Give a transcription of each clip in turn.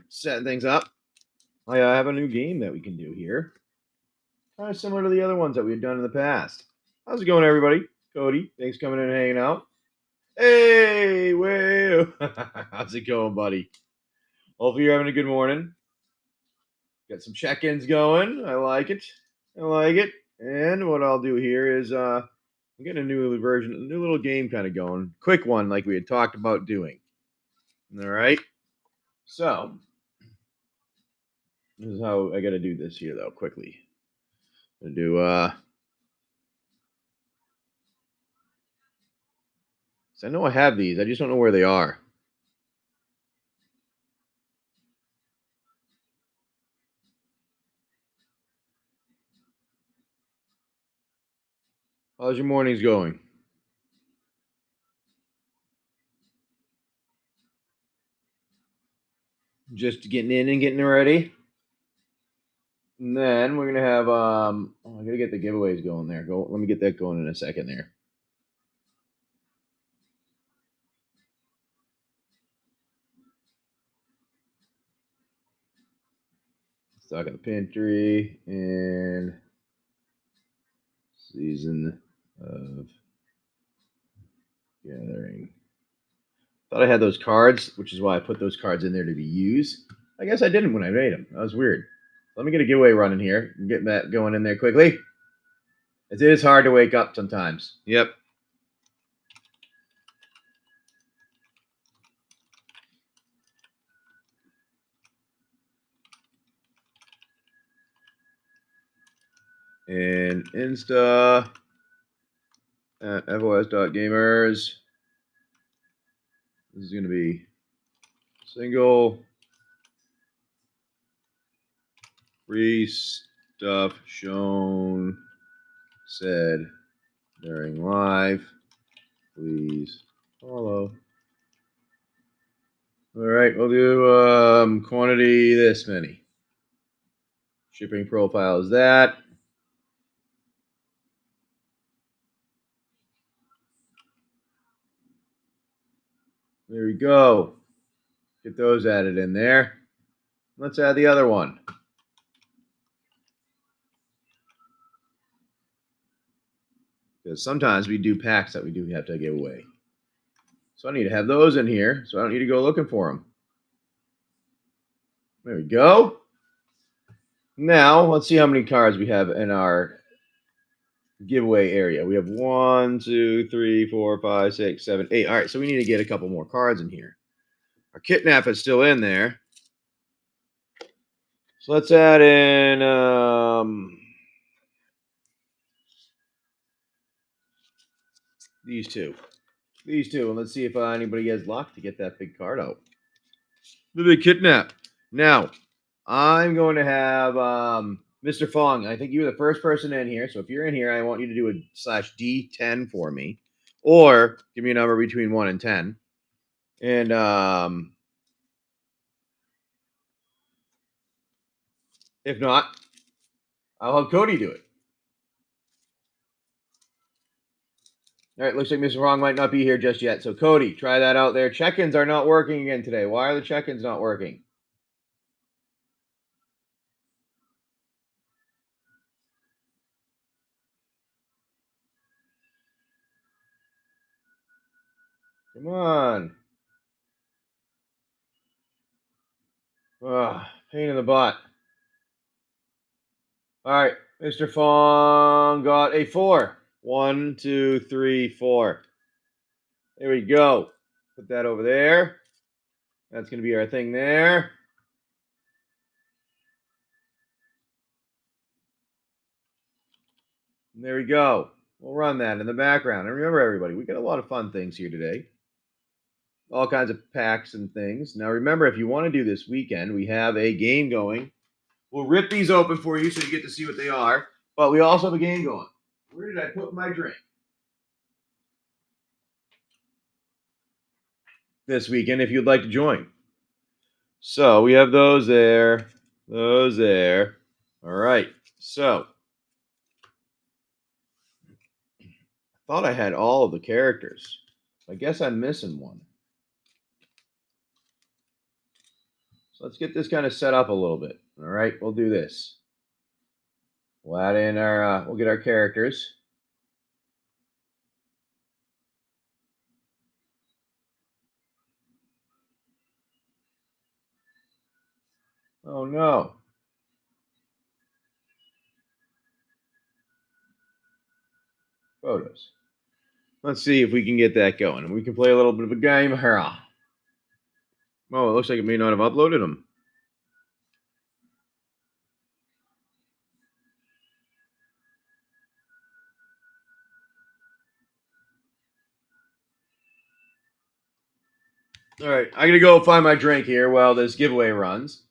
Setting things up. I have a new game that we can do here. Kind of similar to the other ones that we had done in the past. How's it going, everybody? Cody, thanks for coming in and hanging out. Hey, whoa. How's it going, buddy? Hopefully you're having a good morning. Got some check-ins going. I like it. I like it. And what I'll do here is I'm getting a new version, a new little game kind of going. Quick one like we had talked about doing. All right. So this is how I got to do this here, though, quickly. I'm going to do, so I know I have these. I just don't know where they are. How's your mornings going? Just getting in and getting ready. And then we're gonna have I gotta get the giveaways going there. Let me get that going in a second there. Stock of the pantry and season of gathering. Thought I had those cards, which is why I put those cards in there to be used. I guess I didn't when I made them. That was weird. Let me get a giveaway running here and get that going in there quickly. It is hard to wake up sometimes. Yep. And Insta at FoSGamers. This is going to be single free stuff shown said during live. Please follow. All right, we'll do quantity this many. Shipping profile is that. There we go. Get those added in there. Let's add the other one. Because sometimes we do packs that we do have to give away. So I need to have those in here, so I don't need to go looking for them. There we go. Now, let's see how many cards we have in our giveaway area. We have 1, 2, 3, 4, 5, 6, 7, 8. All right, so we need to get a couple more cards in here. Our kidnap is still in there. So let's add in these two. And let's see if anybody has luck to get that big card out. The big kidnap. Now, I'm going to have Mr. Fong. I think you were the first person in here. So if you're in here, I want you to do a /D10 for me. Or give me a number between 1 and 10. And if not, I'll have Cody do it. All right, looks like Mr. Wrong might not be here just yet. So, Cody, try that out there. Check-ins are not working again today. Why are the check-ins not working? Come on. Ugh, pain in the butt. All right, Mr. Fong got a 4. 1, 2, 3, 4. There we go. Put that over there. That's going to be our thing there. And there we go. We'll run that in the background. And remember, everybody, we got a lot of fun things here today. All kinds of packs and things. Now, remember, if you want to do this weekend, we have a game going. We'll rip these open for you so you get to see what they are. But we also have a game going. Where did I put my drink? This weekend, if you'd like to join. So we have those there. Those there. All right. So I thought I had all of the characters. I guess I'm missing one. So let's get this kind of set up a little bit. All right, we'll do this. We'll add in our, we'll get our characters. Oh no. Photos. Let's see if we can get that going. And we can play a little bit of a game here. Oh, it looks like it may not have uploaded them. All right, I'm going to go find my drink here while this giveaway runs.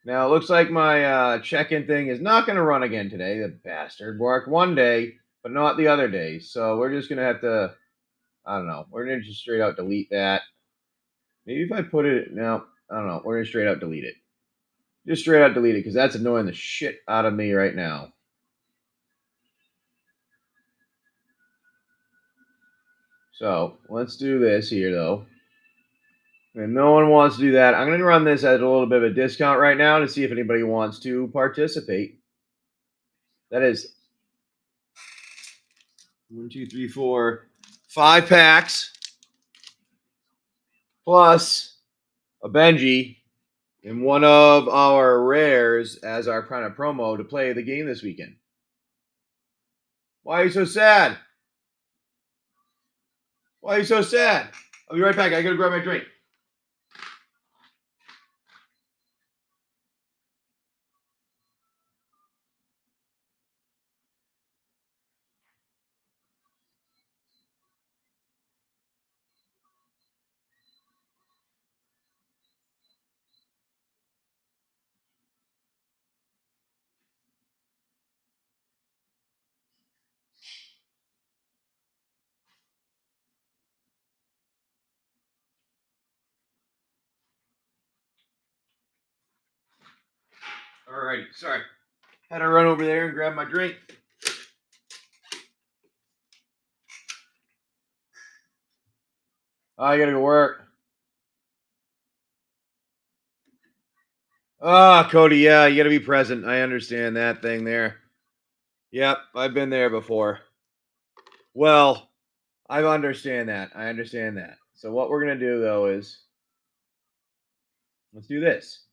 Now, it looks like my check-in thing is not going to run again today. The bastard worked one day, but not the other day. So we're just going to have to, I don't know. We're going to just straight out delete that. Maybe if I put it, no, I don't know. We're going to straight out delete it. Just straight out delete it because that's annoying the shit out of me right now. So let's do this here, though. And no one wants to do that. I'm going to run this at a little bit of a discount right now to see if anybody wants to participate. That is 1, 2, 3, 4, 5 packs plus a Benji and one of our rares as our kind of promo to play the game this weekend. Why are you so sad? Why are you so sad? I'll be right back. I got to grab my drink. All right. Sorry. Had to run over there and grab my drink. I got to go work. Cody, yeah, you got to be present. I understand that thing there. Yep, I've been there before. Well, I understand that. I understand that. So what we're going to do, though, is let's do this.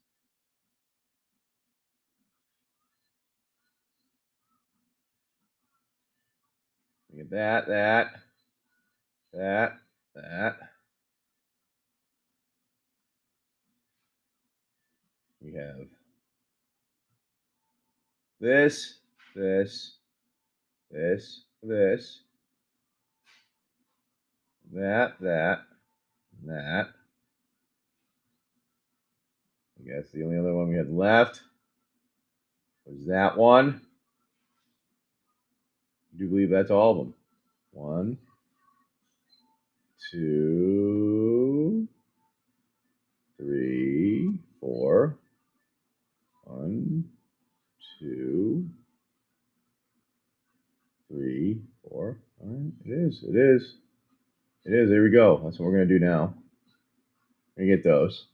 Get that. We have this, that. I guess the only other one we had left was that one. I do believe that's all of them. 1, 2, 3, 4. 1, 2, 3, 4. All right, it is. There we go. That's what we're gonna do now. We're gonna get those.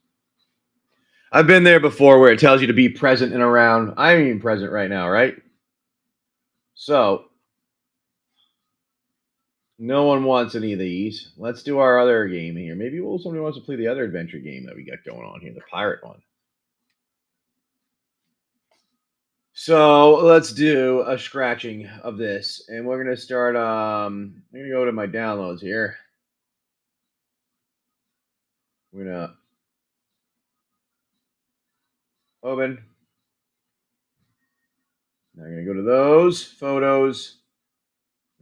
I've been there before where it tells you to be present and around. I'm even present right now, right? So no one wants any of these. Let's do our other game here. Maybe somebody wants to play the other adventure game that we got going on here, the pirate one. So let's do a scratching of this, and we're gonna start. I'm gonna go to my downloads here. We're gonna open. Now I'm gonna go to those photos.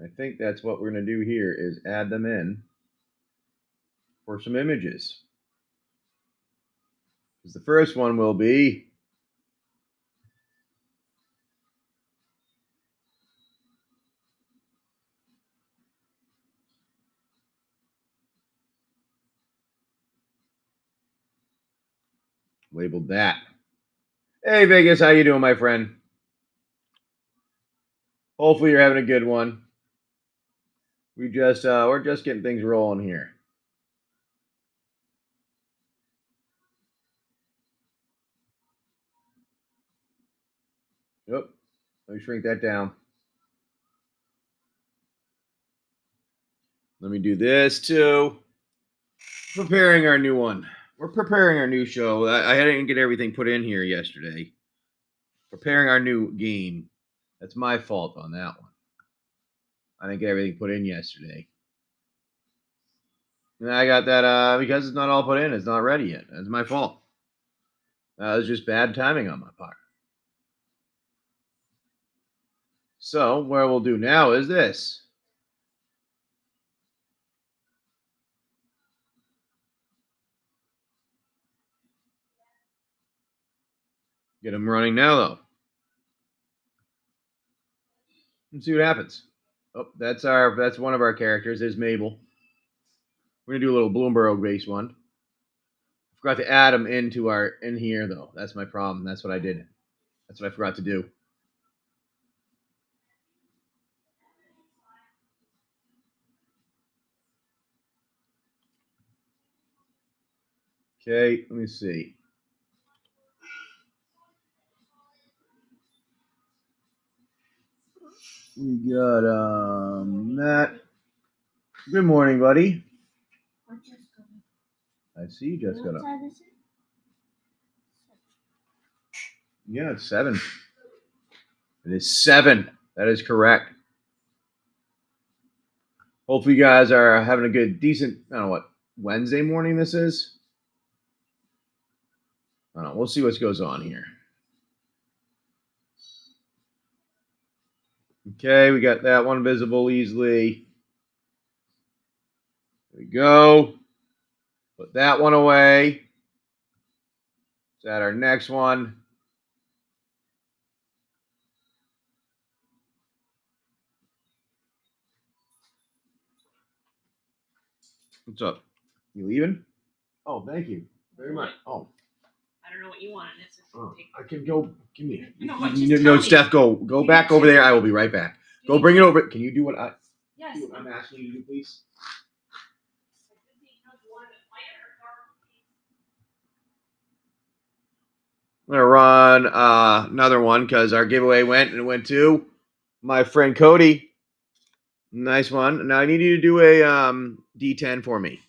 I think that's what we're gonna do here is add them in for some images. Because the first one will be labeled that. Hey Vegas, how you doing, my friend? Hopefully you're having a good one. We're just getting things rolling here. Yep. Let me shrink that down. Let me do this too. Preparing our new one. We're preparing our new show. I didn't get everything put in here yesterday. Preparing our new game. That's my fault on that one. I didn't get everything put in yesterday. And I got that because it's not all put in. It's not ready yet. That's my fault. It was just bad timing on my part. So what we'll do now is this. Get them running now, though. Let's see what happens. Oh, that's one of our characters. There's Mabel. We're gonna do a little Bloomburrow base one. Forgot to add them in here though. That's my problem. That's what I did. That's what I forgot to do. Okay, let me see. We got Matt. Good morning, buddy. I see you just got up. Yeah, it's 7. It is 7. That is correct. Hopefully you guys are having a good, decent, I don't know what, Wednesday morning this is? I don't know. We'll see what goes on here. Okay, we got that one visible easily. There we go. Put that one away. Is that our next one? What's up? You leaving? Oh, thank you very much. Oh, I don't know what you want. It's just I can go. Give me. No, Steph, go back over there. I will be right back. Go bring it over. Can you do what I? Yes. Do what I'm asking you to do, please. I'm gonna run another one because our giveaway went to my friend Cody. Nice one. Now I need you to do a D10 for me.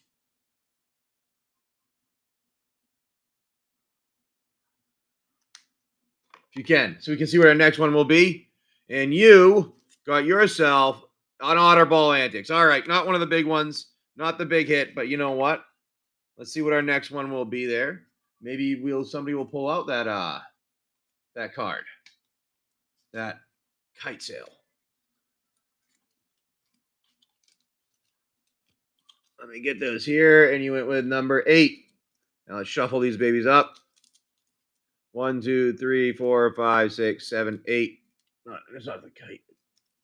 If you can, so we can see what our next one will be. And you got yourself an Otterball Antics. All right, not one of the big ones, not the big hit, but you know what? Let's see what our next one will be there. Maybe somebody will pull out that card. That kite sail. Let me get those here. And you went with number 8. Now let's shuffle these babies up. 1, 2, 3, 4, 5, 6, 7, 8. It's not the kite.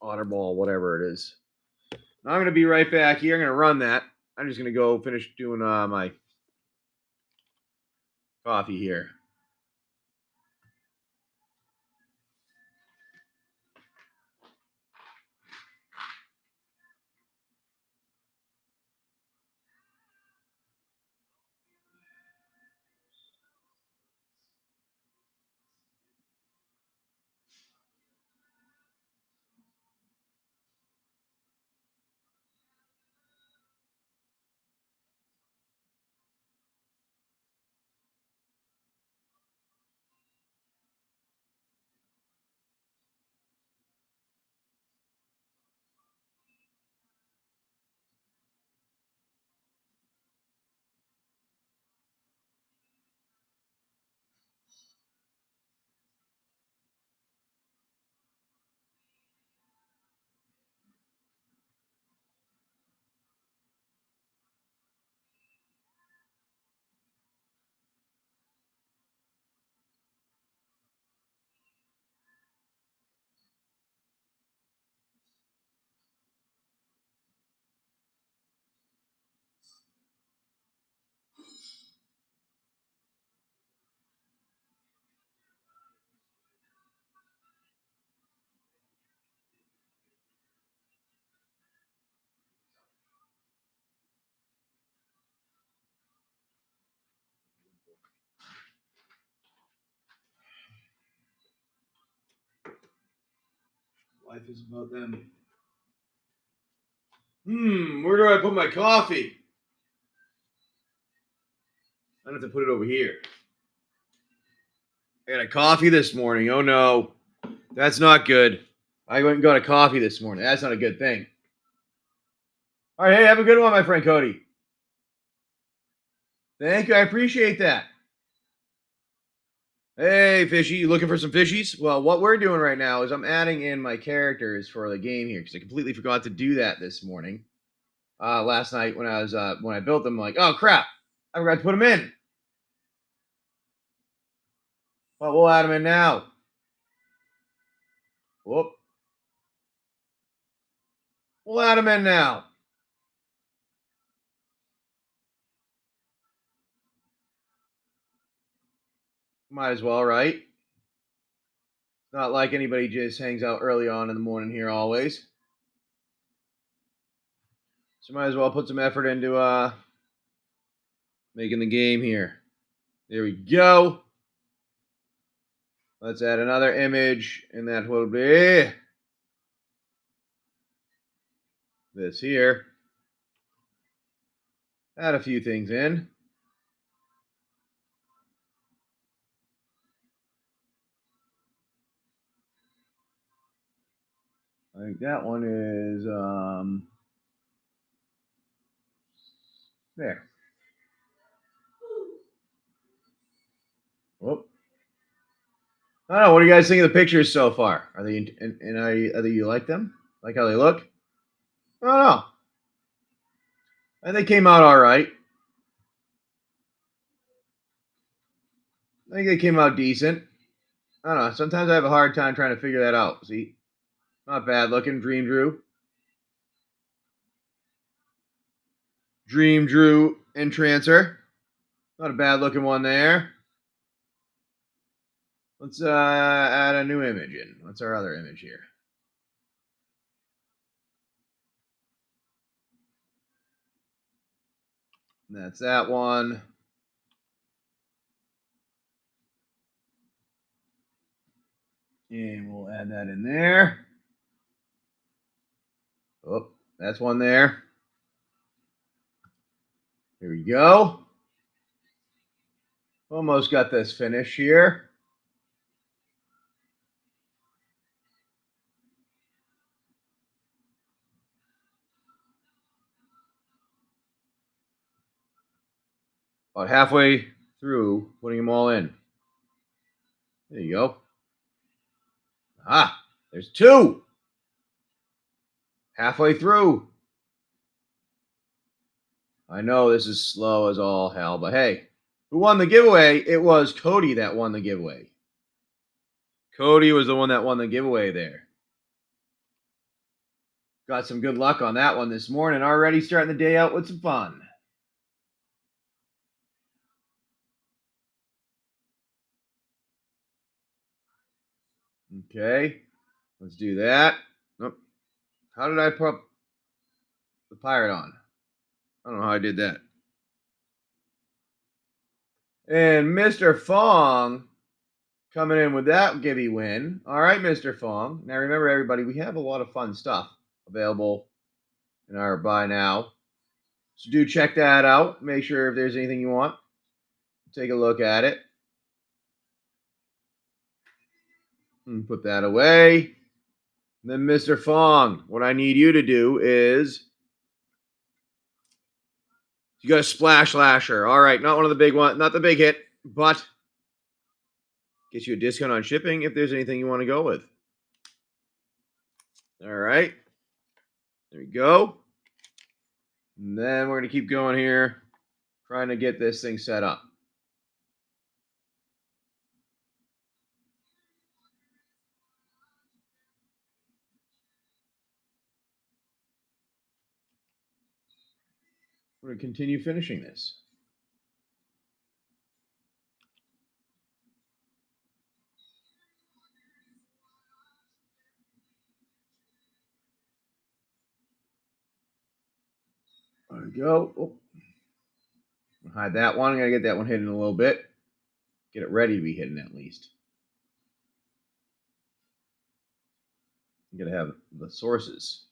Otterball, whatever it is. Now I'm going to be right back here. I'm going to run that. I'm just going to go finish doing my coffee here. Life is about them. Where do I put my coffee? I have to put it over here. I got a coffee this morning. Oh no, that's not good. I went and got a coffee this morning. That's not a good thing. All right, hey, have a good one, my friend Cody. Thank you. I appreciate that. Hey, fishy, you looking for some fishies? Well, what we're doing right now is I'm adding in my characters for the game here because I completely forgot to do that this morning. Last night when I built them, I'm like, oh crap, I forgot to put them in. Well, we'll add them in now. Whoop. We'll add them in now. Might as well, right? Not like anybody just hangs out early on in the morning here always. So might as well put some effort into making the game here. There we go. Let's add another image, and that will be this here. Add a few things in. I think that one is there. Whoop. I don't know. What do you guys think of the pictures so far? Are they are you like them? Like how they look? I don't know. I think they came out all right. I think they came out decent. I don't know. Sometimes I have a hard time trying to figure that out. See, not bad looking. Dream Drew, Entrancer. Not a bad looking one there. Let's add a new image in. What's our other image here? That's that one. And we'll add that in there. Oh, that's one there. Here we go. Almost got this finished here. About halfway through putting them all in. There you go. Ah, there's two. Halfway through. I know this is slow as all hell, but hey, who won the giveaway? It was Cody that won the giveaway. Cody was the one that won the giveaway there. Got some good luck on that one this morning. Already starting the day out with some fun. Okay, let's do that. Nope. How did I put the pirate on? I don't know how I did that. And Mr. Fong coming in with that Givvy win. All right, Mr. Fong. Now remember, everybody, we have a lot of fun stuff available in our buy now. So do check that out. Make sure if there's anything you want, take a look at it. And put that away. And then Mr. Fong, what I need you to do is you got a Splash Lasher. All right, not one of the big ones, not the big hit, but get you a discount on shipping if there's anything you want to go with. All right. There we go. And then we're going to keep going here, trying to get this thing set up. We're going to continue finishing this. There we go. Oh. Hide that one. I'm going to get that one hidden a little bit. Get it ready to be hidden at least. You gotta have the sources.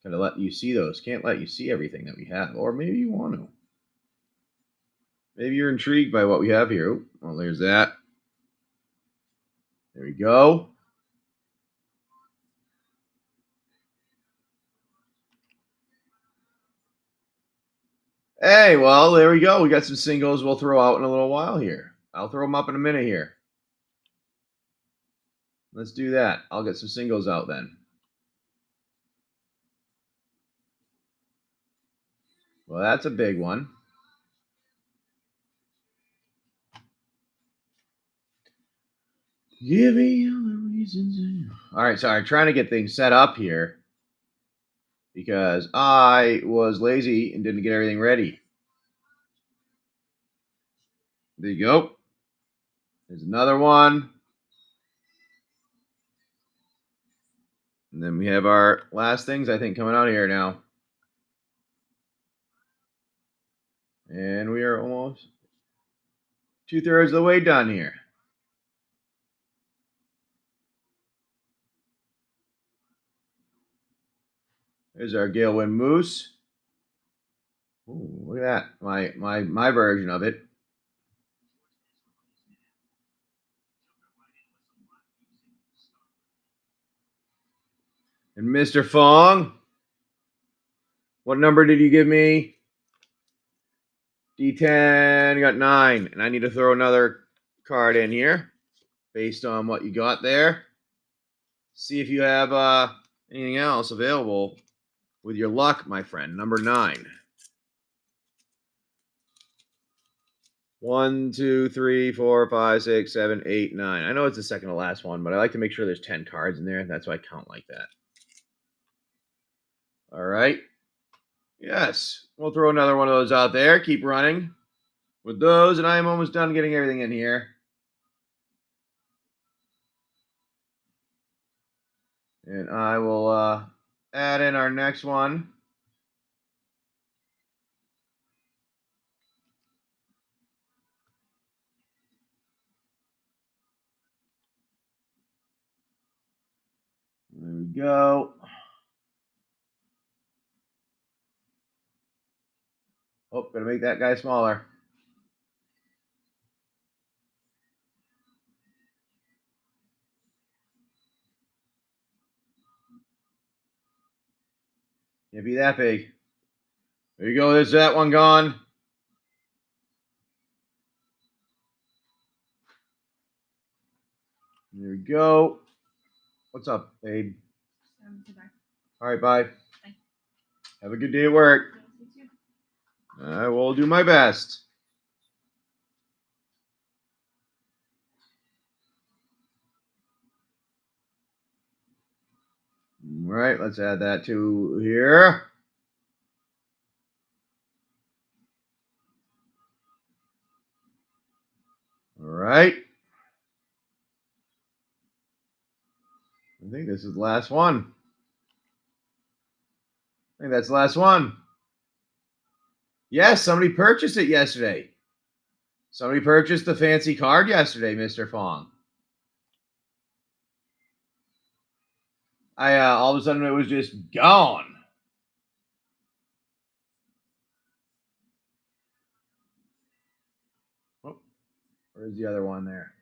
Gotta let you see those. Can't let you see everything that we have. Or maybe you want to. Maybe you're intrigued by what we have here. Well, there's that. There we go. Hey, well, there we go. We got some singles we'll throw out in a little while here. I'll throw them up in a minute here. Let's do that. I'll get some singles out then. Well, that's a big one. Give me all the reasons. All right, sorry, trying to get things set up here because I was lazy and didn't get everything ready. There you go. There's another one. And then we have our last things, I think, coming out here now. And we are almost 2/3 of the way done here. There's our Galewind Moose. Ooh, look at that. My version of it. And Mr. Fong, what number did you give me? D10, you got 9. And I need to throw another card in here based on what you got there. See if you have anything else available with your luck, my friend. Number 9. 1, 2, 3, 4, 5, 6, 7, 8, 9. I know it's the second to last one, but I like to make sure there's 10 cards in there. That's why I count like that. All right. Yes. We'll throw another one of those out there. Keep running with those, and I am almost done getting everything in here. And I will add in our next one. There we go. Oh, gotta make that guy smaller. Can't be that big. There you go. There's that one gone. There we go. What's up, babe? All right, bye. Bye. Have a good day at work. I will do my best. All right, let's add that to here. All right. I think this is the last one. I think that's the last one. Yes, somebody purchased it yesterday. Somebody purchased the fancy card yesterday, Mr. Fong. I all of a sudden it was just gone. Oh, where's the other one there?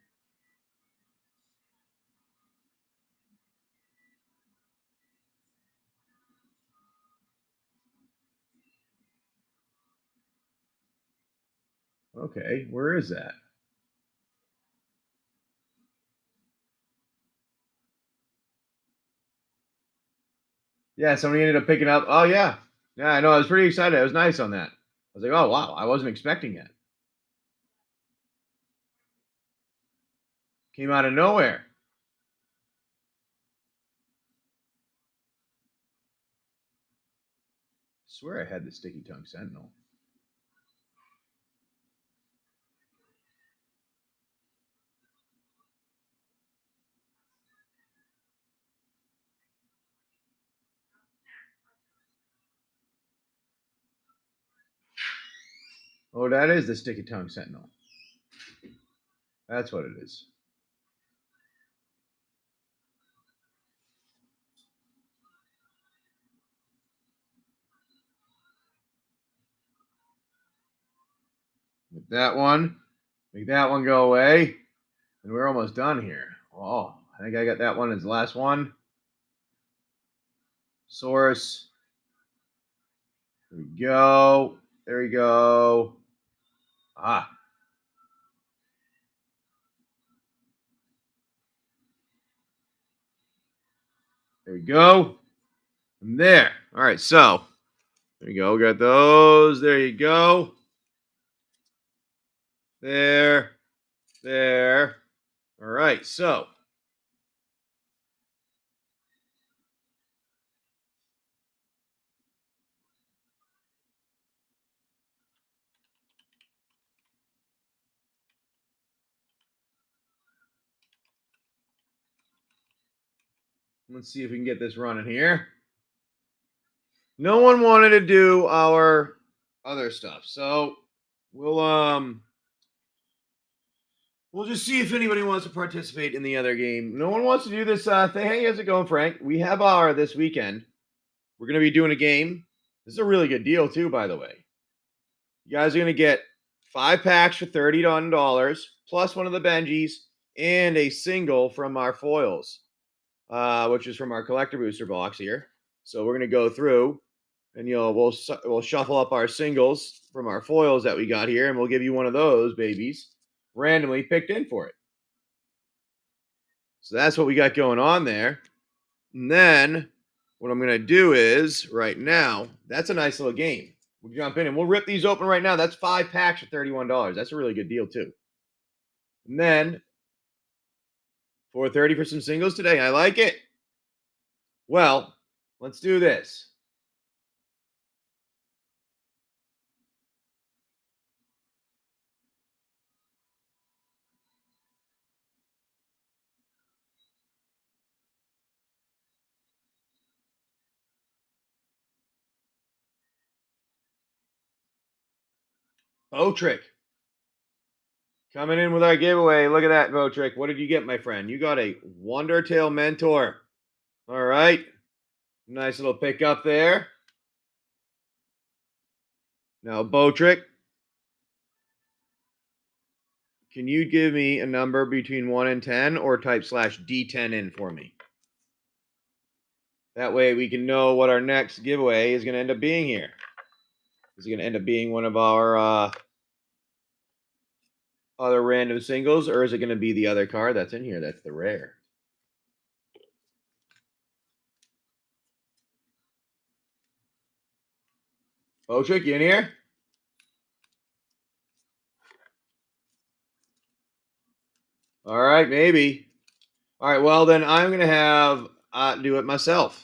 Okay, where is that? Yeah, somebody ended up picking up. Oh yeah, yeah. I know. I was pretty excited. I was nice on that. I was like, oh wow, I wasn't expecting that. Came out of nowhere. I swear I had the Sticky Tongue Sentinel. Oh, that is the Sticky Tongue Sentinel. That's what it is. that one. Make that one go away. And we're almost done here. Oh, I think I got that one as the last one. Source. There we go. There we go. Ah. There we go. And there. All right, so there you go. We got those. There you go. There. There. All right, so let's see if we can get this running here. No one wanted to do our other stuff, so we'll just see if anybody wants to participate in the other game. No one wants to do this thing. Hey, how's it going, Frank? We have our this weekend. We're going to be doing a game. This is a really good deal, too, by the way. You guys are going to get 5 packs for $30 plus one of the Benjis and a single from our foils, which is from our collector booster box here. So we're going to go through and we'll shuffle up our singles from our foils that we got here, and we'll give you one of those babies randomly picked in for it. So that's what we got going on there. And then what I'm going to do is right now, that's a nice little game. We'll jump in and we'll rip these open right now. That's 5 packs for $31. That's a really good deal too. And then $4.30 for some singles today. I like it. Well, let's do this. Botrick coming in with our giveaway. Look at that, Botrick. What did you get, my friend? You got a Wondertail Mentor. All right. Nice little pickup there. Now, Botrick, can you give me a number between 1 and 10 or type /D10 in for me? That way we can know what our next giveaway is going to end up being here. Is it going to end up being one of our other random singles, or is it going to be the other card that's in here? That's the rare. Botrick, you in here? All right, maybe. All right, well, then I'm going to have do it myself.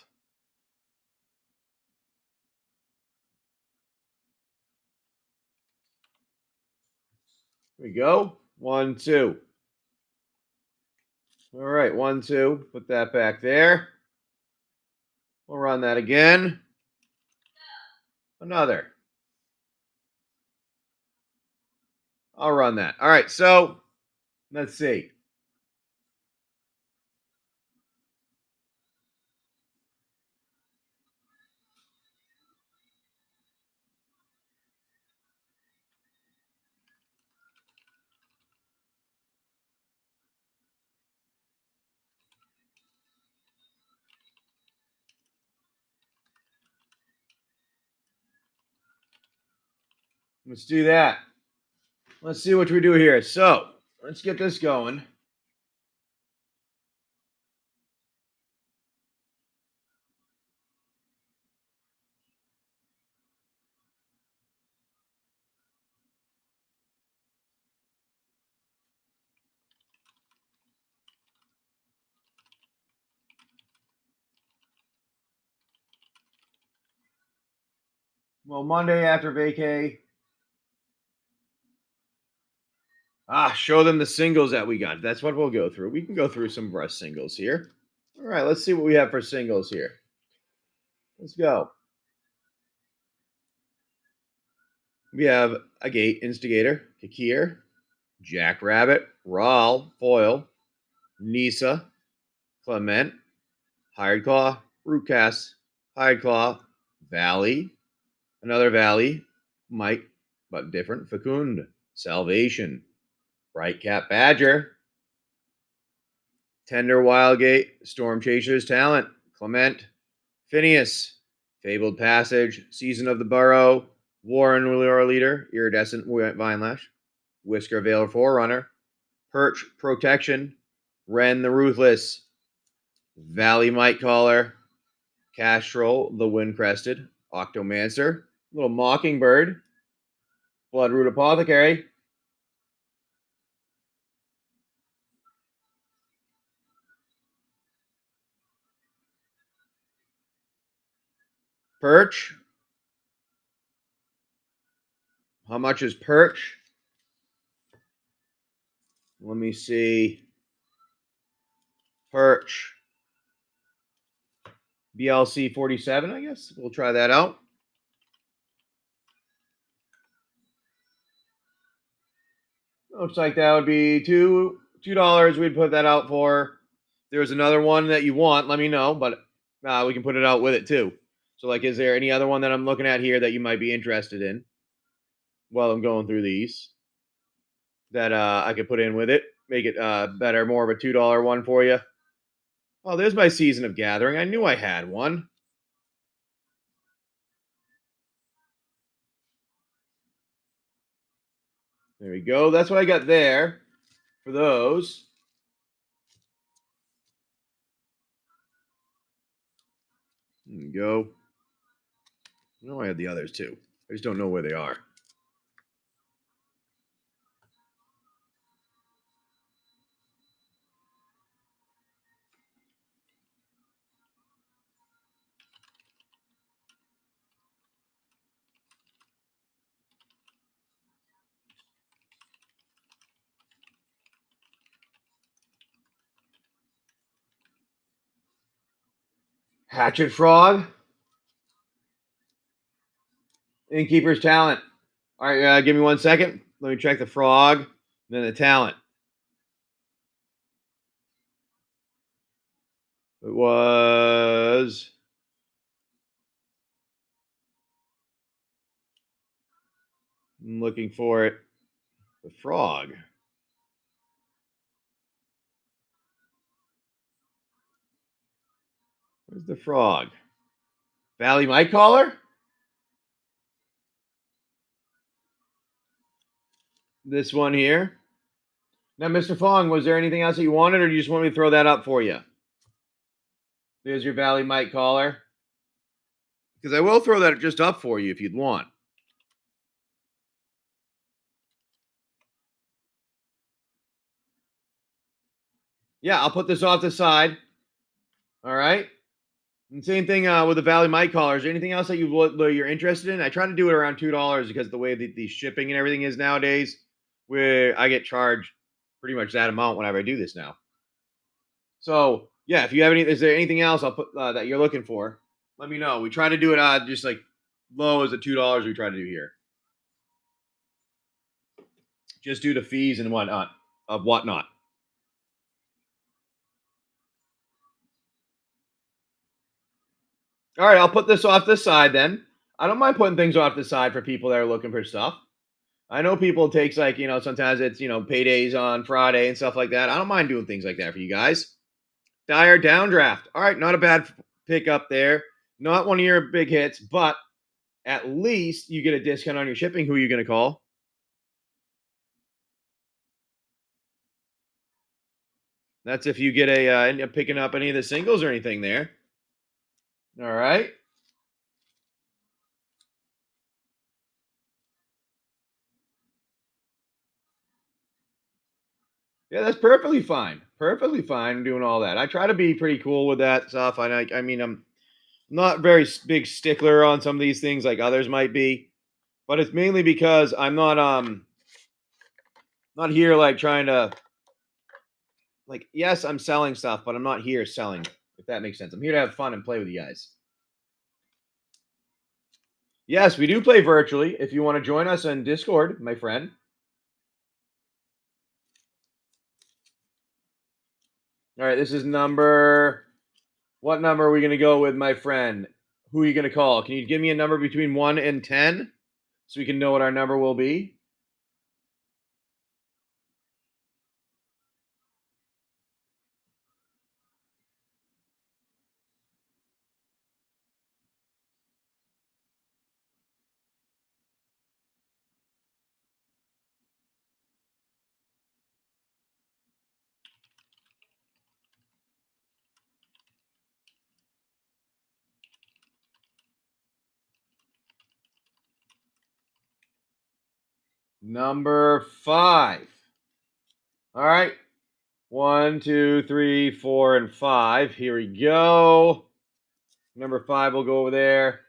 Here we go. 1, 2. All right, 1, 2. Put that back there. We'll run that again. Another. I'll run that. All right, so let's see. Let's do that. Let's see what we do here. So let's get this going. Well, Monday after vacay. Show them the singles that we got. That's what we'll go through. We can go through some of our singles here. All right, let's see what we have for singles here. Let's go. We have Agate, Instigator, Kakir, Jackrabbit, Rawl, Foil, Nisa, Clement, Hired Claw, Rootcast, Hired Claw, Valley, another Valley, Mike, but different, Fecund, Salvation, Bright Cap Badger, Tender Wildgate, Storm Chaser's Talent, Clement, Phineas, Fabled Passage, Season of the Burrow, Warren Lure Leader, Iridescent Vinelash, Whisker Veil Forerunner, Perch Protection, Ren the Ruthless, Valley Might Caller, Castrol the Wind Crested, Octomancer, Little Mockingbird, Bloodroot Apothecary, Perch. How much is Perch? Let me see. Perch. BLC 47, I guess. We'll try that out. Looks like that would be $2. We'd put that out for. If there's another one that you want, let me know, but we can put it out with it too. So, like, is there any other one that I'm looking at here that you might be interested in while I'm going through these that I could put in with it? Make it better, more of a $2 one for you. Oh, there's my Season of Gathering. I knew I had one. There we go. That's what I got there for those. There we go. I know I have the others too. I just don't know where they are. Hatchet Frog. Innkeeper's Talent. All right, give me 1 second. Let me check the frog, then the talent. It was I'm looking for it. The frog. Where's the frog? Valley Might Caller? This one here. Now, Mr. Fong, was there anything else that you wanted, or do you just want me to throw that up for you? There's your Valley Might Caller. Because I will throw that just up for you if you'd want. Yeah, I'll put this off the side. All right. And same thing with the Valley Might Caller. Is there anything else that you're interested in? I try to do it around $2 because the way the shipping and everything is nowadays, where I get charged pretty much that amount whenever I do this now. So yeah, if you have any, is there anything else I'll put that you're looking for? Let me know. We try to do it just like low as the $2 we try to do here. Just due to fees and whatnot. All right, I'll put this off the side then. I don't mind putting things off the side for people that are looking for stuff. I know people takes like, sometimes it's, paydays on Friday and stuff like that. I don't mind doing things like that for you guys. Dire Downdraft. All right, not a bad pick up there. Not one of your big hits, but at least you get a discount on your shipping. Who are you going to call? That's if you get end up picking up any of the singles or anything there. All right. Yeah, that's perfectly fine. Perfectly fine doing all that. I try to be pretty cool with that stuff. I mean, I'm not very big stickler on some of these things like others might be, but it's mainly because I'm not here like trying to yes, I'm selling stuff, but I'm not here selling, if that makes sense. I'm here to have fun and play with you guys. Yes, we do play virtually. If you want to join us on Discord, my friend. All right, this is number. What number are we going to go with, my friend? Who are you going to call? Can you give me a number between 1 and 10 so we can know what our number will be? Number 5. All right. 1, 2, 3, 4, and 5. Here we go. Number 5 will go over there.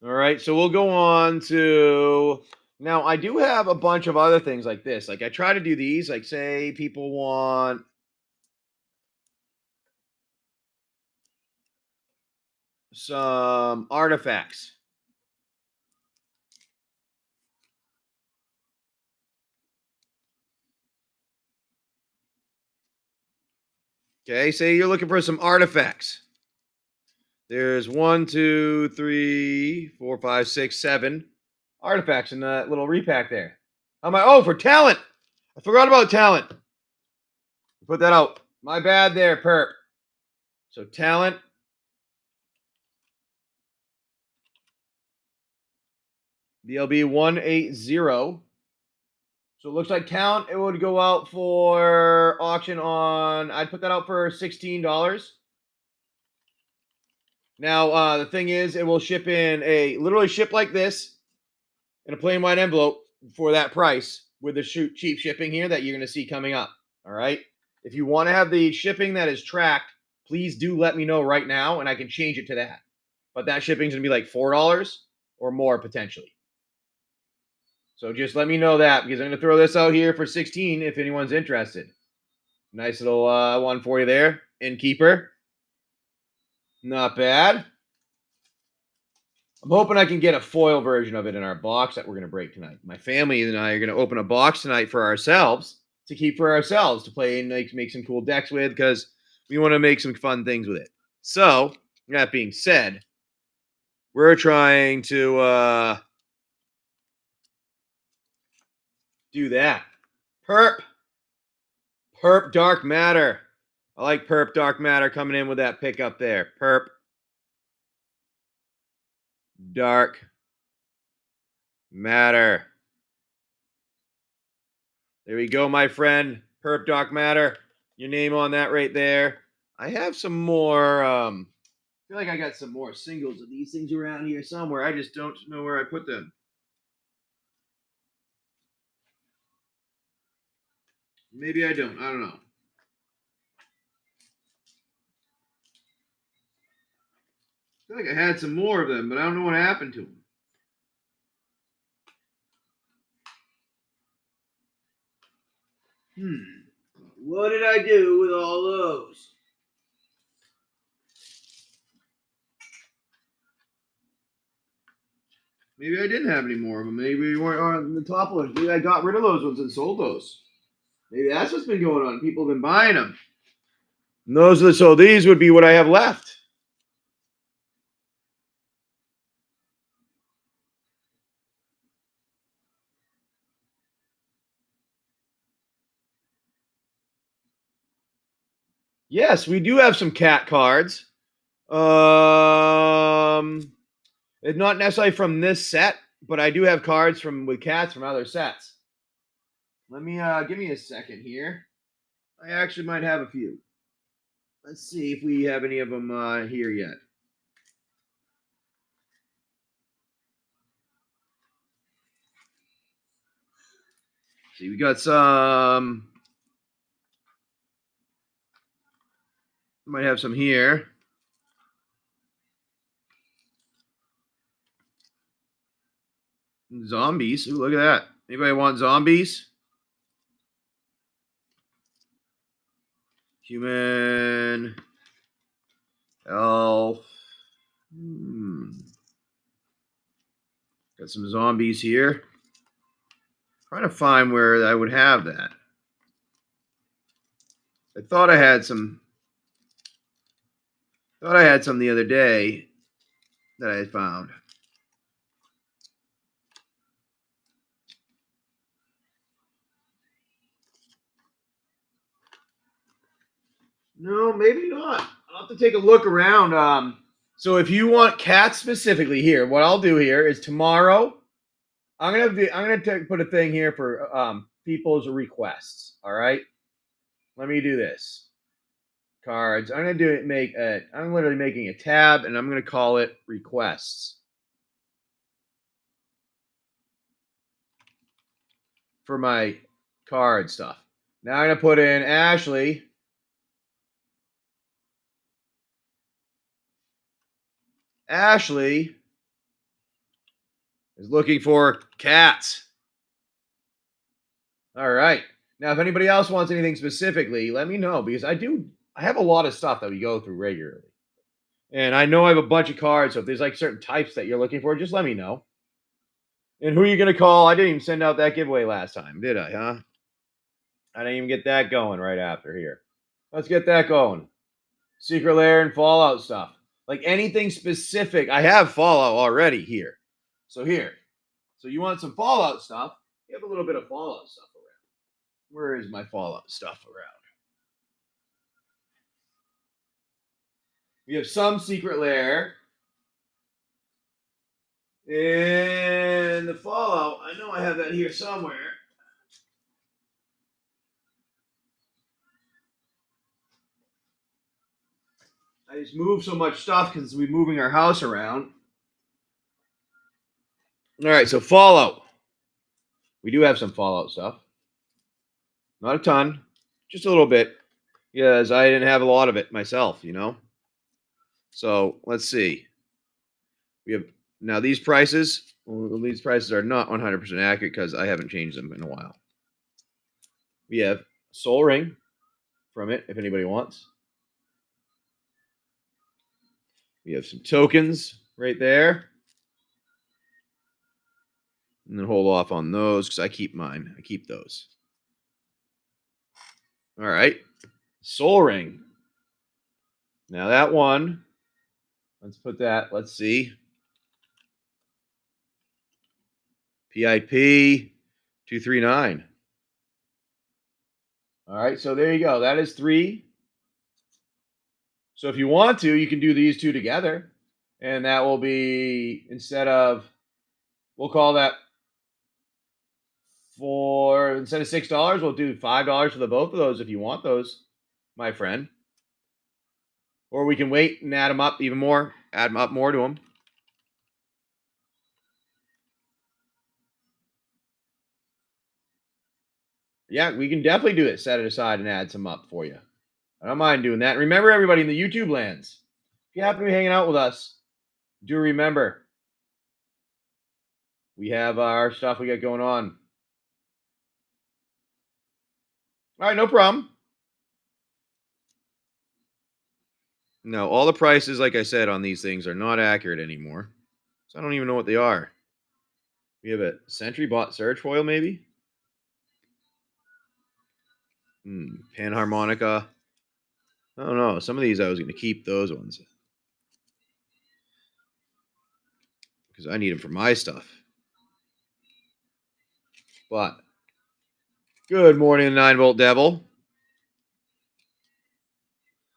All right, so we'll go on to now. I do have a bunch of other things like this. Like I try to do these. Like say people want some artifacts. Okay, say you're looking for some artifacts. There's 1, 2, 3, 4, 5, 6, 7 artifacts in that little repack there. How am I? Oh, for talent. I forgot about talent. Put that out. My bad there, perp. So talent. BLB 180. So it looks like talent. It would go out for auction on. I'd put that out for $16. Now the thing is, it will ship in a literally ship like this in a plain white envelope for that price with the cheap shipping here that you're going to see coming up. All right. If you want to have the shipping that is tracked, please do let me know right now, and I can change it to that. But that shipping is going to be like $4 or more potentially. So just let me know that because I'm going to throw this out here for 16 if anyone's interested. Nice little one for you there. Innkeeper. Not bad. I'm hoping I can get a foil version of it in our box that we're going to break tonight. My family and I are going to open a box tonight for ourselves to keep for ourselves to play and make some cool decks with because we want to make some fun things with it. So, that being said, we're trying to do that. Perp Dark Matter. I like Perp Dark Matter coming in with that pickup there. Perp Dark Matter. There we go, my friend. Perp Dark Matter. Your name on that right there. I have some more. I feel like I got some more singles of these things around here somewhere. I just don't know where I put them. Maybe I don't. I don't know. I feel like I had some more of them, but I don't know what happened to them. What did I do with all those? Maybe I didn't have any more of them. Maybe we weren't on the top ones. Maybe I got rid of those ones and sold those. Maybe that's what's been going on. People have been buying them. And so these would be what I have left. Yes, we do have some cat cards. It's not necessarily from this set, but I do have cards with cats from other sets. Let me give me a second here. I actually might have a few. Let's see if we have any of them here yet. See, we got some. Might have some here. Zombies. Ooh, look at that. Anybody want zombies? Human. Elf. Got some zombies here. Trying to find where I would have that. I thought I had some. Thought I had some the other day that I found. No, maybe not. I'll have to take a look around. So if you want cats specifically here, what I'll do here is tomorrow. I'm gonna put a thing here for people's requests. All right. Let me do this. Cards. I'm going to I'm literally making a tab, and I'm going to call it requests for my card stuff. Now I'm going to put in Ashley. Ashley is looking for cats. All right. Now, if anybody else wants anything specifically, let me know, because I have a lot of stuff that we go through regularly. And I know I have a bunch of cards, so if there's like certain types that you're looking for, just let me know. And who are you going to call? I didn't even send out that giveaway last time, did I, huh? I didn't even get that going right after here. Let's get that going. Secret Lair and Fallout stuff. Like anything specific. I have Fallout already here. So here. So you want some Fallout stuff? You have a little bit of Fallout stuff around. Where is my Fallout stuff around? We have some Secret Lair. And the Fallout, I know I have that here somewhere. I just moved so much stuff because we're moving our house around. All right, so Fallout. We do have some Fallout stuff. Not a ton, just a little bit. Because I didn't have a lot of it myself, you know. So let's see. We have now these prices. Well, these prices are not 100% accurate because I haven't changed them in a while. We have Soul Ring from it, if anybody wants. We have some tokens right there. And then hold off on those because I keep mine. I keep those. All right. Soul Ring. Now that one, let's put that, let's see. PIP 239. All right, so there you go. That is 3. So if you want to, you can do these two together. And that will be, instead of, we'll call that instead of $6, we'll do $5 for the both of those if you want those, my friend. Or we can wait and add them up even more, add them up more to them. Yeah, we can definitely do it. Set it aside and add some up for you. I don't mind doing that. Remember, everybody in the YouTube lands, if you happen to be hanging out with us, do remember we have our stuff we got going on. All right, no problem. No, all the prices, like I said, on these things are not accurate anymore. So I don't even know what they are. We have a Sentry Bot Surge Foil, maybe? Panharmonica. I don't know. Some of these I was going to keep those ones. Because I need them for my stuff. But, good morning, 9-Volt Devil.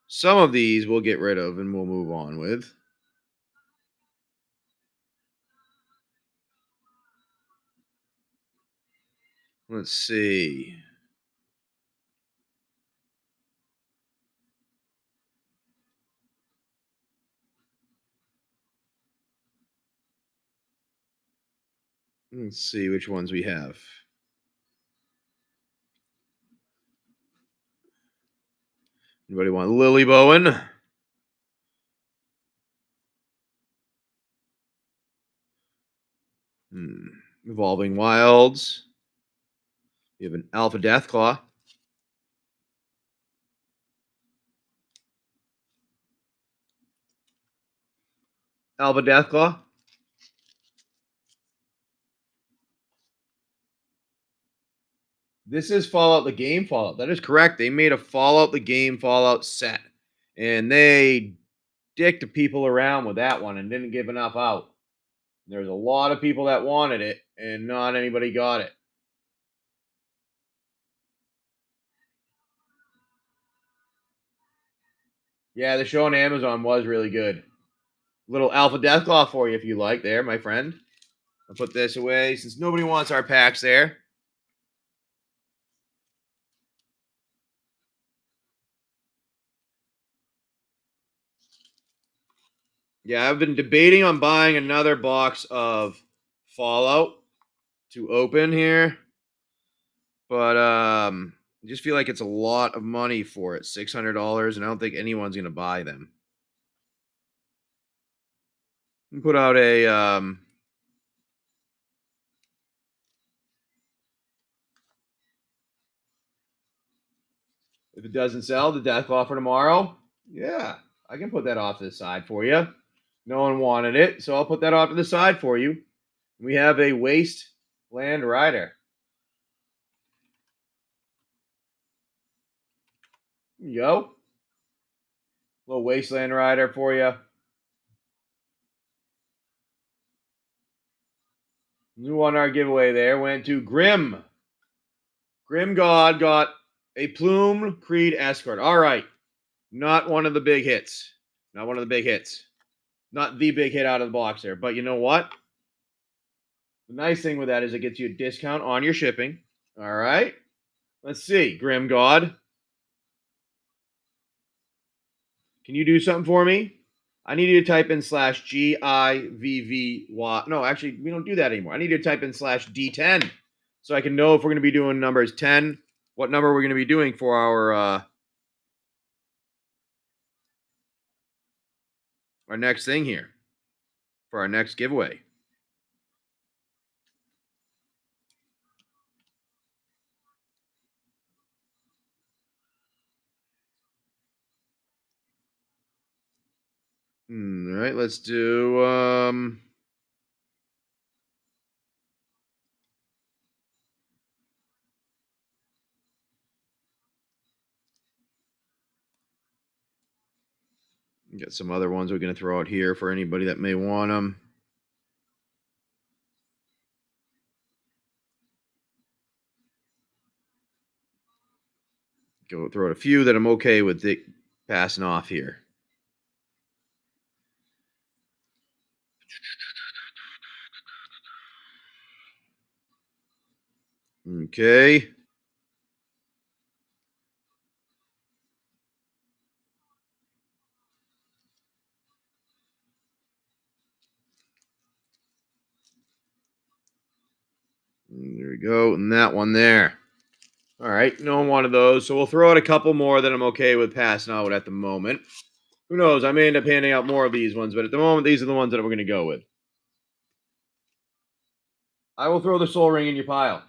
Some of these we'll get rid of and we'll move on with. Let's see. Let's see which ones we have. Anybody want Lily Bowen? Evolving Wilds. We have an Alpha Deathclaw. Alpha Deathclaw. This is Fallout the Game Fallout. That is correct. They made a Fallout the Game Fallout set. And they dicked people around with that one and didn't give enough out. There's a lot of people that wanted it, and not anybody got it. Yeah, the show on Amazon was really good. Little Alpha Deathclaw for you if you like there, my friend. I'll put this away since nobody wants our packs there. Yeah, I've been debating on buying another box of Fallout to open here, but I just feel like it's a lot of money for it, $600, and I don't think anyone's gonna buy them. Put out a if it doesn't sell, the death offer tomorrow. Yeah, I can put that off to the side for you. No one wanted it, so I'll put that off to the side for you. We have a Wasteland Rider. Here you go. Little Wasteland Rider for you. Who won our giveaway there went to Grim. Grim God got a Plume Creed Escort. All right. Not one of the big hits. Not one of the big hits. Not the big hit out of the box there. But you know what? The nice thing with that is it gets you a discount on your shipping. All right. Let's see. Grim God. Can you do something for me? I need you to type in /GIVVY. No, actually, we don't do that anymore. I need you to type in /D10 so I can know if we're going to be doing numbers 10, what number we're going to be doing for our next thing here, for our next giveaway. All right, let's do get some other ones we're going to throw out here for anybody that may want them. Go throw out a few that I'm okay with passing off here. Okay. There we go. And that one there. All right. No one wanted those. So we'll throw out a couple more that I'm okay with passing out at the moment. Who knows? I may end up handing out more of these ones, but at the moment, these are the ones that we're going to go with. I will throw the Soul Ring in your pile.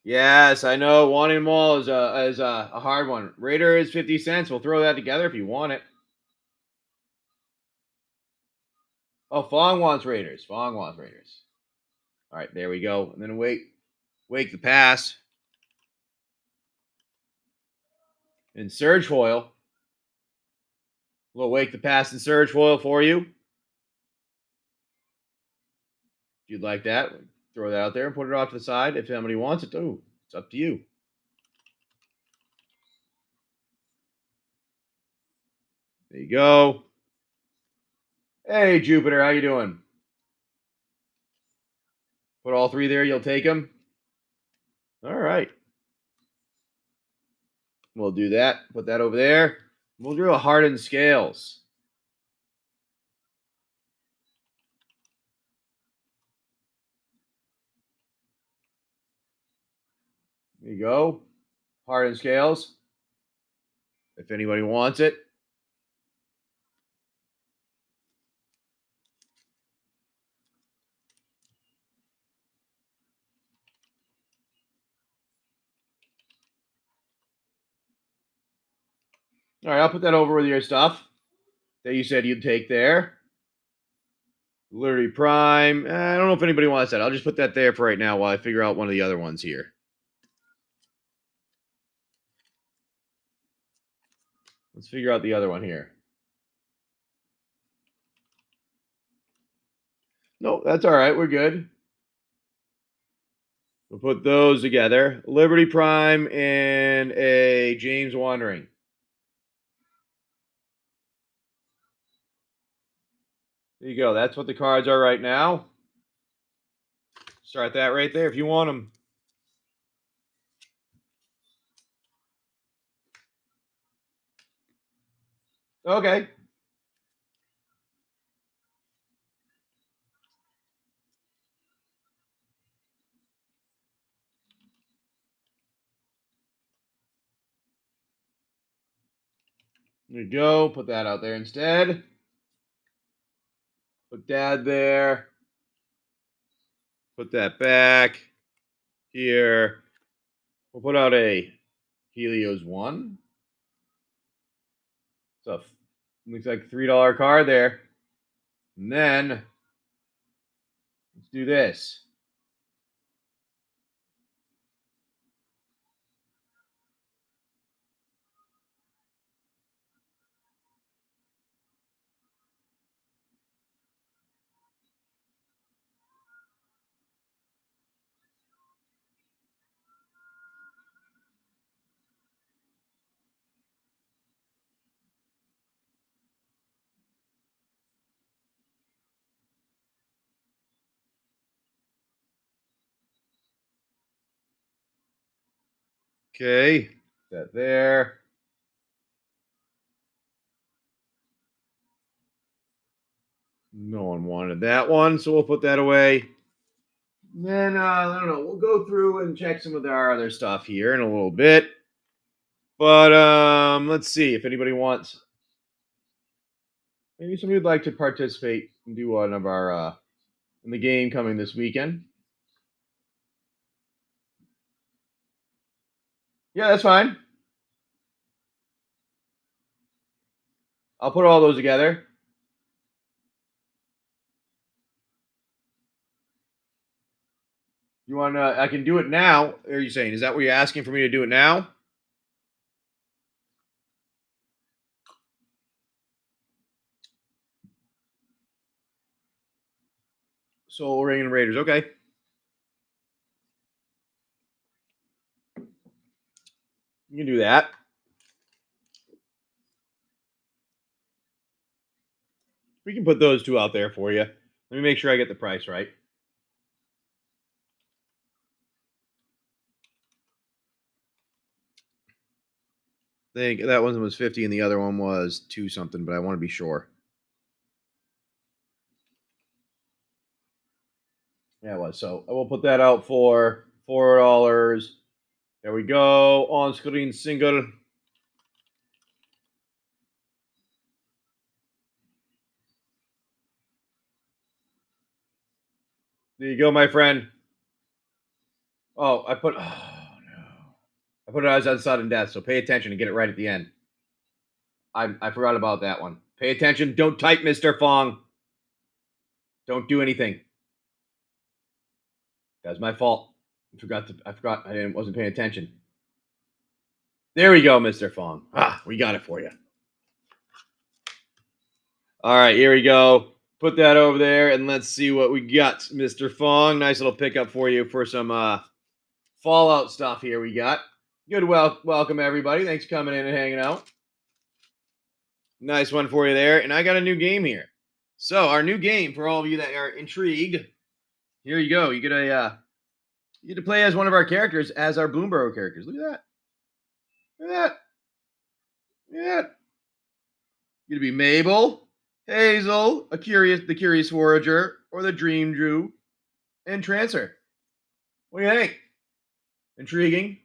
Yes, I know. Wanting them all is a hard one. Raider is 50 cents. We'll throw that together if you want it. Oh, Fong wants Raiders. Fong wants Raiders. All right, there we go. And then wake the pass. And Surge Foil. We'll wake the pass and Surge Foil for you. If you'd like that, throw that out there and put it off to the side. If somebody wants it, too, it's up to you. There you go. Hey, Jupiter, how you doing? Put all three there. You'll take them. All right. We'll do that. Put that over there. We'll do a hardened scales. There you go. Hardened scales. If anybody wants it. All right, I'll put that over with your stuff that you said you'd take there. Liberty Prime. I don't know if anybody wants that. I'll just put that there for right now while I figure out one of the other ones here. Let's figure out the other one here. No, that's all right. We're good. We'll put those together. Liberty Prime and a James Wandering. There you go. That's what the cards are right now. Start that right there if you want them. Okay. There you go. Put that out there instead. Put Dad there. Put that back here. We'll put out a Helios 1. So looks like a $3 card there. And then let's do this. Okay. That there. No one wanted that one, so we'll put that away. And then I don't know. We'll go through and check some of our other stuff here in a little bit. But let's see if anybody wants. Maybe somebody would like to participate and do one of our in the game coming this weekend. Yeah, that's fine. I'll put all those together. You want? I can do it now. Are you saying? Is that what you're asking for me to do it now? Soul Ring and Raiders. Okay. You can do that. We can put those two out there for you. Let me make sure I get the price right. I think that one was 50 and the other one was 2 something, but I want to be sure. Yeah, it was. So I will put that out for $4. There we go. On screen single. There you go, my friend. Oh, I put. Oh no. I put it as on sudden death. So pay attention and get it right at the end. I forgot about that one. Pay attention. Don't type, Mr. Fong. Don't do anything. That's my fault. I forgot. I wasn't paying attention. There we go, Mr. Fong. We got it for you. All right, here we go. Put that over there, and let's see what we got, Mr. Fong. Nice little pickup for you for some Fallout stuff here we got. Good welcome, everybody. Thanks for coming in and hanging out. Nice one for you there. And I got a new game here. So our new game, for all of you that are intrigued, here you go. You get to play as one of our characters, as our Bloomburrow characters. Look at that. Look at that. Look at that. You're gonna be Mabel, Hazel, the curious forager, or the dream Drew, and Trancer. What do you think? Intriguing.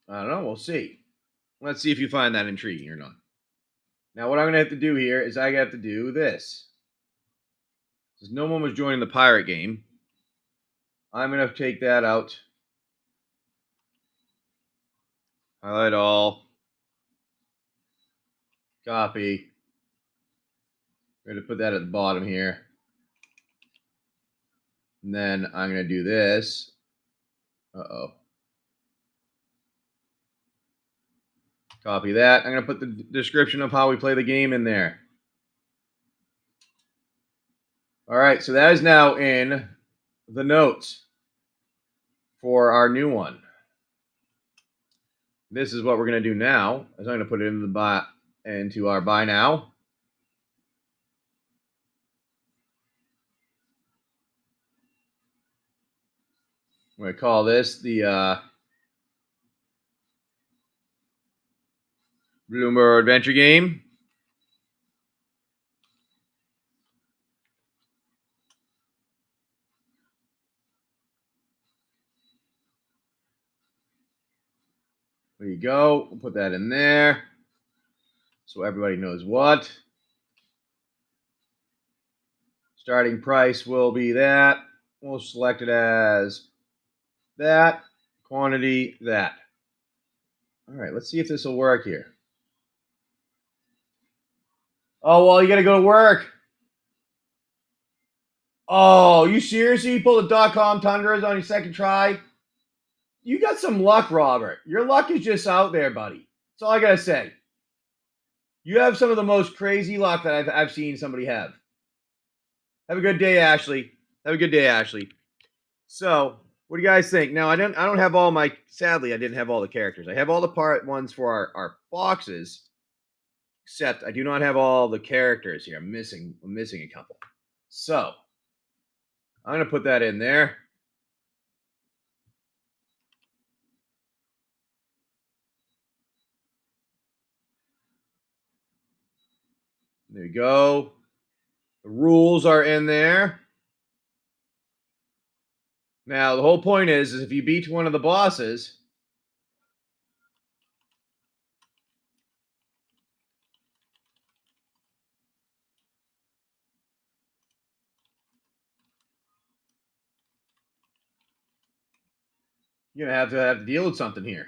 I don't know. We'll see. Let's see if you find that intriguing or not. Now, what I'm going to have to do here is I have to do this. Since no one was joining the pirate game, I'm going to take that out. Highlight all. Copy. We're going to put that at the bottom here. And then I'm going to do this. Uh-oh. Copy that. I'm going to put the description of how we play the game in there. All right, so that is now in the notes for our new one. This is what we're going to do now. I'm going to put it into our buy now. I'm going to call this the Bloomburrow adventure game. There you go. We'll put that in there so everybody knows what. Starting price will be that. We'll select it as that. Quantity, that. All right, let's see if this will work here. Oh, well, you got to go to work. Oh, you seriously pulled the .com Tundras on your second try? You got some luck, Robert. Your luck is just out there, buddy. That's all I got to say. You have some of the most crazy luck that I've seen somebody have. Have a good day, Ashley. Have a good day, Ashley. So, what do you guys think? Now, I don't have all my, sadly, I didn't have all the characters. I have all the part ones for our boxes, except I do not have all the characters here. I'm missing a couple. So, I'm going to put that in there. There you go. The rules are in there. Now, the whole point is if you beat one of the bosses, you're going to have to deal with something here.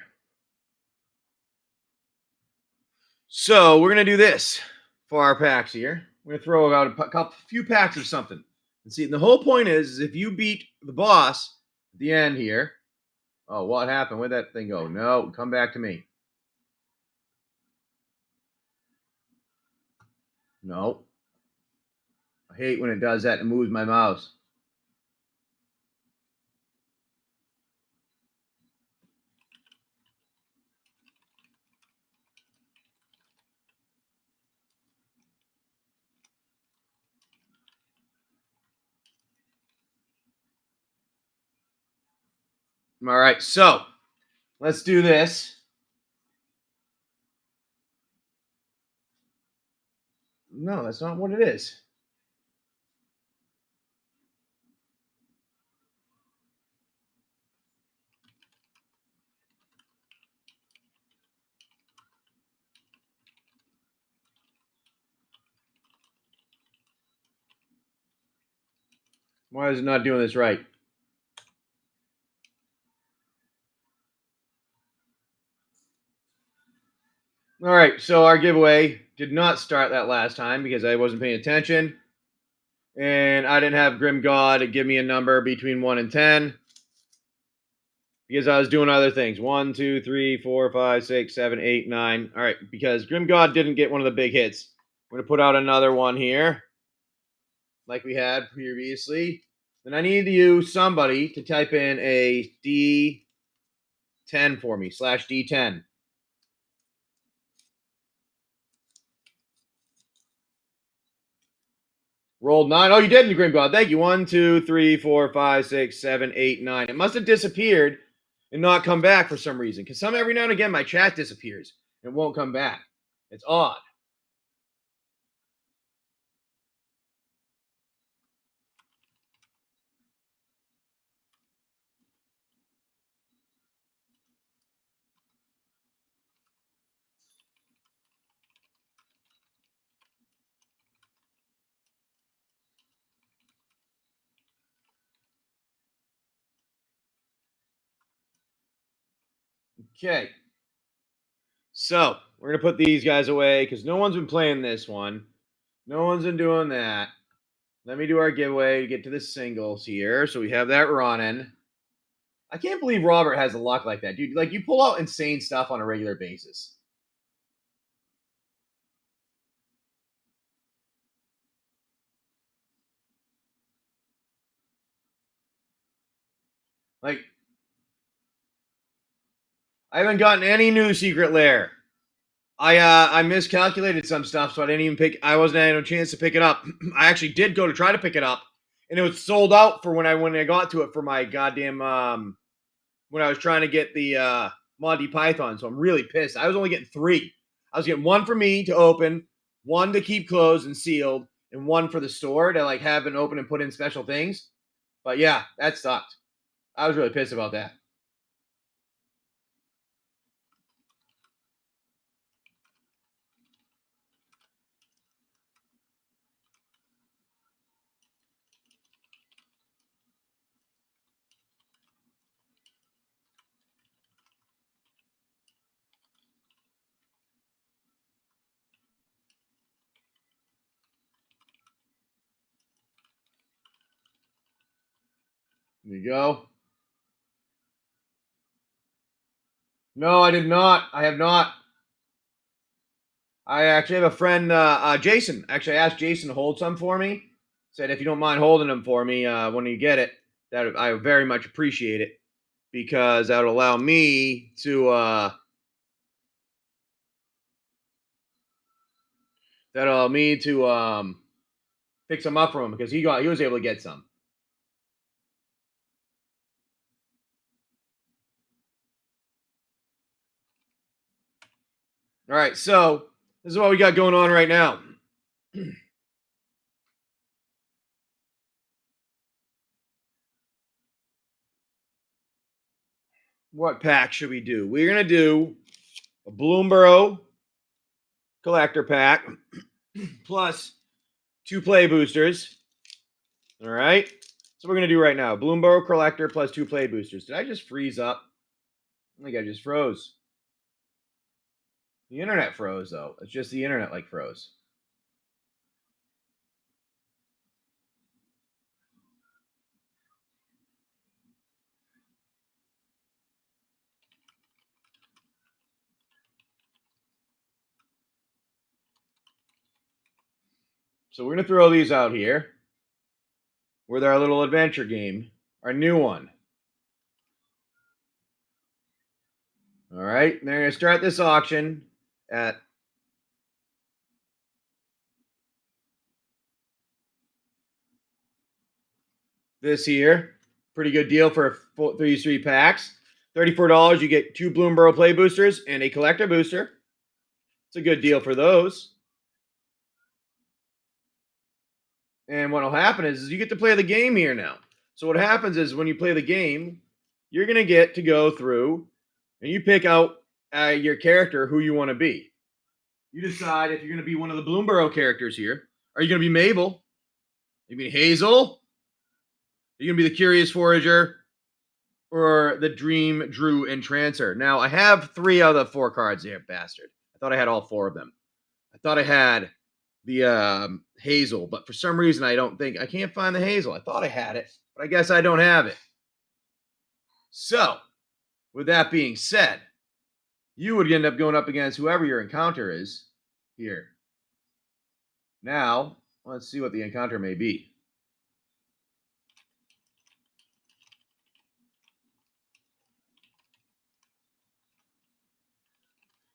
So, we're going to do this for our packs here. We're going to throw out a few packs of something. And see, the whole point is if you beat the boss at the end here. Oh, what happened? Where'd that thing go? No, come back to me. No. I hate when it does that and moves my mouse. All right, so let's do this. No, that's not what it is. Why is it not doing this right? All right, so our giveaway did not start that last time because I wasn't paying attention. And I didn't have Grim God give me a number between 1 and 10 because I was doing other things. 1, 2, 3, 4, 5, 6, 7, 8, 9. All right, because Grim God didn't get one of the big hits. I'm going to put out another one here like we had previously. Then I need you, somebody, to type in a D10 for me, /D10. Rolled 9. Oh, you did in the Grim God. Thank you. 1, 2, 3, 4, 5, 6, 7, 8, 9. It must have disappeared and not come back for some reason. Because every now and again, my chat disappears and won't come back. It's odd. Okay. So, we're going to put these guys away because no one's been playing this one. No one's been doing that. Let me do our giveaway to get to the singles here. So we have that running. I can't believe Robert has a luck like that, dude. Like, you pull out insane stuff on a regular basis. Like, I haven't gotten any new secret lair. I miscalculated some stuff, so I didn't even pick. I wasn't having a chance to pick it up. I actually did go to try to pick it up, and it was sold out for when I got to it for my goddamn when I was trying to get the Monty Python. So I'm really pissed. I was only getting 3. I was getting one for me to open, one to keep closed and sealed, and one for the store to like have it open and put in special things. But yeah, that sucked. I was really pissed about that. There you go. No, I did not. I have not. I actually have a friend, Jason. Actually, I asked Jason to hold some for me. Said if you don't mind holding them for me when you get it, that I would very much appreciate it because that would allow me to pick some up from him because he was able to get some. All right, so this is what we got going on right now. What pack should we do? We're gonna do a Bloomburrow collector pack plus 2 play boosters. All right. So we're gonna do right now. Bloomburrow collector plus 2 play boosters. Did I just freeze up? I think I just froze. The internet froze though. It's just the internet like froze. So we're gonna throw these out here with our little adventure game, our new one. All right, and they're gonna start this auction at this here. Pretty good deal for these 3 packs. $34, you get 2 Bloomburrow play boosters and a collector booster. It's a good deal for those. And what will happen is you get to play the game here now. So what happens is when you play the game, you're going to get to go through and you pick out your character who you want to be. You decide if you're going to be one of the Bloomburrow characters here. Are you going to be Mabel? Are you going to be Hazel? Are you going to be the Curious Forager? Or the Dream, Drew, and Trancer? Now, I have 3 out of the 4 cards here, bastard. I thought I had all 4 of them. I thought I had the Hazel, but for some reason I can't find the Hazel. I thought I had it, but I guess I don't have it. So, with that being said, you would end up going up against whoever your encounter is here. Now, let's see what the encounter may be.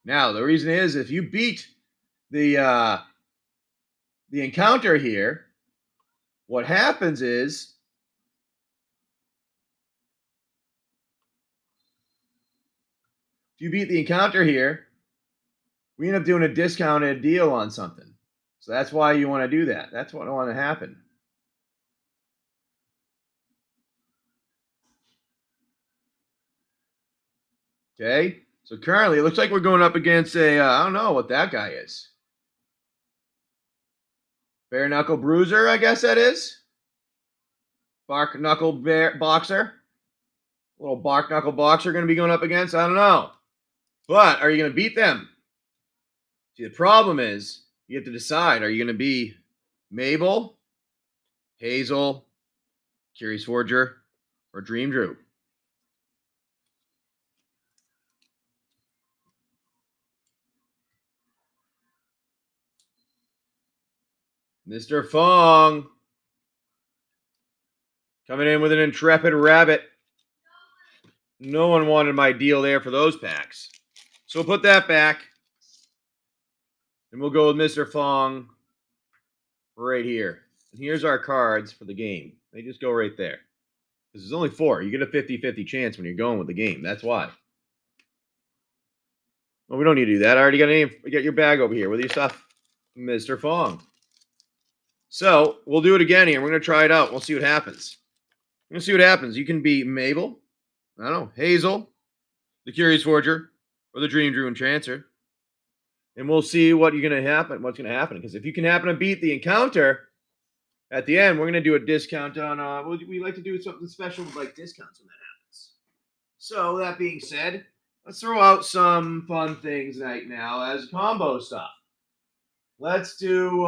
Now, the reason is if you beat the encounter here, what happens is if you beat the encounter here, we end up doing a discounted deal on something. So that's why you want to do that. That's what I want to happen. Okay. So currently, it looks like we're going up against I don't know what that guy is. Bare Knuckle Bruiser, I guess that is. Bark Knuckle Boxer. Little Bark Knuckle Boxer going to be going up against? I don't know. But are you going to beat them? See, the problem is you have to decide. Are you going to be Mabel, Hazel, Curious Forger, or Dream Drew? Mr. Fong coming in with an Intrepid Rabbit. No one wanted my deal there for those packs. So we'll put that back. And we'll go with Mr. Fong right here. And here's our cards for the game. They just go right there. Because there's only 4. You get a 50-50 chance when you're going with the game. That's why. Well, we don't need to do that. I already got a name. We got your bag over here with your stuff, Mr. Fong. So we'll do it again here. We're gonna try it out. We'll see what happens. We're gonna see what happens. You can be Mabel, I don't know, Hazel, the Curious Forger, or the Dream Drew Enchanter. And we'll see what's gonna happen. Because if you can happen to beat the encounter at the end, we're gonna do a discount on. We like to do something special with like discounts when that happens. So that being said, let's throw out some fun things right now as combo stuff. Let's do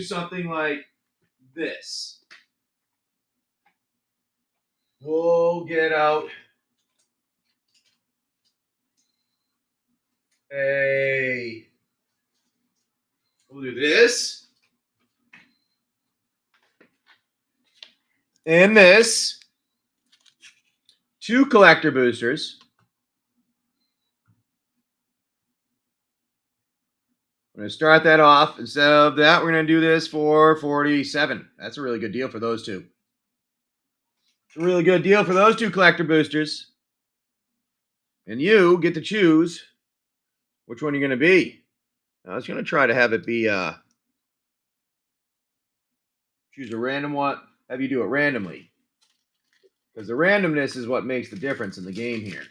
something like this. We'll get out we'll do this and this. 2 collector boosters. I'm going to start that off. Instead of that, we're going to do this for 47. That's a really good deal for those two. It's a really good deal for those 2 collector boosters. And you get to choose which one you're going to be. I was going to try to have it be choose a random one. Have you do it randomly. Because the randomness is what makes the difference in the game here.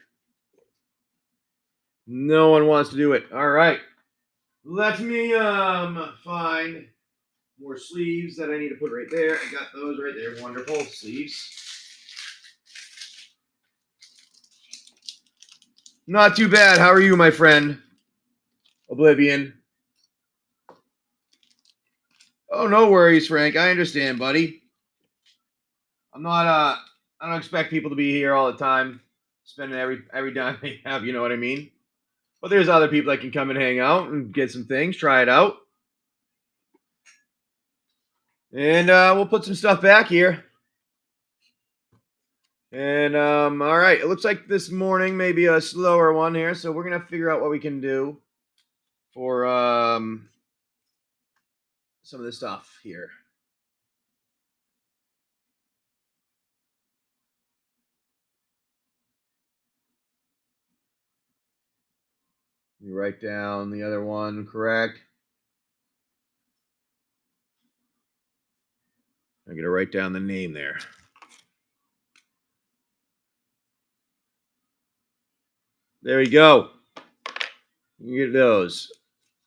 No one wants to do it. All right. Let me find more sleeves that I need to put right there. I got those right there. Wonderful sleeves. Not too bad. How are you, my friend? Oblivion. Oh, no worries, Frank. I understand, buddy. I don't expect people to be here all the time, spending every dime they have, you know what I mean? But there's other people that can come and hang out and get some things, try it out. And we'll put some stuff back here. And all right, it looks like this morning may be a slower one here, so we're gonna figure out what we can do for some of this stuff here. You write down the other one, correct? I'm gonna write down the name there. There we go. You get those.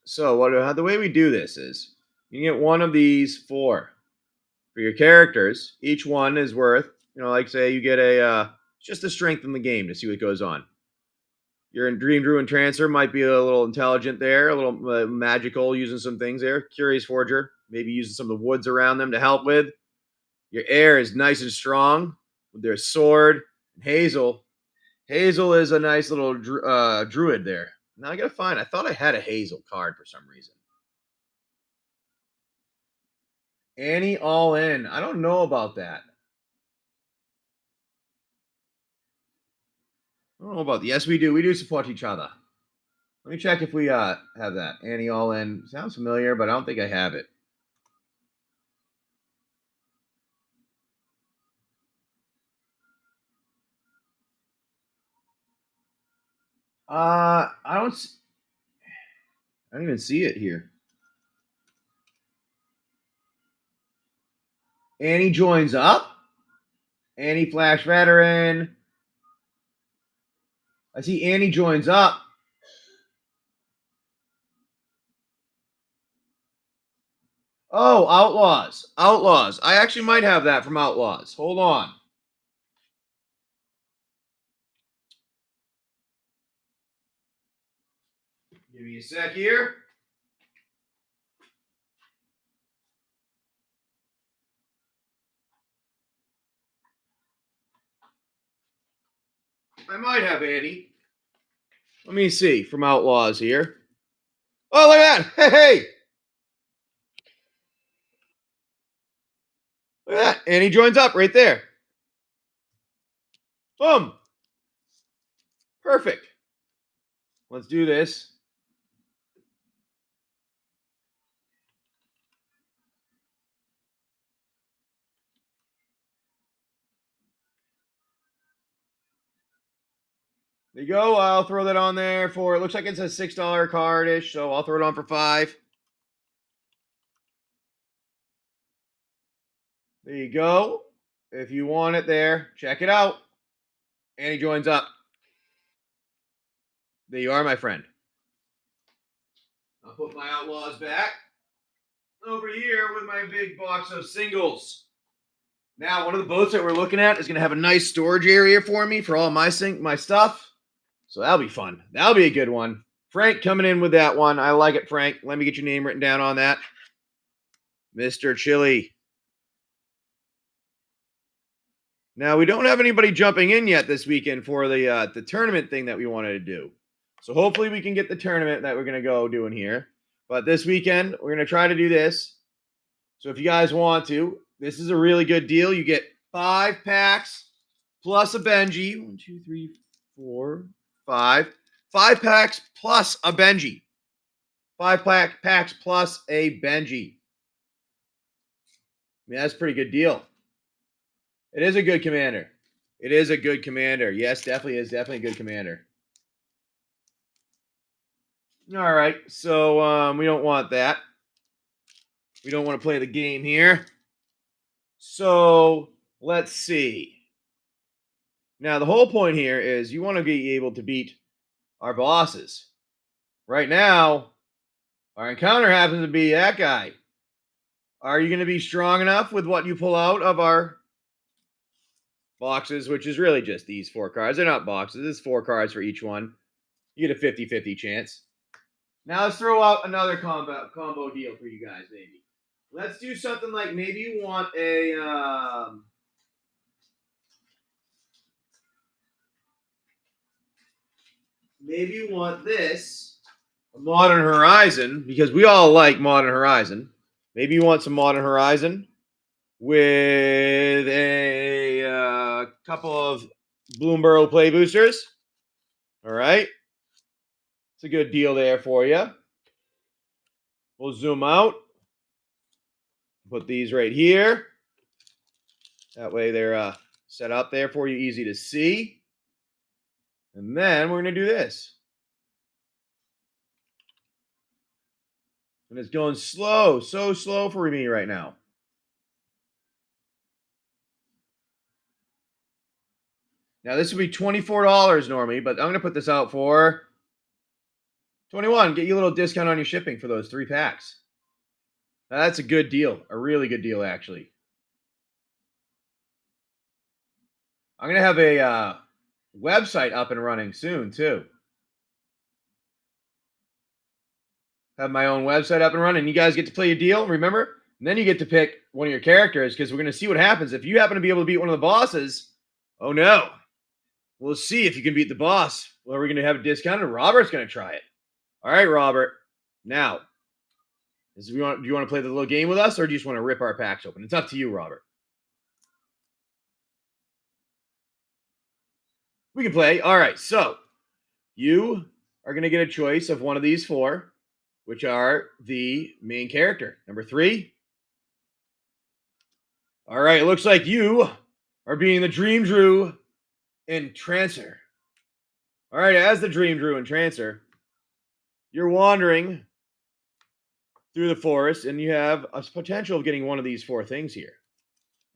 So the way we do this is you get one of these 4 for your characters. Each one is worth, like say you get a just to strengthen the game to see what goes on. Your Dream Drew and Transfer might be a little intelligent there, a little magical, using some things there. Curious Forger, maybe using some of the woods around them to help with. Your Air is nice and strong with their sword. And Hazel is a nice little druid there. Now I gotta find. I thought I had a Hazel card for some reason. Annie all in. I don't know about that. I don't know about that. Yes, we do. We do support each other. Let me check if we have that. Annie all in. Sounds familiar, but I don't think I have it. I don't even see it here. Annie joins up. Annie Flash Veteran. I see Annie joins up. Oh, Outlaws. Outlaws. I actually might have that from Outlaws. Hold on. Give me a sec here. I might have Annie. Let me see from Outlaws here. Oh, look at that. Hey. Look at that. Annie joins up right there. Boom. Perfect. Let's do this. There you go. I'll throw that on there for, it looks like it's a $6 card-ish, so I'll throw it on for $5. There you go. If you want it there, check it out. And he joins up. There you are, my friend. I'll put my Outlaws back over here with my big box of singles. Now, one of the boats that we're looking at is going to have a nice storage area for me for all my stuff. So that'll be fun. That'll be a good one. Frank coming in with that one. I like it, Frank. Let me get your name written down on that. Mr. Chili. Now, we don't have anybody jumping in yet this weekend for the tournament thing that we wanted to do. So hopefully we can get the tournament that we're going to go doing here. But this weekend, we're going to try to do this. So if you guys want to, this is a really good deal. You get 5 packs plus a Benji. 1, 2, 3, 4, 5. 5 packs plus a Benji. 5 packs plus a Benji. I mean, that's a pretty good deal. It is a good commander. It is a good commander. Yes, definitely is. Definitely a good commander. All right. So we don't want that. We don't want to play the game here. So let's see. Now, the whole point here is you want to be able to beat our bosses. Right now, our encounter happens to be that guy. Are you going to be strong enough with what you pull out of our boxes, which is really just these 4 cards? They're not boxes. It's 4 cards for each one. You get a 50-50 chance. Now let's throw out another combo deal for you guys, maybe. Let's do something like maybe you want a maybe you want this, a Modern Horizon, because we all like Modern Horizon. Maybe you want some Modern Horizon with a couple of Bloomburrow play boosters. All right. It's a good deal there for you. We'll zoom out. Put these right here. That way they're set up there for you, easy to see. And then we're going to do this. And it's going slow, so slow for me right now. Now, this would be $24 normally, but I'm going to put this out for $21. Get you a little discount on your shipping for those 3 packs. Now, that's a good deal, a really good deal, actually. I'm going to have a website up and running soon, too. Have my own website up and running. You guys get to play a deal, remember? And then you get to pick one of your characters, because we're going to see what happens. If you happen to be able to beat one of the bosses, oh no. We'll see if you can beat the boss. Well, we're going to have a discount, and Robert's going to try it. All right, Robert. Now, do you want to play the little game with us, or do you just want to rip our packs open? It's up to you, Robert. We can play. All right, so you are going to get a choice of one of these 4, which are the main character. Number 3. All right, it looks like you are being the Dream Drew Entrancer. All right, as the Dream Drew Entrancer, you're wandering through the forest, and you have a potential of getting one of these 4 things here.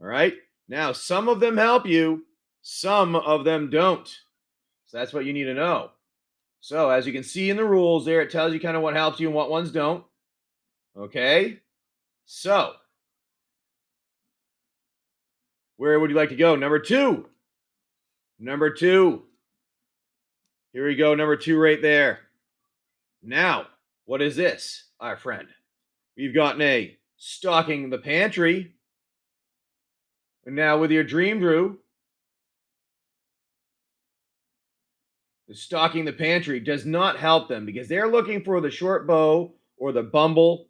All right? Now, some of them help you, some of them don't. So that's what you need to know. So, as you can see in the rules there, it tells you kind of what helps you and what ones don't. Okay? So, where would you like to go? Number 2. Number 2. Here we go, number 2 right there. Now, what is this, our friend? We've gotten a Stocking the Pantry. And now with your Dream Drew, the Stocking the Pantry does not help them because they're looking for the short bow or the bumble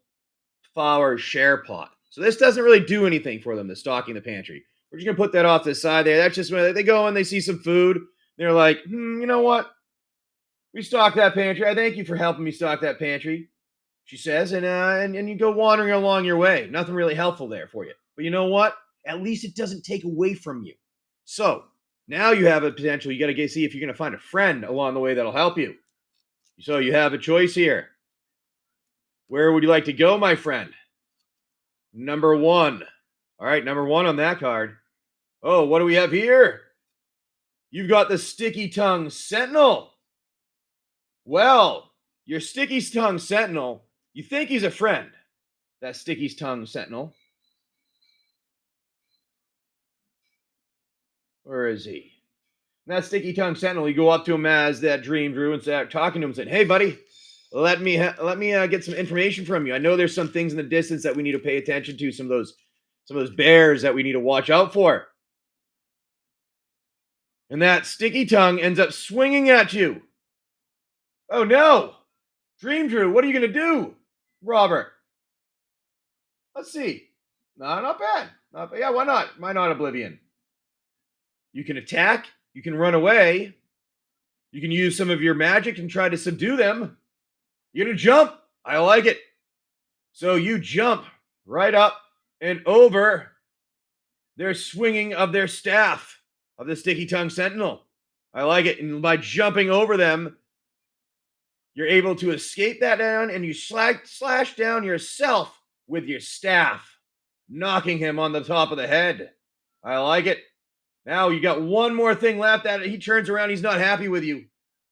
flower share pot. So this doesn't really do anything for them, the Stocking the Pantry. We're just going to put that off to the side there. That's just when they go and they see some food. They're like, you know what? We stock that pantry. I thank you for helping me stock that pantry, she says. And you go wandering along your way. Nothing really helpful there for you. But you know what? At least it doesn't take away from you. So Now you have a potential. You got to see if you're going to find a friend along the way that'll help you. So you have a choice here. Where would you like to go, my friend? Number 1. All right, number 1 on that card. Oh, what do we have here? You've got the Sticky Tongue Sentinel. Well, your Sticky Tongue Sentinel, you think he's a friend, that Sticky Tongue Sentinel. Where is he? That Sticky Tongue Sentinel, you go up to him as that Dream Drew and start talking to him and saying, hey, buddy, let me get some information from you. I know there's some things in the distance that we need to pay attention to, some of those bears that we need to watch out for. And that Sticky Tongue ends up swinging at you. Oh, no. Dream Drew, what are you going to do, Robert? Let's see. No, not bad. Yeah, why not? Why not Oblivion? You can attack. You can run away. You can use some of your magic and try to subdue them. You're going to jump. I like it. So you jump right up and over their swinging of their staff of the Sticky Tongue Sentinel. I like it. And by jumping over them, you're able to escape that down, and you slash down yourself with your staff, knocking him on the top of the head. I like it. Now you got one more thing left. That he turns around. He's not happy with you.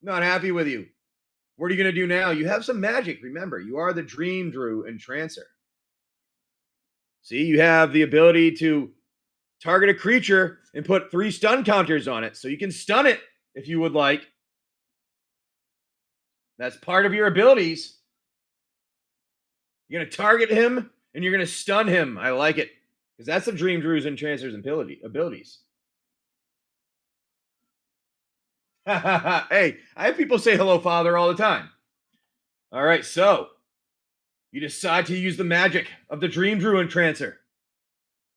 Not happy with you. What are you going to do now? You have some magic. Remember, you are the Dream Drew Entrancer. See, you have the ability to target a creature and put 3 stun counters on it. So you can stun it if you would like. That's part of your abilities. You're going to target him and you're going to stun him. I like it. Because that's the Dream Drews Entrancers abilities. Hey, I have people say hello, Father, all the time. All right, so you decide to use the magic of the Dream Drew Entrancer.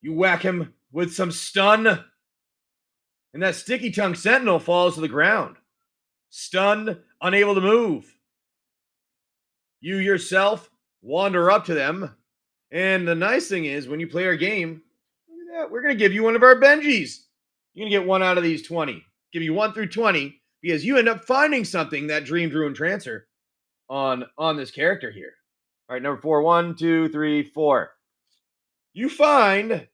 You whack him with some stun, and that Sticky Tongue Sentinel falls to the ground. Stunned, unable to move. You yourself wander up to them, and the nice thing is, when you play our game, look at that, we're going to give you one of our Benjis. You're going to get 1 out of these 20. Give you 1 through 20, because you end up finding something, that Dream Drew Entrancer, on this character here. All right, number 4. 1, 2, 3, 4. You find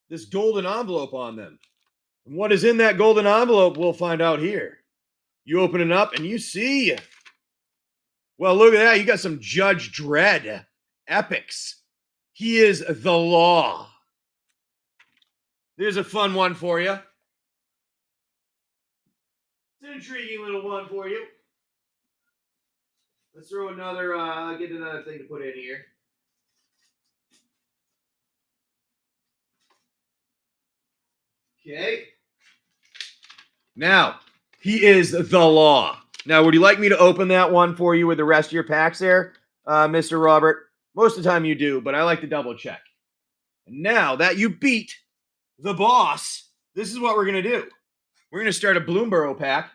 this golden envelope on them. And what is in that golden envelope, we'll find out here. You open it up and you see, well, look at that. You got some Judge Dredd epics. He is the law. There's a fun one for you. It's an intriguing little one for you. Let's throw another, get another thing to put in here. Okay. Now, he is the law. Now, would you like me to open that one for you with the rest of your packs there, Mr. Robert? Most of the time you do, but I like to double check. And now that you beat the boss, this is what we're going to do. We're going to start a Bloomburrow pack.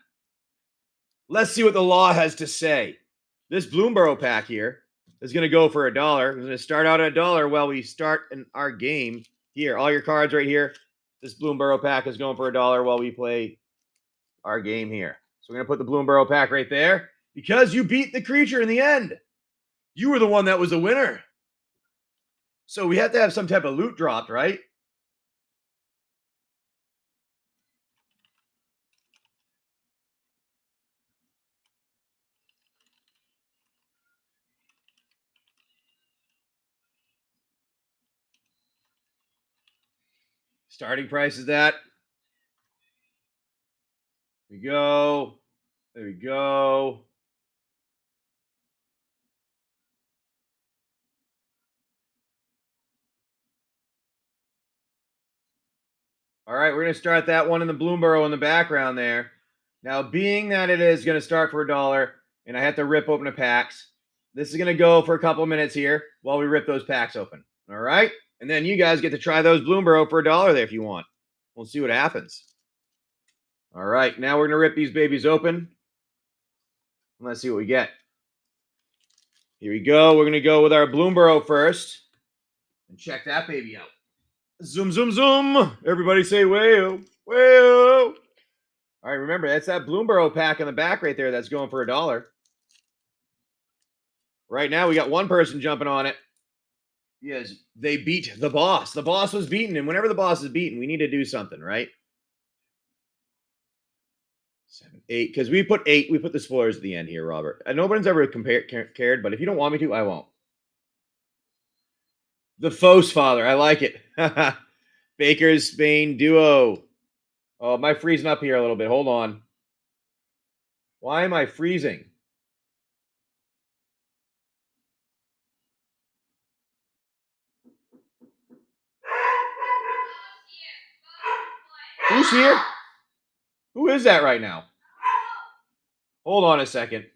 Let's see what the law has to say. This Bloomburrow pack here is going to go for $1. We're going to start out at $1 while we start in our game. Here, all your cards right here. This Bloomburrow pack is going for $1 while we play our game here. So we're going to put the Bloomburrow pack right there because you beat the creature in the end. You were the one that was the winner. So we have to have some type of loot dropped, right? Starting price is that. There we go. There we go. All right, we're going to start that one in the Bloomburrow in the background there. Now, being that it is going to start for $1, and I have to rip open the packs, this is going to go for a couple minutes here while we rip those packs open. All right? And then you guys get to try those Bloomburrow for $1 there if you want. We'll see what happens. All right, now we're going to rip these babies open. Let's see what we get. Here we go. We're going to go with our Bloomburrow first. And check that baby out. Zoom, zoom, zoom. Everybody say, whale, whale. All right, remember, that's that Bloomburrow pack in the back right there that's going for $1. Right now, we got one person jumping on it. Yes, they beat the boss. The boss was beaten, and whenever the boss is beaten, we need to do something, right? 7, 8, because we put 8. We put the spoilers at the end here, Robert. And nobody's ever cared, but if you don't want me to, I won't. The Fos Father, I like it. Baker's Spain duo. Oh, am I freezing up here a little bit? Hold on. Why am I freezing? Who's here? Who is that right now? Hold on a second.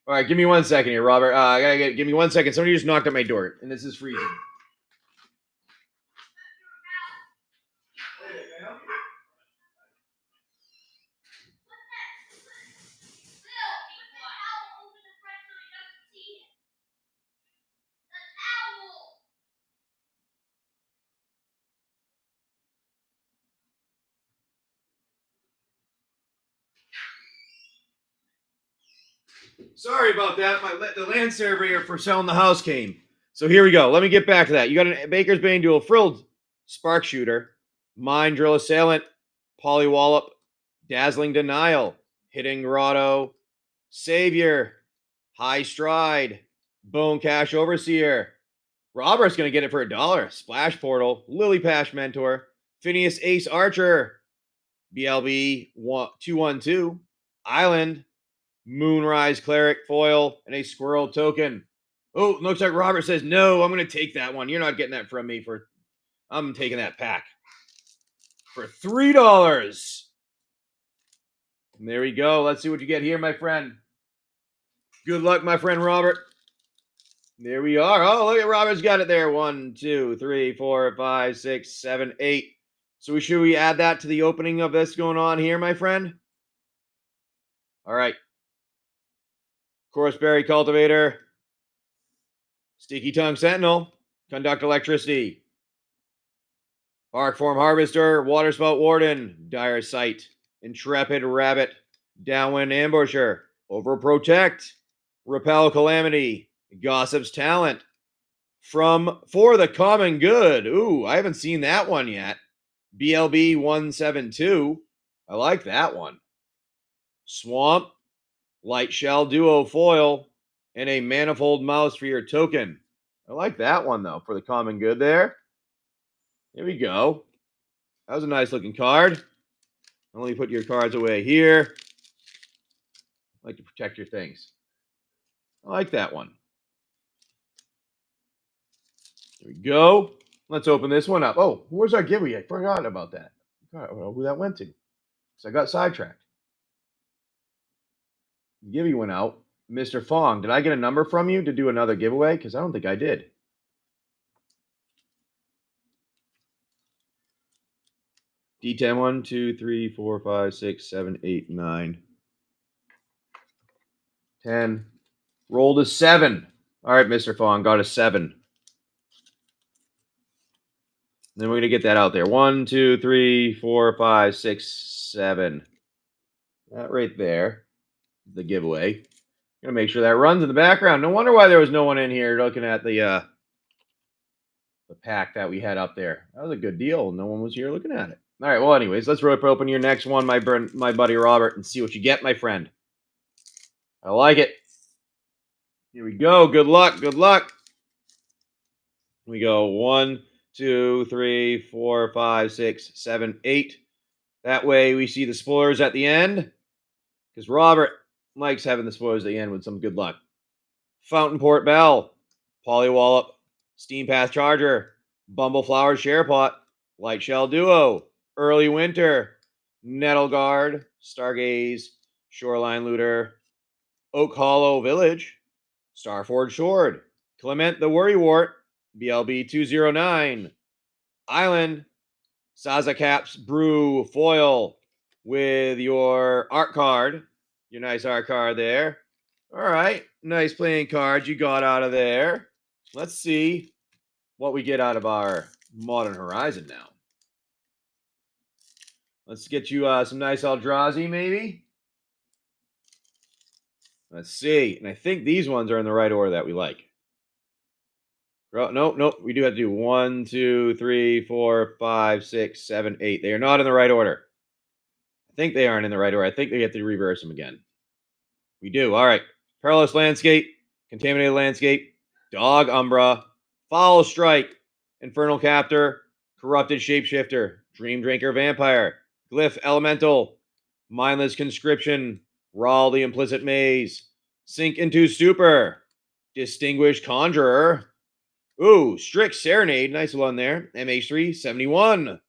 All right, give me 1 second here, Robert. Give me 1 second. Somebody just knocked at my door, and this is freezing. Sorry about that. The land surveyor for selling the house came. So here we go. Let me get back to that. You got a Baker's Bane dual frilled spark shooter, mine drill assailant, polywallop, dazzling denial, hitting grotto, savior, high stride, bone cash overseer. Robert's gonna get it for $1. Splash portal, lily pash mentor, Phineas Ace Archer, BLB 212, island, Moonrise Cleric foil, and a squirrel token. Oh, looks like Robert says, no, I'm going to take that one. You're not getting that from me. I'm taking that pack for $3. And there we go. Let's see what you get here, my friend. Good luck, my friend Robert. There we are. Oh, look at Robert's got it there. 1, 2, 3, 4, 5, 6, 7, 8. So should we add that to the opening of this going on here, my friend? All right. Courseberry Cultivator, Sticky Tongue Sentinel, Conduct Electricity, Arcform Harvester, Waterspout Warden, Dire Sight, Intrepid Rabbit, Downwind Ambusher, Overprotect, Repel Calamity, Gossip's Talent, For the Common Good. Ooh, I haven't seen that one yet. BLB 172. I like that one. Swamp, Light Shell Duo foil, and a Manifold Mouse for your token. I like that one, though, for the common good there. There we go. That was a nice looking card. Only put your cards away here. I like to protect your things. I like that one. There we go. Let's open this one up. Oh, where's our Givvy? I forgot about that. I don't know who that went to. So I got sidetracked. Givvy went out. Mr. Fong, did I get a number from you to do another giveaway? Because I don't think I did. D10 1, 2, 3, 4, 5, 6, 7, 8, 9, 10. Rolled a 7. All right, Mr. Fong, got a 7. Then we're going to get that out there. 1, 2, 3, 4, 5, 6, 7. That right there. The giveaway. Gonna make sure that runs in the background. No wonder why there was no one in here looking at the pack that we had up there. That was a good deal. No one was here looking at it. All right. Well, anyways, let's rip open your next one, my buddy Robert, and see what you get, my friend. I like it. Here we go. Good luck. Good luck. We go 1, 2, 3, 4, 5, 6, 7, 8. That way we see the spoilers at the end. Because Robert likes having the spoilers at the end with some good luck. Fountainport Bell, Polywallop, Steam Path Charger, Bumbleflower Sharepot, Light Shell Duo, Early Winter, Nettle Guard, Stargaze, Shoreline Looter, Oak Hollow Village, Starforge Sword, Clement the Worrywart, BLB 209, Island, Sazacaps Brew Foil with your art card. Your nice art card there. All right. Nice playing cards you got out of there. Let's see what we get out of our Modern Horizon now. Let's get you some nice Eldrazi, maybe. Let's see. And I think these ones are in the right order that we like. Nope. We do have to do 1, 2, 3, 4, 5, 6, 7, 8. They are not in the right order. I think they aren't in the right order. I think they have to reverse them again. We do. All right. Perilous Landscape, Contaminated Landscape, Dog Umbra, Foul Strike, Infernal Captor, Corrupted Shapeshifter, Dream Drinker Vampire, Glyph Elemental, Mindless Conscription, Rawl the Implicit Maze, Sink into Stupor, Distinguished Conjurer. Ooh, Strict Serenade, nice one there. MH3, 71.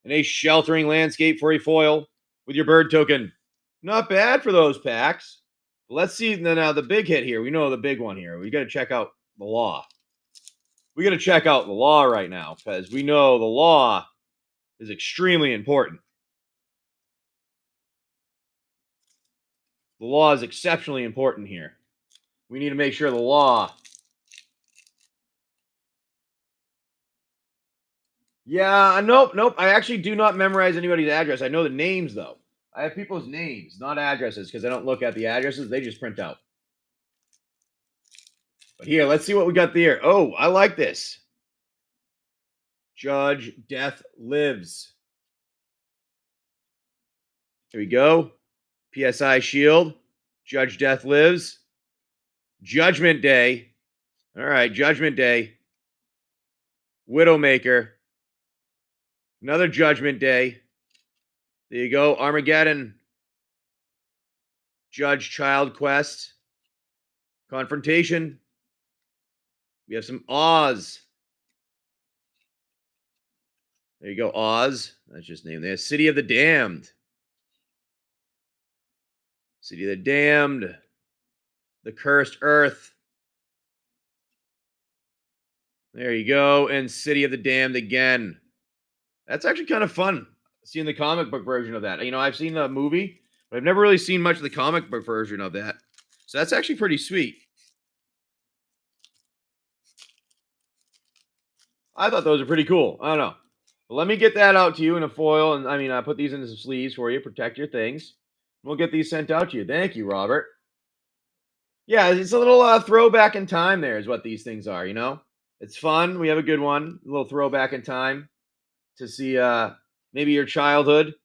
And a Sheltering Landscape for a foil with your bird token. Not bad for those packs. Let's see now the big hit here. We know the big one here. We got to check out the law. We got to check out the law right now because we know the law is extremely important. The law is exceptionally important here. We need to make sure the law. Yeah, nope. I actually do not memorize anybody's address. I know the names, though. I have people's names, not addresses, because I don't look at the addresses. They just print out. But here, let's see what we got there. Oh, I like this. Judge Death Lives. Here we go. PSI Shield. Judge Death Lives. Judgment Day. All right, Judgment Day. Widowmaker. Another Judgment Day. There you go. Armageddon. Judge Child Quest. Confrontation. We have some Oz. There you go, Oz. That's just named there. City of the Damned. City of the Damned. The Cursed Earth. There you go. And City of the Damned again. That's actually kind of fun, seeing the comic book version of that. You know, I've seen the movie, but I've never really seen much of the comic book version of that. So that's actually pretty sweet. I thought those were pretty cool. I don't know. But let me get that out to you in a foil. And I put these into some sleeves for you. Protect your things. We'll get these sent out to you. Thank you, Robert. Yeah, it's a little throwback in time there is what these things are, you know? It's fun. We have a good one. A little throwback in time to see maybe your childhood.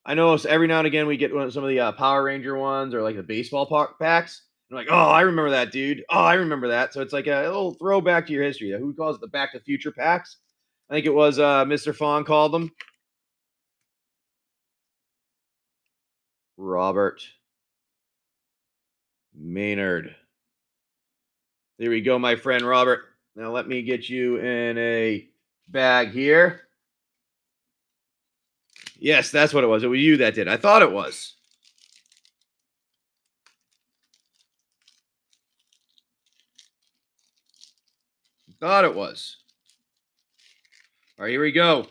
I know every now and again we get some of the Power Ranger ones or like the baseball packs. I'm like, oh, I remember that, dude. Oh, I remember that. So it's like a little throwback to your history. Who calls it the Back to the Future packs? I think it was Mr. Fong called them. Robert Maynard. There we go, my friend Robert. Now let me get you in a bag here. Yes, that's what it was. It was you that did. I thought it was. Thought it was. All right, here we go.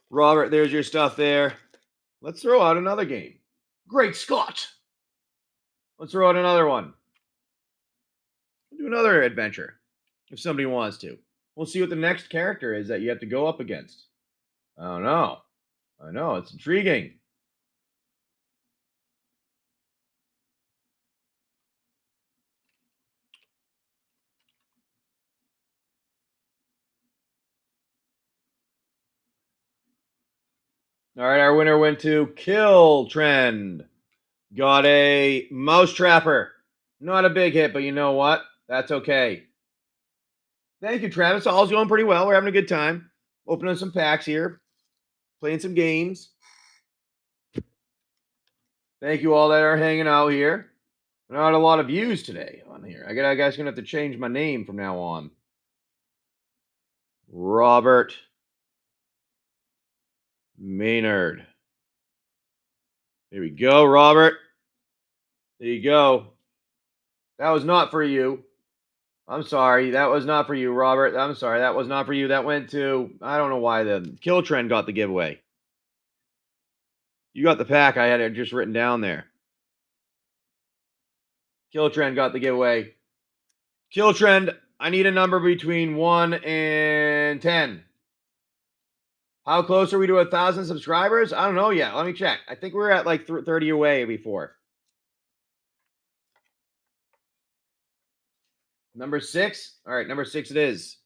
Robert, there's your stuff there. Let's throw out another game. Great Scott! Let's throw out another one. We'll do another adventure if somebody wants to. We'll see what the next character is that you have to go up against. I don't know. I know, it's intriguing. All right, our winner went to Kill Trend. Got a Mouse Trapper. Not a big hit, but you know what? That's okay. Thank you, Travis. All's going pretty well. We're having a good time. Opening some packs here. Playing some games. Thank you all that are hanging out here. Not a lot of views today on here. I guess going to have to change my name from now on. Robert Maynard. There we go, Robert. There you go. That was not for you. I'm sorry. That was not for you, Robert. I'm sorry. That was not for you. That went to, I don't know why the Kill Trend got the giveaway. You got the pack I had it just written down there. Kill Trend got the giveaway. Kill Trend, I need a number between 1 and 10. How close are we to 1,000 subscribers? I don't know yet. Let me check. I think we were at like 30 away before. Number 6? All right, number 6 it is.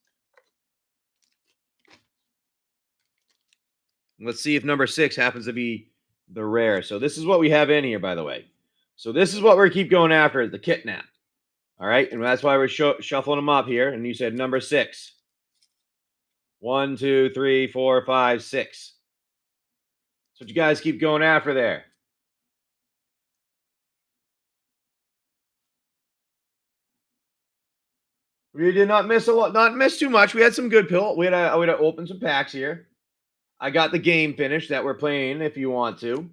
Let's see if number 6 happens to be the rare. So this is what we have in here, by the way. So this is what we're keep going after, the kidnap. All right, and that's why we're shuffling them up here. And you said number 6. 1, 2, 3, 4, 5, 6. That's what you guys keep going after there. We did not miss a lot, not miss too much. We had some good pill. We had to open some packs here. I got the game finished that we're playing if you want to.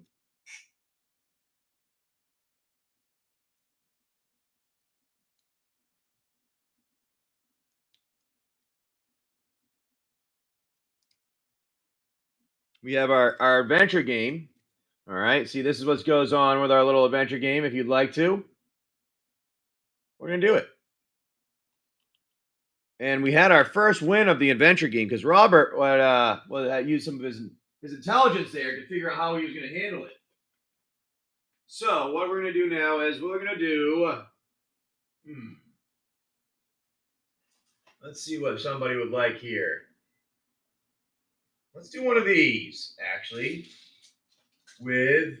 We have our adventure game. All right. See, this is what goes on with our little adventure game. If you'd like to, we're going to do it. And we had our first win of the adventure game because Robert would use some of his intelligence there to figure out how he was going to handle it. So what we're going to do now is we're going to do. Let's see what somebody would like here. Let's do one of these, actually, with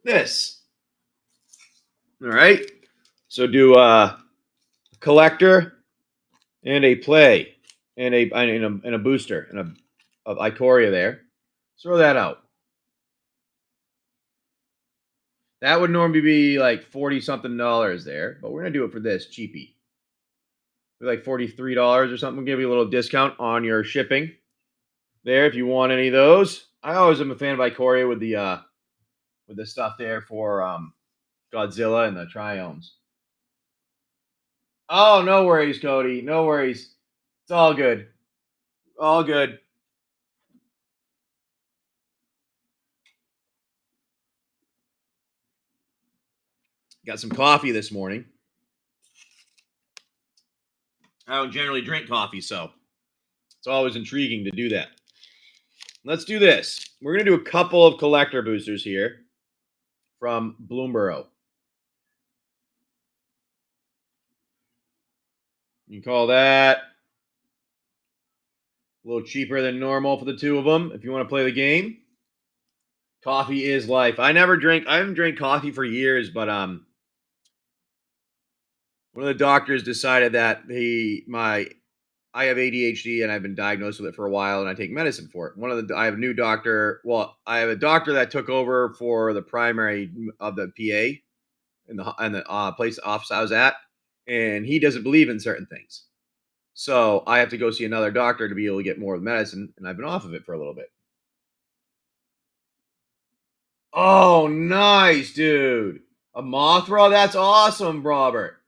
this. All right. So do a collector and a play and a booster and a Ikoria there. Throw that out. That would normally be like $40-something there, but we're gonna do it for this cheapy. For like $43 or something. We'll give you a little discount on your shipping there if you want any of those. I always am a fan of Ikoria with the stuff there for Godzilla and the Triomes. Oh, no worries, Cody. No worries. It's all good. All good. Got some coffee this morning. I don't generally drink coffee, so it's always intriguing to do that. Let's do this. We're going to do a couple of collector boosters here from Bloomburrow. You can call that a little cheaper than normal for the two of them if you want to play the game. Coffee is life. I haven't drank coffee for years, but one of the doctors decided that I have ADHD and I've been diagnosed with it for a while and I take medicine for it. I have a new doctor. Well, I have a doctor that took over for the primary of the PA in the place office I was at, and he doesn't believe in certain things. So I have to go see another doctor to be able to get more of the medicine, and I've been off of it for a little bit. Oh, nice, dude. A Mothra? That's awesome, Robert.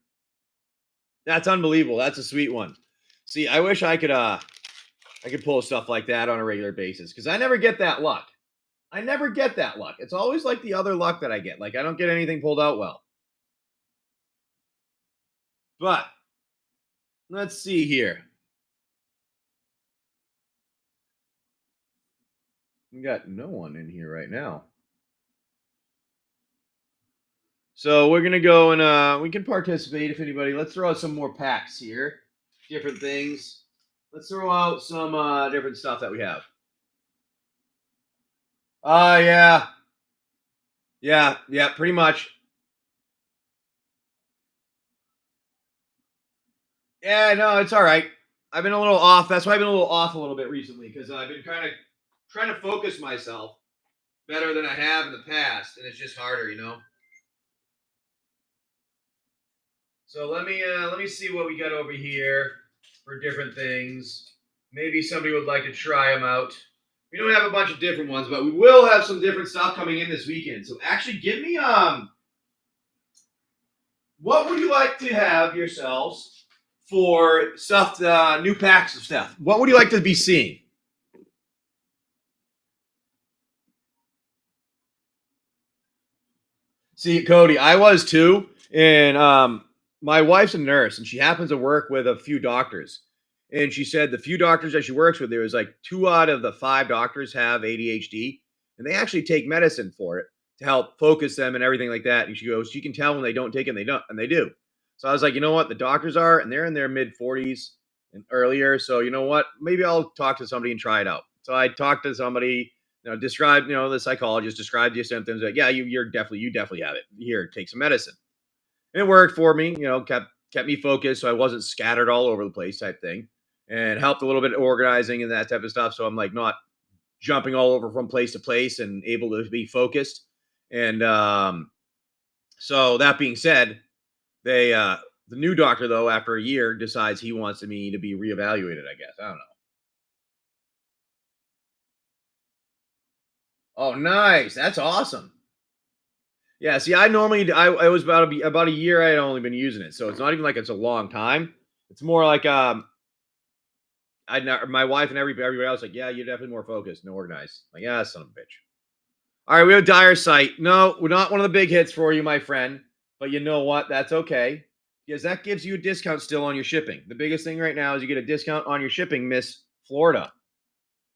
That's unbelievable. That's a sweet one. See, I wish I could pull stuff like that on a regular basis because I never get that luck. It's always like the other luck that I get. Like I don't get anything pulled out well. But let's see here. We got no one in here right now. So we're going to go and we can participate if anybody. Let's throw out some more packs here. Different things. Let's throw out some different stuff that we have. Yeah. Yeah, pretty much. Yeah, no, it's all right. I've been a little off. That's why I've been a little off a little bit recently because I've been kind of trying to focus myself better than I have in the past, and it's just harder, you know. So let me see what we got over here for different things. Maybe somebody would like to try them out. We don't have a bunch of different ones, but we will have some different stuff coming in this weekend. So actually, give me what would you like to have yourselves for stuff, new packs of stuff? What would you like to be seeing? See, Cody, I was too, and my wife's a nurse and she happens to work with a few doctors. And she said the few doctors that she works with, there was like 2 out of the 5 doctors have ADHD, and they actually take medicine for it to help focus them and everything like that. And she goes, "You can tell when they don't take it and they don't, and they do." So I was like, "You know what? The doctors are, and they're in their mid-40s and earlier, so you know what? Maybe I'll talk to somebody and try it out." So I talked to somebody, described, the psychologist described your symptoms, like, "Yeah, you definitely have it. Here, take some medicine." And it worked for me, kept me focused so I wasn't scattered all over the place type thing, and helped a little bit organizing and that type of stuff. So I'm like not jumping all over from place to place and able to be focused. And so that being said, they the new doctor though after a year decides he wants me to be reevaluated. I guess I don't know. Oh, nice! That's awesome. Yeah, see, I was about a year. I had only been using it, so it's not even like it's a long time. It's more like my wife and everybody else like, yeah, you're definitely more focused and organized. Like, yeah, son of a bitch. All right, we have dire sight. No, we're not one of the big hits for you, my friend. But you know what? That's okay because that gives you a discount still on your shipping. The biggest thing right now is you get a discount on your shipping, Miss Florida.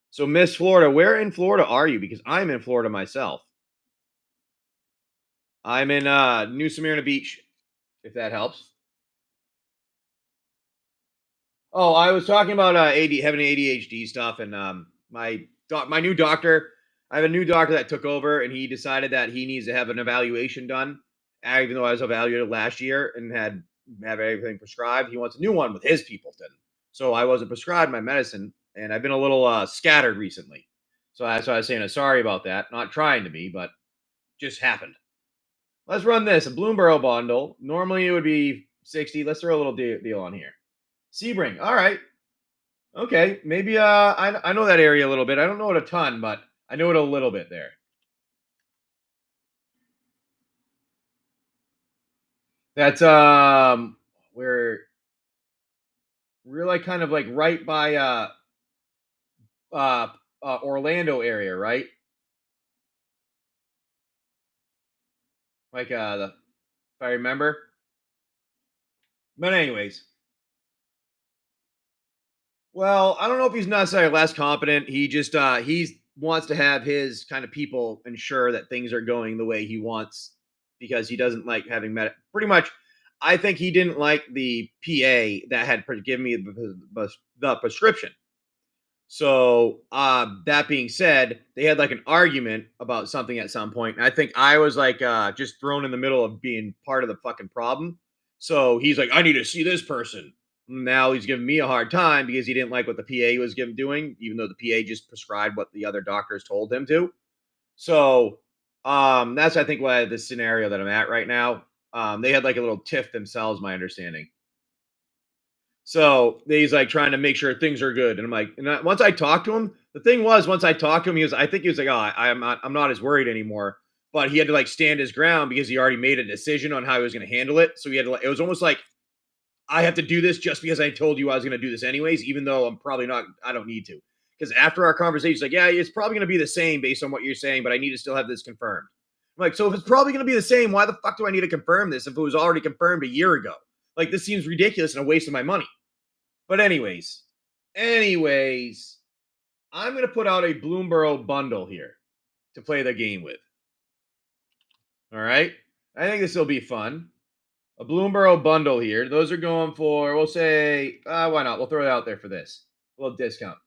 So, Miss Florida, where in Florida are you? Because I'm in Florida myself. I'm in New Smyrna Beach, if that helps. Oh, I was talking about having ADHD stuff, and my new doctor. I have a new doctor that took over, and he decided that he needs to have an evaluation done. Even though I was evaluated last year and have everything prescribed, he wants a new one with his people done. So I wasn't prescribed my medicine, and I've been a little scattered recently. So that's why I was saying sorry about that. Not trying to be, but just happened. Let's run this a Bloomburrow bundle. Normally it would be 60. Let's throw a little deal on here. Sebring. All right. Okay. Maybe I know that area a little bit. I don't know it a ton, but I know it a little bit there. That's we're like kind of like right by Orlando area, right? Like if I remember. But anyways, well, I don't know if he's necessarily less competent. He just he wants to have his kind of people ensure that things are going the way he wants because he doesn't like having pretty much. I think he didn't like the PA that had given me the prescription. So that being said, they had like an argument about something at some point, and I think I was like just thrown in the middle of being part of the fucking problem. So he's like, I need to see this person. Now he's giving me a hard time because he didn't like what the PA was doing, even though the PA just prescribed what the other doctors told him to. So that's I think why the scenario that I'm at right now. They had like a little tiff themselves, my understanding. So he's like trying to make sure things are good, and I'm like, and once I talked to him, the thing was, once I talked to him, I think he was like, oh, I'm not as worried anymore. But he had to like stand his ground because he already made a decision on how he was going to handle it. So he had to, it was almost like I have to do this just because I told you I was going to do this anyways, even though I'm probably not, I don't need to. Because after our conversation, he's like, yeah, it's probably going to be the same based on what you're saying, but I need to still have this confirmed. I'm like, so if it's probably going to be the same, why the fuck do I need to confirm this if it was already confirmed a year ago? Like, this seems ridiculous and a waste of my money. But anyways, I'm going to put out a Bloomburrow bundle here to play the game with. All right. I think this will be fun. A Bloomburrow bundle here. Those are going for, we'll say, why not? We'll throw it out there for this. A little discount.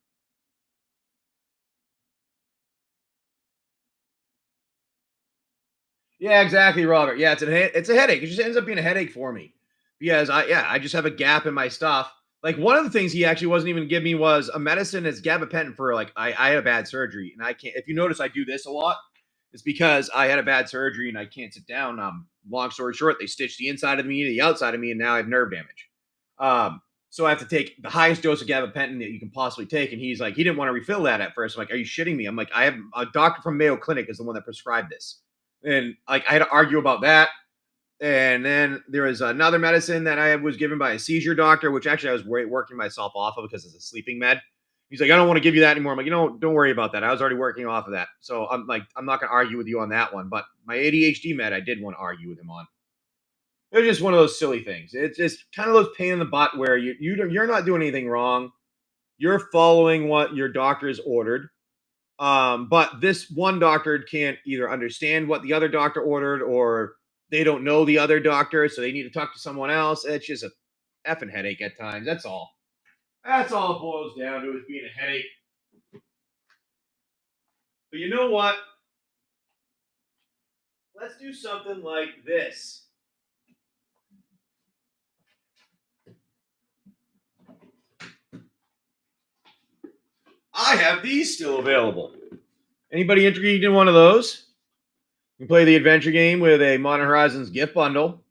Yeah, exactly, Robert. Yeah, it's a headache. It just ends up being a headache for me because I just have a gap in my stuff. Like one of the things he actually wasn't even giving me was a medicine that's gabapentin for like I had a bad surgery and I can't. If you notice, I do this a lot. It's because I had a bad surgery and I can't sit down. Long story short, they stitched the inside of me, the outside of me, and now I have nerve damage. So I have to take the highest dose of gabapentin that you can possibly take. And he's like, he didn't want to refill that at first. I'm like, are you shitting me? I'm like, I have a doctor from Mayo Clinic is the one that prescribed this. And like I had to argue about that. And then there was another medicine that I was given by a seizure doctor, which actually I was working myself off of because it's a sleeping med. He's like, I don't want to give you that anymore. I'm like, don't worry about that. I was already working off of that. So I'm like, I'm not going to argue with you on that one. But my ADHD med, I did want to argue with him on. They're just one of those silly things. It's just kind of those pain in the butt where you're not doing anything wrong. You're following what your doctor has ordered. But this one doctor can't either understand what the other doctor ordered, or they don't know the other doctor, so they need to talk to someone else. It's just a effing headache at times. That's all. That's all it boils down to, is being a headache. But you know what? Let's do something like this. I have these still available. Anybody intrigued in one of those? You can play the adventure game with a Modern Horizons gift bundle.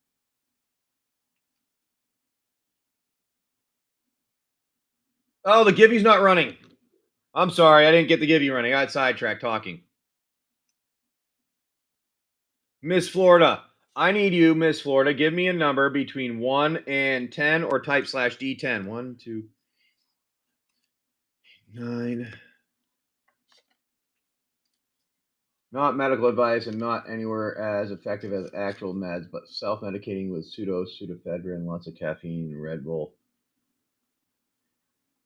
Oh, the Givvy's not running. I'm sorry, I didn't get the Givvy running. I got sidetracked talking. Miss Florida, I need you, Miss Florida. Give me a number between 1 and 10, or type /D10. 1, 2, 9. Not medical advice and not anywhere as effective as actual meds, but self-medicating with pseudoephedrine, lots of caffeine, Red Bull,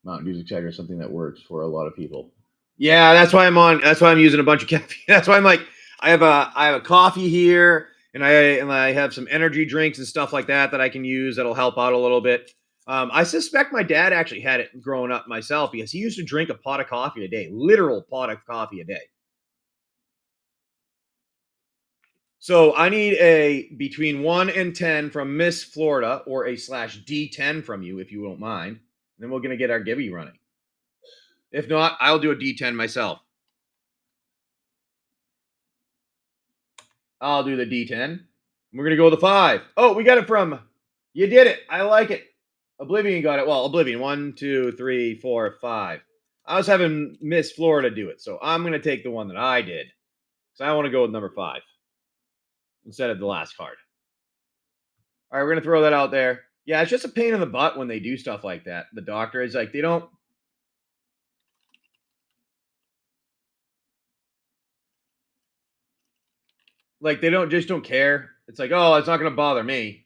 Mountain Dew, etc. Something that works for a lot of people. Yeah, that's why I'm using a bunch of caffeine. That's why I'm like, I have a coffee here, and I have some energy drinks and stuff like that I can use that'll help out a little bit. I suspect my dad actually had it growing up myself, because he used to drink a pot of coffee a day, literal pot of coffee a day. So I need a between 1 and 10 from Miss Florida, or a /D10 from you, if you don't mind. Then we're going to get our Givvy running. If not, I'll do a D10 myself. I'll do the D10. We're going to go with the 5. Oh, we got it from... You did it. I like it. Oblivion got it. Well, Oblivion. 1, 2, 3, 4, 5. I was having Miss Florida do it, so I'm going to take the one that I did. So I want to go with number 5 instead of the last card. All right, we're going to throw that out there. Yeah, it's just a pain in the butt when they do stuff like that. The doctor is like, they don't... Like, they don't care. It's like, oh, it's not going to bother me.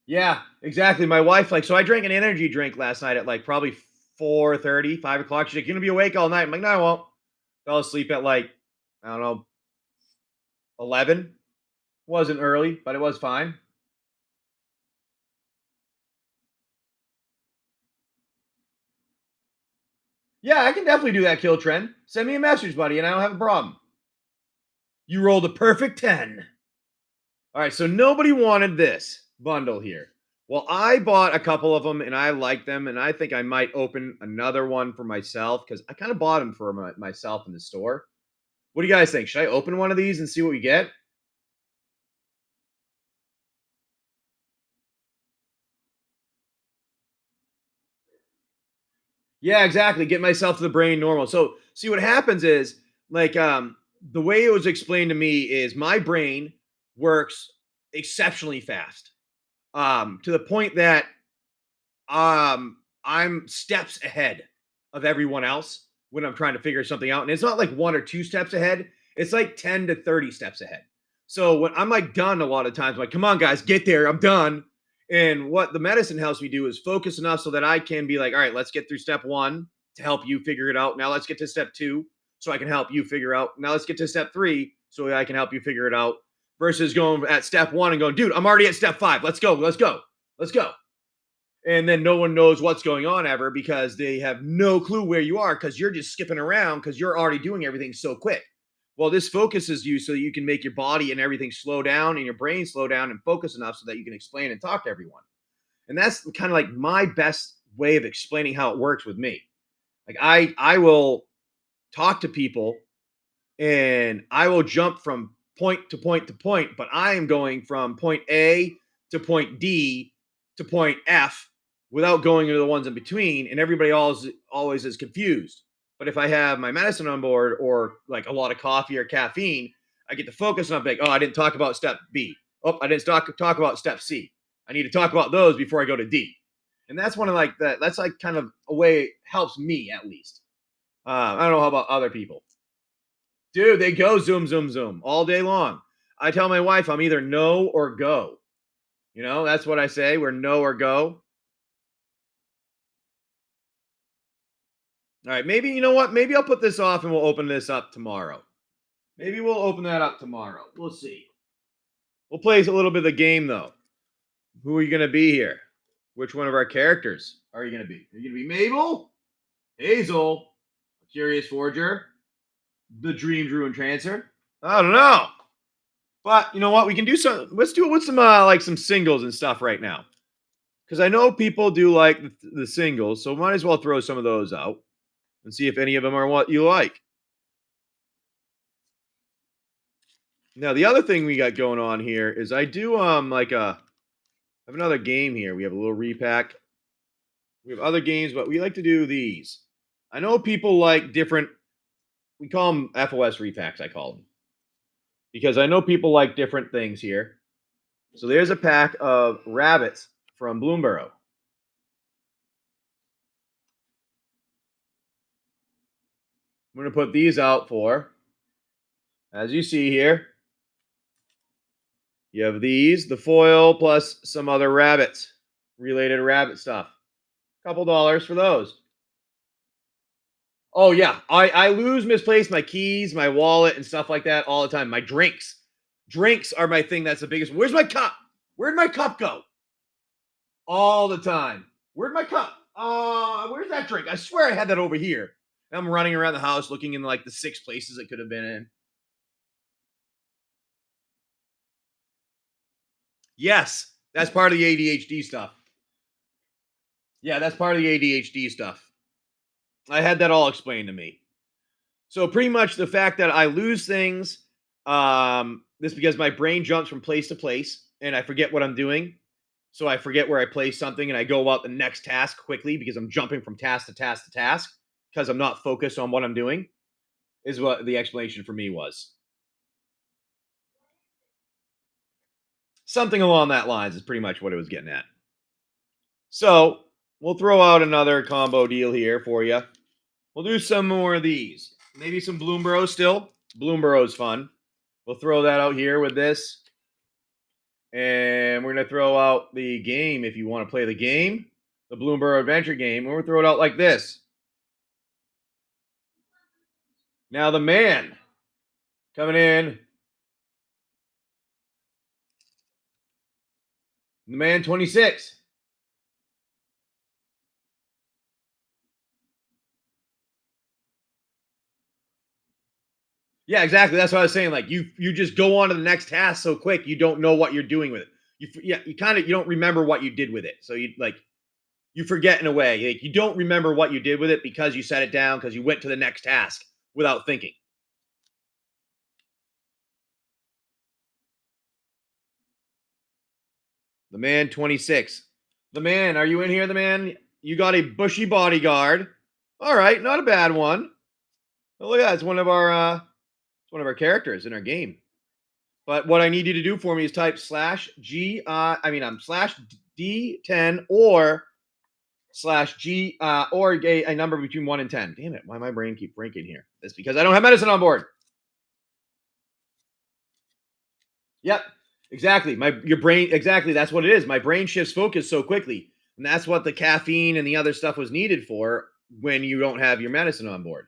Yeah, exactly. My wife, like, so I drank an energy drink last night at like probably 4:30, 5 o'clock. She's like, you're going to be awake all night. I'm like, no, I won't. Fell asleep at like, I don't know, 11. Wasn't early, but it was fine. Yeah, I can definitely do that, Kill Trend. Send me a message, buddy, and I don't have a problem. You rolled a perfect 10. All right, so nobody wanted this bundle here. Well, I bought a couple of them, and I like them, and I think I might open another one for myself, because I kind of bought them for myself in the store. What do you guys think? Should I open one of these and see what we get? Yeah, exactly. Get myself to the brain normal. So, see what happens is, like, the way it was explained to me is my brain works exceptionally fast, to the point that I'm steps ahead of everyone else when I'm trying to figure something out. And it's not like 1 or 2 steps ahead, it's like 10 to 30 steps ahead. So when I'm like done, a lot of times, I'm like, come on, guys, get there. I'm done. And what the medicine helps me do is focus enough so that I can be like, all right, let's get through step 1 to help you figure it out. Now let's get to step 2 so I can help you figure out. Now let's get to step 3 so I can help you figure it out, versus going at step 1 and going, dude, I'm already at step 5. Let's go. Let's go. Let's go. And then no one knows what's going on ever, because they have no clue where you are, because you're just skipping around because you're already doing everything so quick. Well, this focuses you so you can make your body and everything slow down and your brain slow down and focus enough so that you can explain and talk to everyone. And that's kind of like my best way of explaining how it works with me. Like, I will talk to people and I will jump from point to point to point, but I am going from point A to point D to point F without going into the ones in between, and everybody always is confused. But if I have my medicine on board, or like a lot of coffee or caffeine, I get to focus, and I'm like, oh, I didn't talk about step B. Oh, I didn't talk about step C. I need to talk about those before I go to D. And that's one of like that. That's like kind of a way it helps me, at least. I don't know how about other people. Dude, they go zoom, zoom, zoom all day long. I tell my wife I'm either no or go. You know, that's what I say. We're no or go. All right, maybe you know what? Maybe I'll put this off and we'll open this up tomorrow. Maybe we'll open that up tomorrow. We'll see. We'll play a little bit of the game though. Who are you going to be here? Which one of our characters are you going to be? Are you going to be Mabel, Hazel, Curious Forger, the Dream Drew and Trancer? I don't know. But you know what? We can do some. Let's do it with some singles and stuff right now, because I know people do like the singles, so might as well throw some of those out and see if any of them are what you like. Now the other thing we got going on here is I do I have another game here. We have a little repack. We have other games, but we like to do these. I know people like different. We call them FOS repacks. I call them, because I know people like different things here. So there's a pack of rabbits from Bloomburrow. I'm going to put these out for, as you see here, you have these, the foil, plus some other rabbits, related rabbit stuff. Couple dollars for those. Oh, yeah. I misplace my keys, my wallet, and stuff like that all the time. My drinks. Drinks are my thing that's the biggest. Where's my cup? Where'd my cup go? All the time. Where'd my cup? Where's that drink? I swear I had that over here. And I'm running around the house looking in like the 6 places it could have been in. Yes, that's part of the ADHD stuff. Yeah, that's part of the ADHD stuff. I had that all explained to me. So pretty much the fact that I lose things, this is because my brain jumps from place to place and I forget what I'm doing. So I forget where I place something and I go about the next task quickly because I'm jumping from task to task to task because I'm not focused on what I'm doing, is what the explanation for me was. Something along that lines is pretty much what it was getting at. So we'll throw out another combo deal here for you. We'll do some more of these. Maybe some Bloomburrow still. Bloomburrow's fun. We'll throw that out here with this. And we're going to throw out the game if you want to play the game. The Bloomburrow Adventure game. We're going to throw it out like this. Now the man coming in. The man 26. Yeah, exactly. That's what I was saying. Like you just go on to the next task so quick, you don't know what you're doing with it. You don't remember what you did with it. So you forget in a way. Like you don't remember what you did with it because you set it down because you went to the next task without thinking. The man 26. The man, are you in here, the man? You got a bushy bodyguard. All right, not a bad one. Oh, look at that. It's one of our characters in our game. But what I need you to do for me is type slash D10 or slash G or a number between 1 and 10. Damn it, why my brain keep breaking here? It's because I don't have medicine on board. Yep, exactly. Your brain, exactly, that's what it is. My brain shifts focus so quickly. And that's what the caffeine and the other stuff was needed for when you don't have your medicine on board.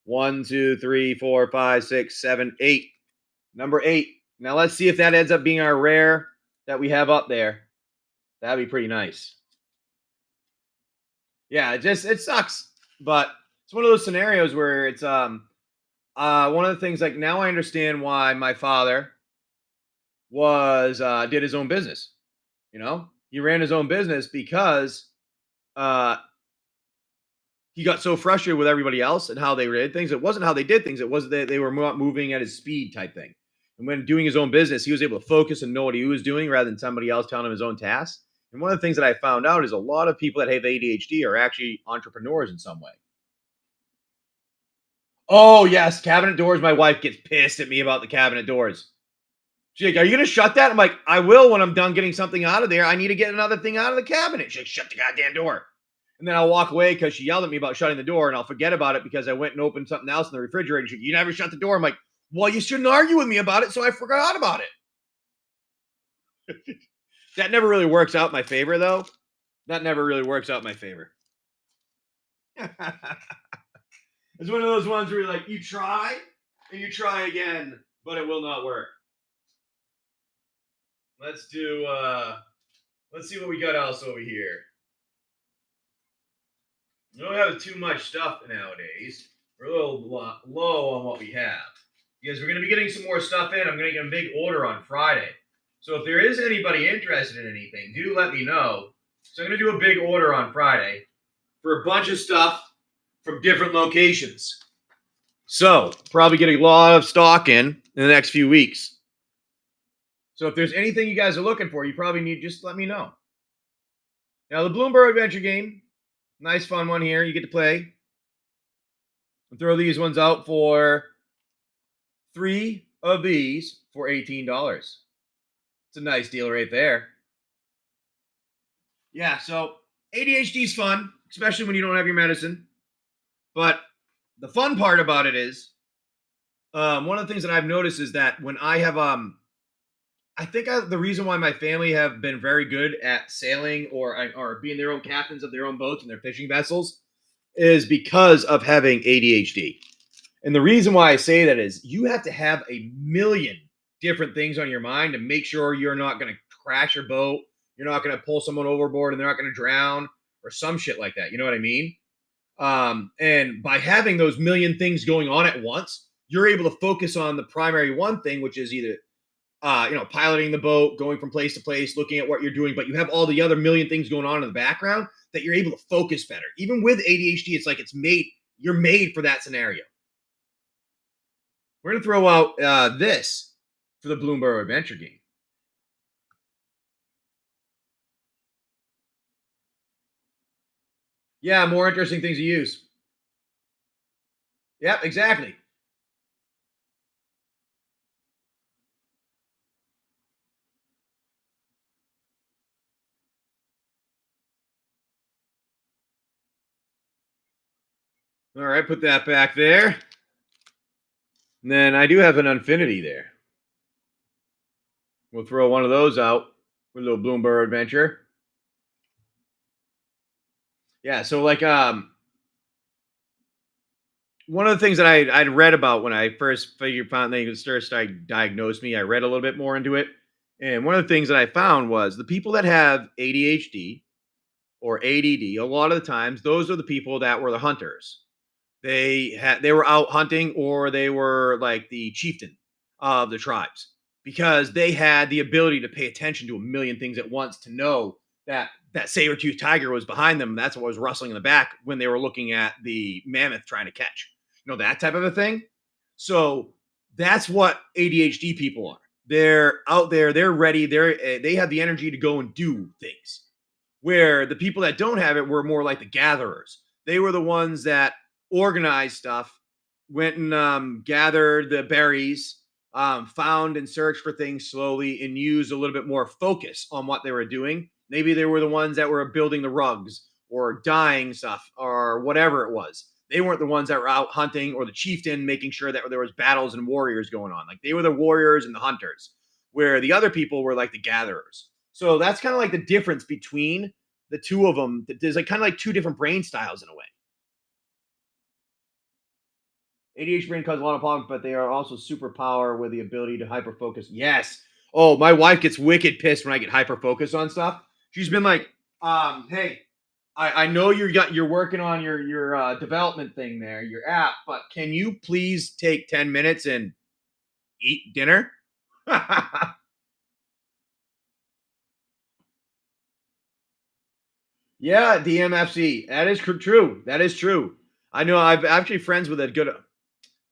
1, 2, 3, 4, 5, 6, 7, 8. Number 8. Now let's see if that ends up being our rare that we have up there. That'd be pretty nice. Yeah, it sucks, but it's one of those scenarios where it's one of the things, like, now I understand why my father was did his own business. You know, he ran his own business because he got so frustrated with everybody else and how they did things. It wasn't how they did things. It was that they were not moving at his speed type thing. And when doing his own business, he was able to focus and know what he was doing rather than somebody else telling him his own tasks. And one of the things that I found out is a lot of people that have ADHD are actually entrepreneurs in some way. Oh, yes, cabinet doors. My wife gets pissed at me about the cabinet doors. She's like, are you going to shut that? I'm like, I will when I'm done getting something out of there. I need to get another thing out of the cabinet. She's like, shut the goddamn door. And then I'll walk away because she yelled at me about shutting the door, and I'll forget about it because I went and opened something else in the refrigerator. She's like, you never shut the door. I'm like, well, you shouldn't argue with me about it, so I forgot about it. That never really works out in my favor, though. That never really works out in my favor. It's one of those ones where you're like, you try, and you try again, but it will not work. Let's see what we got else over here. We don't have too much stuff nowadays. We're a little low on what we have. Because we're going to be getting some more stuff in. I'm going to get a big order on Friday. So if there is anybody interested in anything, do let me know. So I'm going to do a big order on Friday for a bunch of stuff from different locations. So probably get a lot of stock in the next few weeks. So if there's anything you guys are looking for, you probably need, just let me know. Now, the Bloomburrow adventure game, nice fun one here. You get to play. I'll throw these ones out for 3 of these for $18. It's a nice deal right there. Yeah, so ADHD is fun, especially when you don't have your medicine. But the fun part about it is, one of the things that I've noticed is that when I have, I think the reason why my family have been very good at sailing or being their own captains of their own boats and their fishing vessels is because of having ADHD. And the reason why I say that is you have to have a million different things on your mind to make sure you're not going to crash your boat, you're not going to pull someone overboard and they're not going to drown or some shit like that. You know what I mean? And by having those million things going on at once, you're able to focus on the primary one thing, which is either piloting the boat, going from place to place, looking at what you're doing, but you have all the other million things going on in the background that you're able to focus better. Even with ADHD, it's like you're made for that scenario. We're going to throw out this for the Bloomburrow adventure game. Yeah, more interesting things to use. Yep, exactly. All right, put that back there. And then I do have an Infinity there. We'll throw one of those out with a little Bloomburrow adventure. Yeah, so like one of the things that I'd read about when I first found they started diagnose me, I read a little bit more into it. And one of the things that I found was the people that have ADHD or ADD, a lot of the times, those are the people that were the hunters. They were out hunting or they were like the chieftain of the tribes because they had the ability to pay attention to a million things at once to know that saber-toothed tiger was behind them. And that's what was rustling in the back when they were looking at the mammoth trying to catch. That type of a thing. So that's what ADHD people are. They're out there, they're ready, they have the energy to go and do things. Where the people that don't have it were more like the gatherers. They were the ones that organized stuff, went and gathered the berries, found and searched for things slowly, and used a little bit more focus on what they were doing. Maybe they were the ones that were building the rugs or dyeing stuff or whatever it was. They weren't the ones that were out hunting or the chieftain making sure that there was battles and warriors going on. Like they were the warriors and the hunters, where the other people were like the gatherers. So that's kind of like the difference between the two of them. There's like kind of like two different brain styles in a way. ADHD brain causes a lot of problems, but they are also superpower with the ability to hyper focus. Yes. Oh, my wife gets wicked pissed when I get hyper focused on stuff. She's been like, hey, I know you're working on your development thing there, your app, but can you please take 10 minutes and eat dinner? Yeah, DMFC. That is true. That is true. I know. I've actually friends with a good.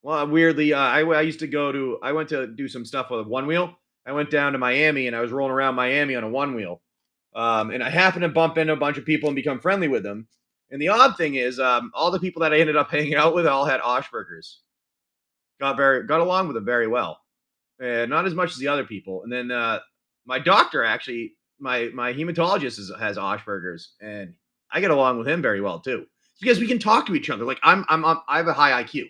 Well, weirdly, I used to I went to do some stuff with a one wheel. I went down to Miami and I was rolling around Miami on a one wheel. And I happened to bump into a bunch of people and become friendly with them. And the odd thing is, all the people that I ended up hanging out with all had Asperger's. Got along with them very well, and not as much as the other people. And then my doctor actually, my hematologist has Asperger's, and I get along with him very well too, because we can talk to each other. Like I have a high IQ.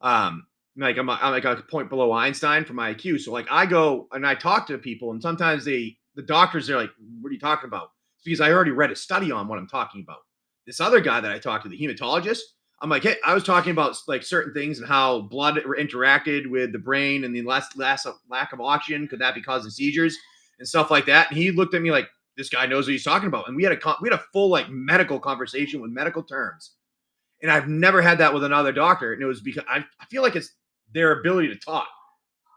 Like I'm like a point below Einstein for my IQ. So like I go and I talk to people, and sometimes the doctors are like, "What are you talking about?" It's because I already read a study on what I'm talking about. This other guy that I talked to, the hematologist, I'm like, hey, I was talking about like certain things and how blood interacted with the brain and the lack of oxygen. Could that be causing seizures and stuff like that? And he looked at me like, this guy knows what he's talking about. And we had a full like medical conversation with medical terms. And I've never had that with another doctor. And it was because I feel like it's their ability to talk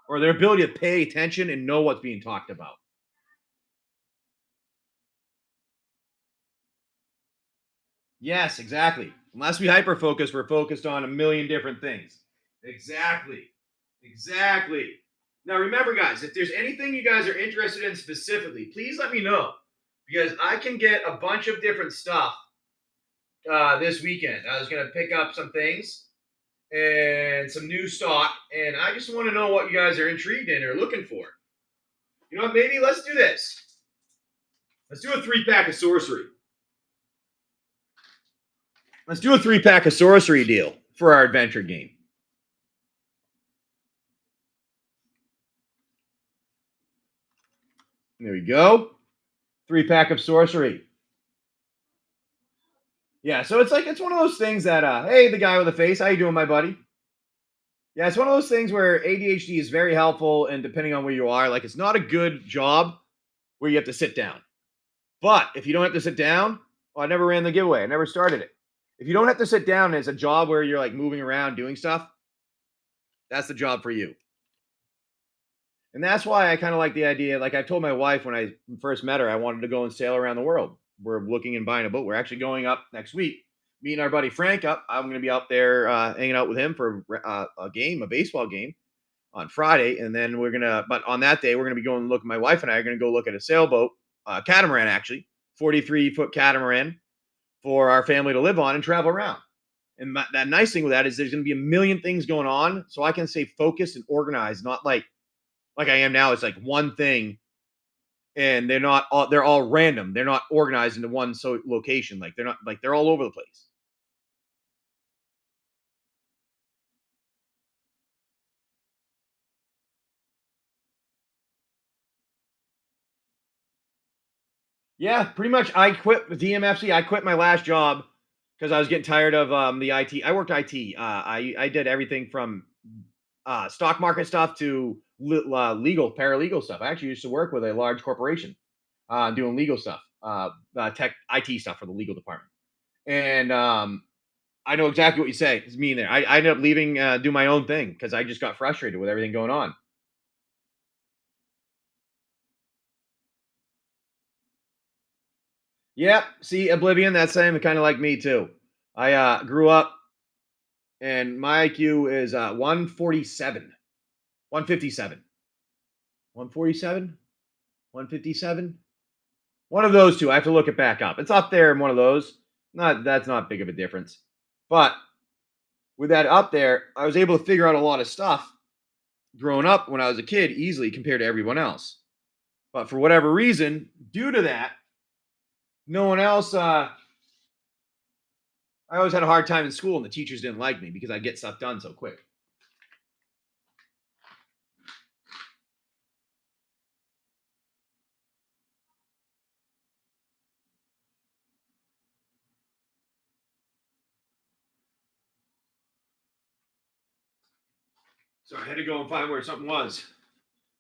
or their ability to pay attention and know what's being talked about. Yes, exactly. Unless we hyper focus, we're focused on a million different things. Exactly. Exactly. Now, remember, guys, if there's anything you guys are interested in specifically, please let me know because I can get a bunch of different stuff this weekend. I was going to pick up some things and some new stock, and I just want to know what you guys are intrigued in or looking for. You know what? Maybe let's do this. Let's do a 3-pack of sorcery. Let's do a 3-pack of sorcery deal for our adventure game. There we go. 3-pack of sorcery. Yeah, so it's one of those things that, hey, the guy with the face, how you doing, my buddy? Yeah, it's one of those things where ADHD is very helpful, and depending on where you are, like it's not a good job where you have to sit down. But if you don't have to sit down, I never ran the giveaway. I never started it. If you don't have to sit down, it's a job where you're like moving around doing stuff. That's the job for you. And that's why I kind of like the idea. Like I told my wife when I first met her, I wanted to go and sail around the world. We're looking and buying a boat. We're actually going up next week. Me and our buddy Frank up. I'm going to be out there hanging out with him for a baseball game on Friday. And then but on that day, we're going to be going and look. My wife and I are going to go look at a sailboat, catamaran, actually, 43-foot catamaran for our family to live on and travel around. And that nice thing with that is there's going to be a million things going on. So I can stay focused and organized, not like I am now. It's like one thing and they're all random. They're not organized into one location. Like they're all over the place. Yeah, pretty much. I quit DMFC. I quit my last job because I was getting tired of the IT. I worked IT. I did everything from stock market stuff to legal, paralegal stuff. I actually used to work with a large corporation doing legal stuff, tech IT stuff for the legal department. And I know exactly what you say. It's me in there. I ended up leaving, do my own thing because I just got frustrated with everything going on. Yep. See, Oblivion, that's same kind of like me too. I grew up and my IQ is 147, 157, 147, 157. One of those two. I have to look it back up. It's up there in one of those. That's not big of a difference. But with that up there, I was able to figure out a lot of stuff growing up when I was a kid easily compared to everyone else. But for whatever reason, due to that, no one else. I always had a hard time in school, and the teachers didn't like me because I get stuff done so quick. So I had to go and find where something was.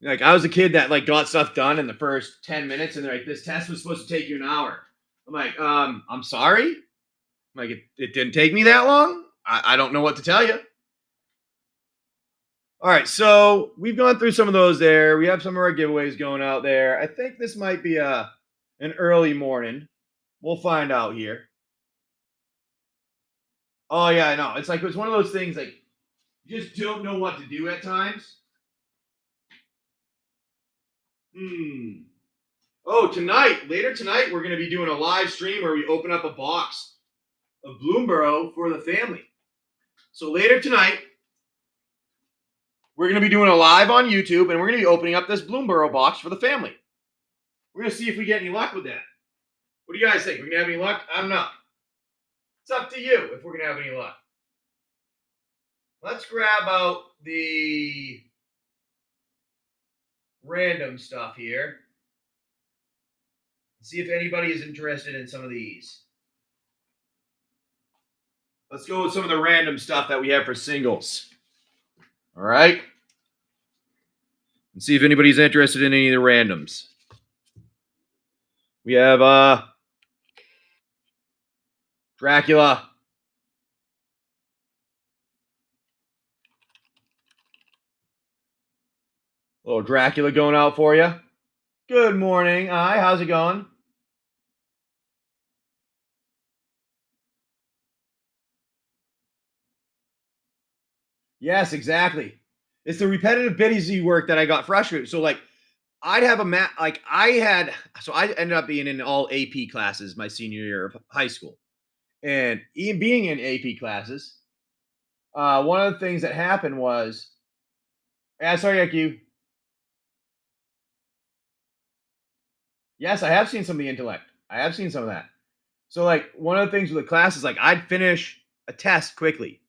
Like I was a kid that like got stuff done in the first 10 minutes, and they're like, "This test was supposed to take you an hour." I'm like, I'm sorry. I'm like, it didn't take me that long. I don't know what to tell you. All right, so we've gone through some of those there. We have some of our giveaways going out there. I think this might be an early morning. We'll find out here. Oh yeah, I know. It's one of those things like you just don't know what to do at times. Oh, later tonight, we're going to be doing a live stream where we open up a box of Bloomburrow for the family. So later tonight, we're going to be doing a live on YouTube, and we're going to be opening up this Bloomburrow box for the family. We're going to see if we get any luck with that. What do you guys think? We're going to have any luck? I don't know. It's up to you if we're going to have any luck. Let's grab out the random stuff here. See if anybody is interested in some of these. Let's go with some of the random stuff that we have for singles. All right. And see if anybody's interested in any of the randoms. We have Dracula. Little Dracula going out for you. Good morning. Hi, how's it going? Yes, exactly. It's the repetitive busy work that I got frustrated. So like I'd have I ended up being in all AP classes my senior year of high school. And even being in AP classes, one of the things that happened was, sorry, IQ. Yes, I have seen some of the intellect. I have seen some of that. So like one of the things with the class is like I'd finish a test quickly,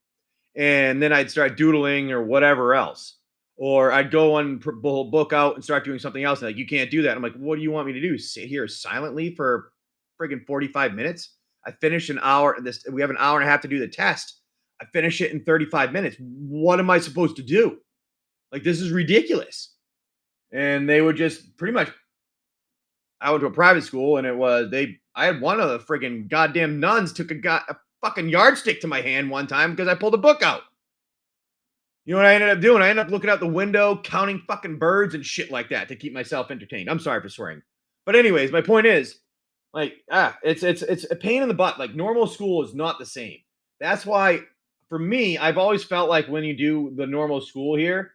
and then I'd start doodling or whatever else, or I'd go on book out and start doing something else. And like you can't do that. I'm like, what do you want me to do? Sit here silently for friggin' 45 minutes? I finished an hour. We have an hour and a half to do the test. I finish it in 35 minutes. What am I supposed to do? Like this is ridiculous. And they would just pretty much. I went to a private school, and it was they. I had one of the friggin' goddamn nuns took a fucking yardstick to my hand one time because I pulled a book out. You know what I ended up doing? I ended up looking out the window, counting fucking birds and shit like that to keep myself entertained. I'm sorry for swearing, but anyways, my point is, like, it's a pain in the butt. Like normal school is not the same. That's why, for me, I've always felt like when you do the normal school here,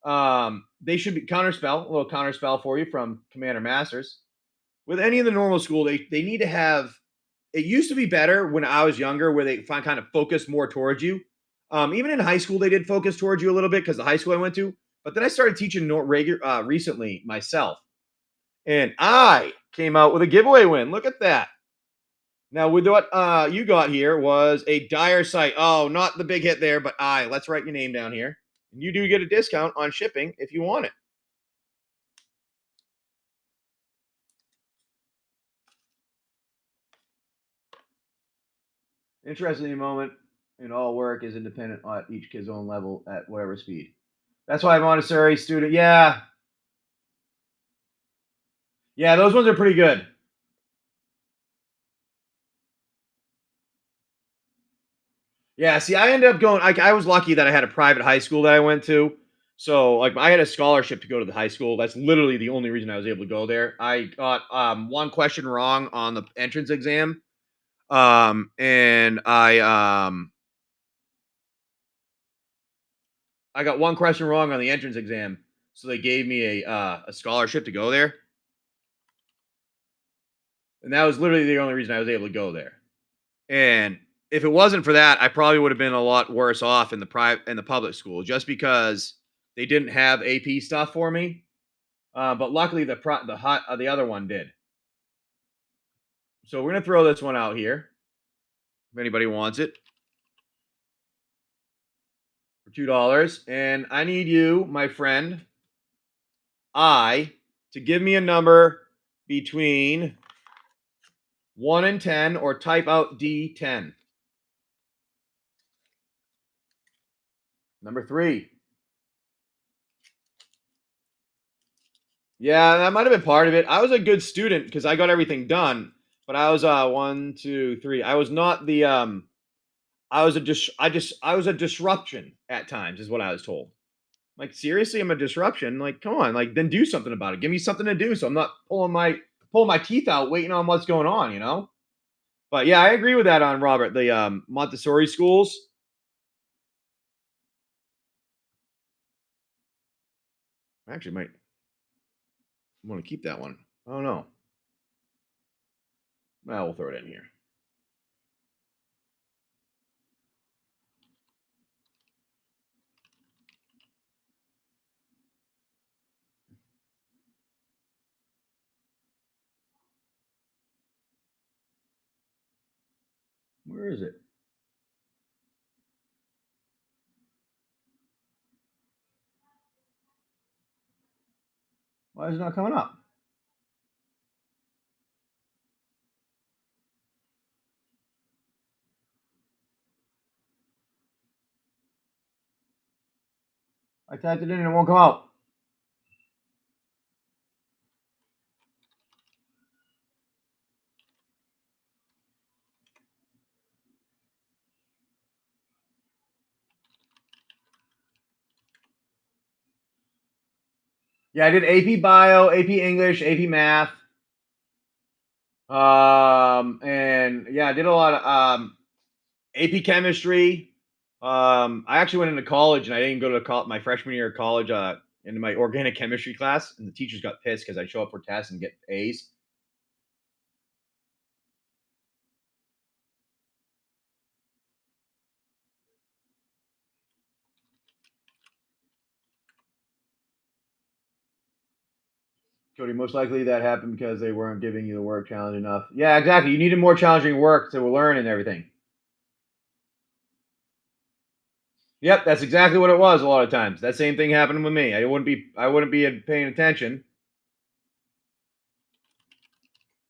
they should be counterspell, a little counterspell for you from Commander Masters. With any of the normal school, they need to have. It used to be better when I was younger, where they find kind of focus more towards you. Even in high school, they did focus towards you a little bit because the high school I went to. But then I started teaching recently myself, and I came out with a giveaway win. Look at that. Now, with what you got here was a dire sight. Oh, not the big hit there, but let's write your name down here. And you do get a discount on shipping if you want it. Interesting moment in all work is independent at each kid's own level at whatever speed. That's why Montessori student. Yeah. Yeah, those ones are pretty good. Yeah, see, I ended up going. I was lucky that I had a private high school that I went to. So, like, I had a scholarship to go to the high school. That's literally the only reason I was able to go there. I got one question wrong on the entrance exam, and I got one question wrong on the entrance exam, so they gave me a scholarship to go there, and that was literally the only reason I was able to go there. And if it wasn't for that, I probably would have been a lot worse off in the public school, just because they didn't have AP stuff for me. But luckily, the other one did. So we're gonna throw this one out here if anybody wants it for $2. And I need you, my friend, to give me a number between 1 and 10, or type out D10. Number 3. Yeah, that might have been part of it. I was a good student because I got everything done, but I was 1, 2, 3. I was not the I was a disruption at times, is what I was told. Like, seriously, I'm a disruption. Like, come on, like, then do something about it. Give me something to do, so I'm not pulling my teeth out waiting on what's going on, you know. But yeah, I agree with that on Robert. The Montessori schools. I actually might want to keep that one. I don't know. Well, we'll throw it in here. Where is it? Why is it not coming up? I typed it in and it won't come out. Yeah, I did AP Bio, AP English, AP Math. And yeah, I did a lot of AP Chemistry. I actually went into college and I didn't go to my freshman year of college into my organic chemistry class, and the teachers got pissed because I show up for tests and get A's. Cody, most likely that happened because they weren't giving you the work challenge enough. Yeah, exactly. You needed more challenging work to learn and everything. Yep, that's exactly what it was. A lot of times, that same thing happened with me. I wouldn't be paying attention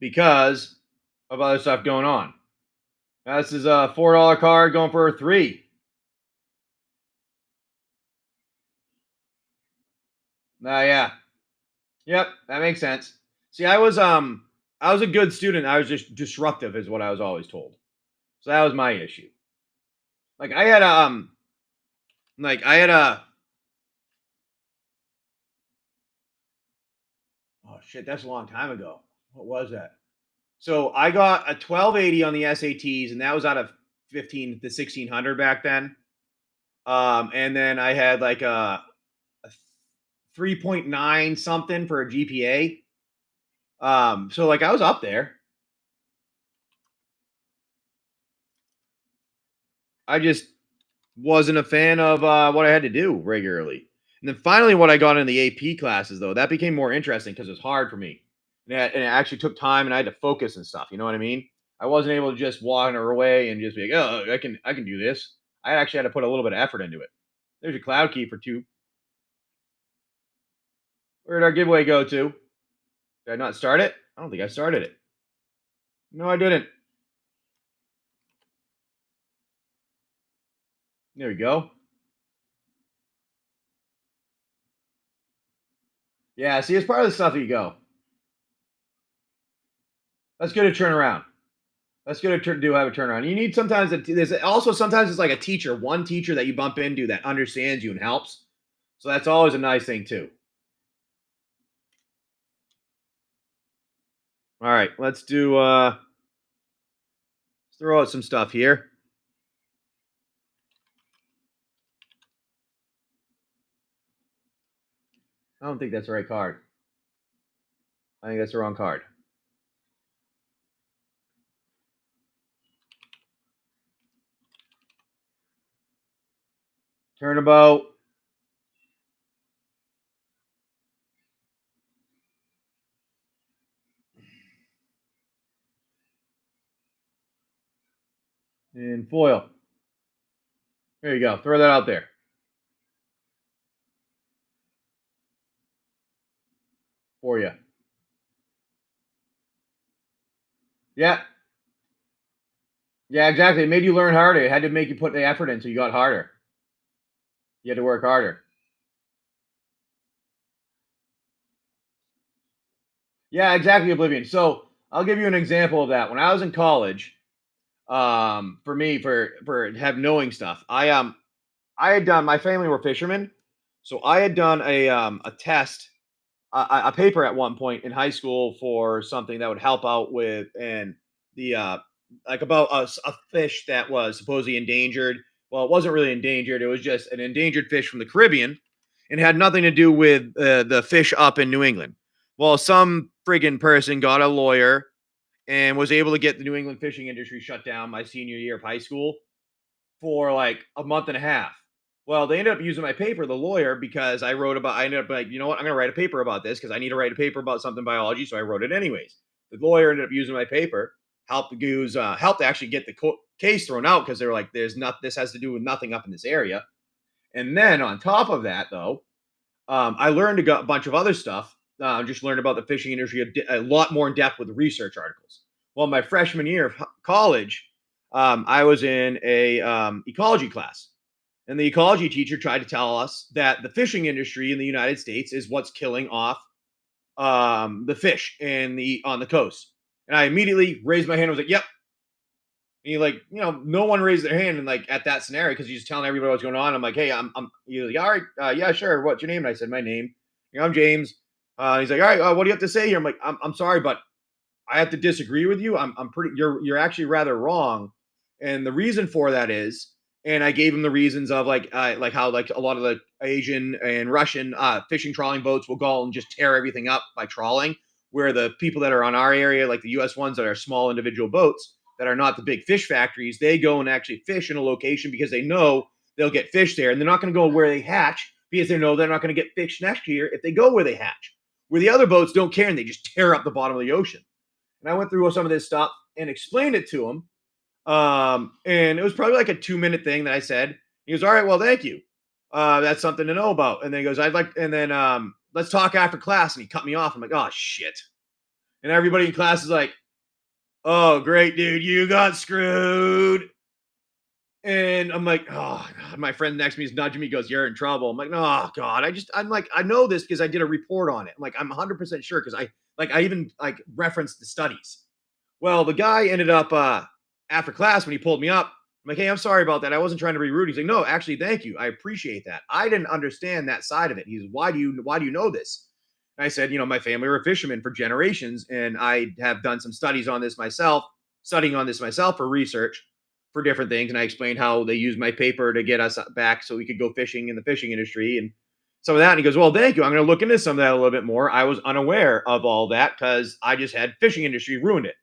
because of other stuff going on. Now, this is a $4 card going for a 3. Yeah, yep, that makes sense. See, I was a good student. I was just disruptive, is what I was always told. So that was my issue. Like I had a oh shit, that's a long time ago. What was that? So I got a 1280 on the SATs, and that was out of 15 to 1600 back then. And then I had like a 3.9 something for a GPA. So like I was up there. I just wasn't a fan of what I had to do regularly. And then finally, what I got in the AP classes, though, that became more interesting because it was hard for me. And it actually took time and I had to focus and stuff. You know what I mean? I wasn't able to just wander away and just be like, oh, I can do this. I actually had to put a little bit of effort into it. There's your cloud key for 2. Where did our giveaway go to? Did I not start it? I don't think I started it. No, I didn't. There we go. Yeah, see, it's part of the stuff that you go. Let's get a turnaround. Let's get a do have a turnaround. You need sometimes there's also sometimes it's like a teacher, one teacher that you bump into that understands you and helps. So that's always a nice thing too. All right, let's do let's throw out some stuff here. I don't think that's the right card. I think that's the wrong card. Turnabout. And foil. There you go. Throw that out there. For you. Yeah. Yeah, exactly. It made you learn harder. It had to make you put the effort in so you got harder. You had to work harder. Yeah, exactly, Oblivion. So I'll give you an example of that. When I was in college, for me, for have knowing stuff, I had done. My family were fishermen, so I had done a test, a paper at one point in high school for something that would help out with and the like about a fish that was supposedly endangered. Well, it wasn't really endangered. It was just an endangered fish from the Caribbean, and had nothing to do with the fish up in New England. Well, some friggin' person got a lawyer and was able to get the New England fishing industry shut down my senior year of high school for like a month and a half. Well, they ended up using my paper, the lawyer, because I ended up like, you know what, I'm going to write a paper about this because I need to write a paper about something biology. So I wrote it anyways. The lawyer ended up using my paper, helped actually get case thrown out because they're like, this has to do with nothing up in this area. And then on top of that, though, I learned a bunch of other stuff. Just learned about the fishing industry a lot more in depth with research articles. Well, my freshman year of college, I was in a ecology class, and the ecology teacher tried to tell us that the fishing industry in the United States is what's killing off the fish on the coast. And I immediately raised my hand and was like, "Yep." And he, like, no one raised their hand, and like at that scenario, because he's just telling everybody what's going on. I'm like, "Hey, I'm." He's like, "All right, yeah, sure. What's your name?" And I said my name. I'm James. He's like, "All right, what do you have to say here?" I'm like, "I'm sorry, but I have to disagree with you. I'm pretty. You're actually rather wrong, and the reason for that is." And I gave him the reasons of like how like a lot of the Asian and Russian fishing trawling boats will go and just tear everything up by trawling, where the people that are on our area, like the U.S. ones that are small individual boats that are not the big fish factories, they go and actually fish in a location because they know they'll get fish there, and they're not going to go where they hatch because they know they're not going to get fish next year if they go where they hatch. Where the other boats don't care and they just tear up the bottom of the ocean. And I went through some of this stuff and explained it to him. And it was probably like a 2-minute thing that I said. He goes, "All right, well, thank you. That's something to know about." And then he goes, let's talk after class. And he cut me off. I'm like, "Oh, shit." And everybody in class is like, "Oh, great, dude. You got screwed." And I'm like, "Oh, God." My friend next to me is nudging me, goes, "You're in trouble." I'm like, "Oh, God." I'm like, I know this because I did a report on it. I'm like, I'm 100% sure because I even like referenced the studies. Well, the guy ended up after class when he pulled me up. I'm like, "Hey, I'm sorry about that. I wasn't trying to be rude." He's like, "No, actually, thank you. I appreciate that. I didn't understand that side of it." He's, why do you know this?" And I said, "My family were fishermen for generations, and I have done some studying on this myself for research for different things." And I explained how they used my paper to get us back so we could go fishing in the fishing industry and some of that. And he goes, "Well, thank you. I'm going to look into some of that a little bit more. I was unaware of all that because I just had fishing industry ruined it."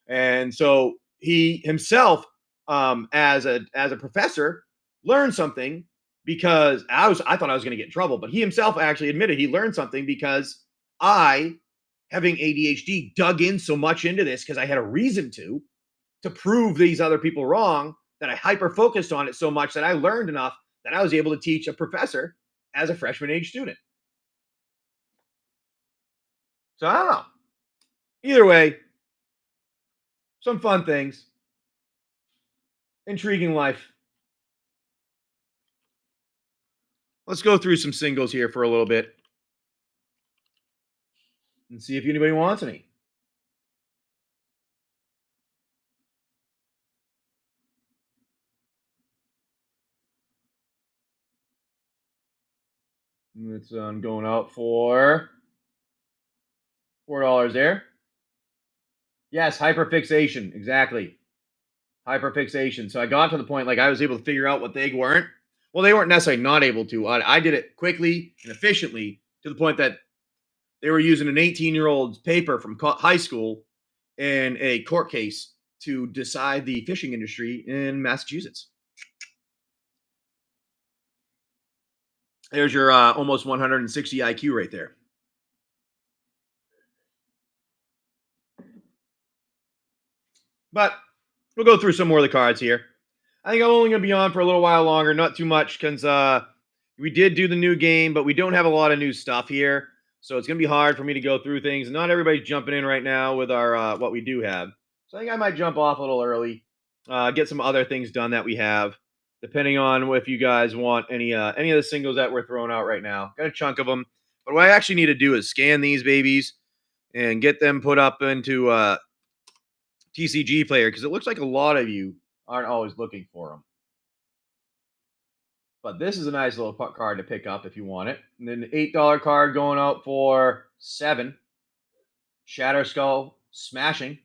And so he himself, as a professor, learned something because I thought I was going to get in trouble, but he himself actually admitted he learned something because I, having ADHD, dug in so much into this because I had a reason to prove these other people wrong, that I hyper focused on it so much that I learned enough that I was able to teach a professor as a freshman age student. So I don't know. Either way, some fun things. Intriguing life. Let's go through some singles here for a little bit and see if anybody wants any. It's going out for $4 there. Yes, hyperfixation. Exactly. Hyperfixation. So I got to the point, like, I was able to figure out what they weren't. Well, they weren't necessarily not able to. I did it quickly and efficiently to the point that they were using an 18-year-old's paper from high school in a court case to decide the fishing industry in Massachusetts. There's your almost 160 IQ right there. But we'll go through some more of the cards here. I think I'm only going to be on for a little while longer, not too much, because we did do the new game, but we don't have a lot of new stuff here. So it's going to be hard for me to go through things. Not everybody's jumping in right now with our what we do have. So I think I might jump off a little early, get some other things done that we have, depending on if you guys want any of the singles that we're throwing out right now. Got a chunk of them. But what I actually need to do is scan these babies and get them put up into TCG Player, because it looks like a lot of you aren't always looking for them. But this is a nice little card to pick up if you want it. And then the $8 card going out for $7. Shatter Skull Smashing.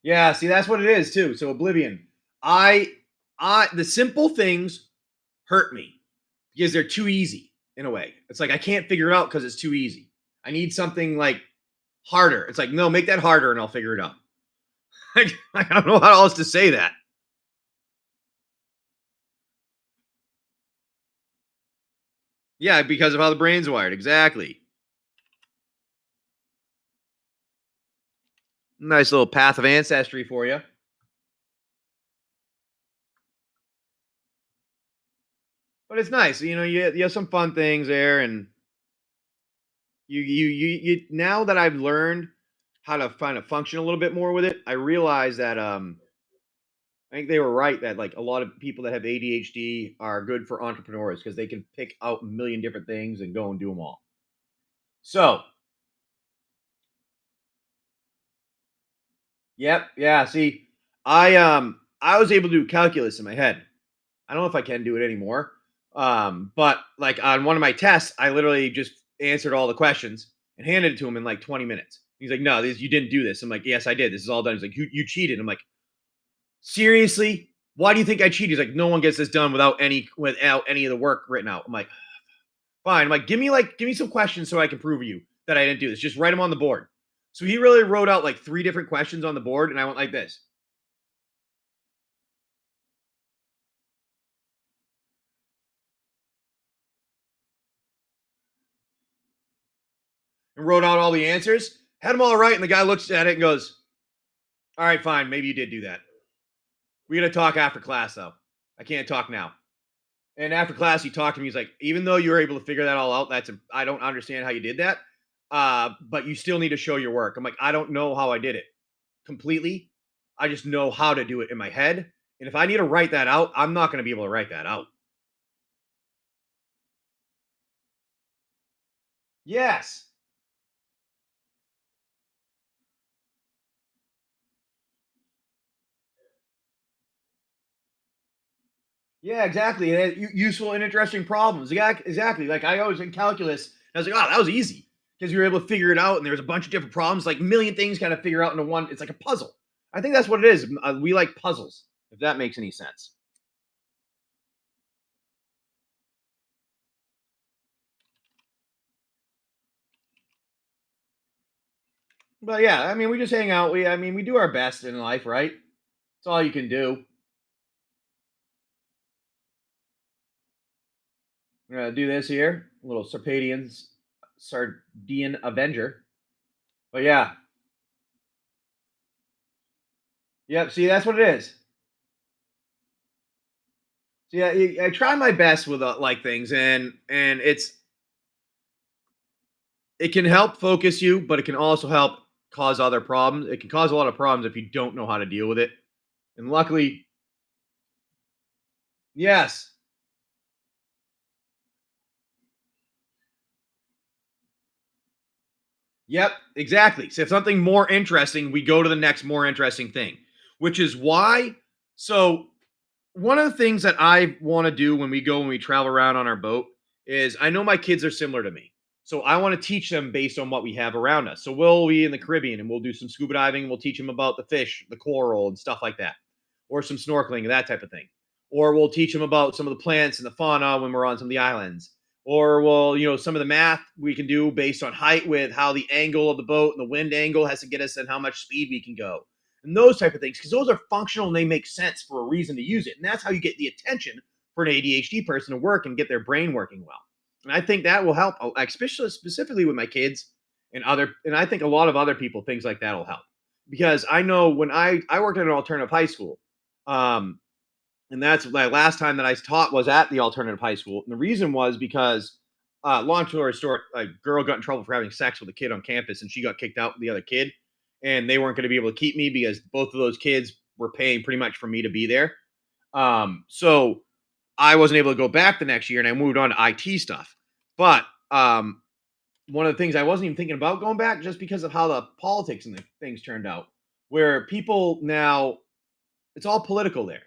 Yeah, see, that's what it is too. So Oblivion. The simple things hurt me because they're too easy in a way. It's like I can't figure it out because it's too easy. I need something like harder. It's like, no, make that harder and I'll figure it out. I don't know how else to say that. Yeah, because of how the brain's wired. Exactly. Nice little path of ancestry for you. But it's nice, you have some fun things there, and you now that I've learned how to kind of function a little bit more with it, I realize that I think they were right that like a lot of people that have ADHD are good for entrepreneurs because they can pick out a million different things and go and do them all. So, yep, yeah. See, I was able to do calculus in my head. I don't know if I can do it anymore. But like on one of my tests, I literally just answered all the questions and handed it to him in like 20 minutes. He's like, "No, you didn't do this." I'm like, "Yes, I did. This is all done." He's like, "You cheated." I'm like, "Seriously? Why do you think I cheated?" He's like, "No one gets this done without any of the work written out." I'm like, "Fine." I'm like, give me some questions so I can prove to you that I didn't do this. Just write them on the board." So he really wrote out like three different questions on the board, and I went like this and wrote out all the answers. Had them all right, and the guy looks at it and goes, "All right, fine. Maybe you did do that. We got to talk after class, though. I can't talk now." And after class, he talked to me. He's like, "Even though you were able to figure that all out, I don't understand how you did that. But you still need to show your work." I'm like, "I don't know how I did it completely. I just know how to do it in my head. And if I need to write that out, I'm not going to be able to write that out." Yes. Yeah, exactly. Useful and interesting problems. Yeah, exactly. Like I always in calculus, I was like, "Oh, that was easy," because you were able to figure it out, and there's a bunch of different problems, like a million things, kind of figure out into one. It's like a puzzle. I think that's what it is. We like puzzles, if that makes any sense. But yeah, I mean, we just hang out. We do our best in life, right? It's all you can do. We're gonna do this here, a little Sardian Avenger. But yeah, yep. See, that's what it is. See, I try my best with like things, and it can help focus you, but it can also help cause other problems. It can cause a lot of problems if you don't know how to deal with it. And luckily, yes, yep, exactly. So if something more interesting, we go to the next more interesting thing, which is why. So one of the things that I want to do when we travel around on our boat is I know my kids are similar to me. So I want to teach them based on what we have around us. So we'll be in the Caribbean and we'll do some scuba diving and we'll teach them about the fish, the coral and stuff like that. Or some snorkeling and that type of thing. Or we'll teach them about some of the plants and the fauna when we're on some of the islands. Or some of the math we can do based on height with how the angle of the boat and the wind angle has to get us and how much speed we can go and those type of things because those are functional and they make sense for a reason to use it. And that's how you get the attention for an ADHD person to work and get their brain working well. And I think that will help, especially specifically with my kids and I think a lot of other people, things like that will help because I know when I worked at an alternative high school, um, and that's my last time that I taught was at the alternative high school. And the reason was because, long story short, a girl got in trouble for having sex with a kid on campus, and she got kicked out with the other kid, and they weren't going to be able to keep me because both of those kids were paying pretty much for me to be there. So I wasn't able to go back the next year, and I moved on to IT stuff. But one of the things I wasn't even thinking about going back just because of how the politics and the things turned out, where people now it's all political there.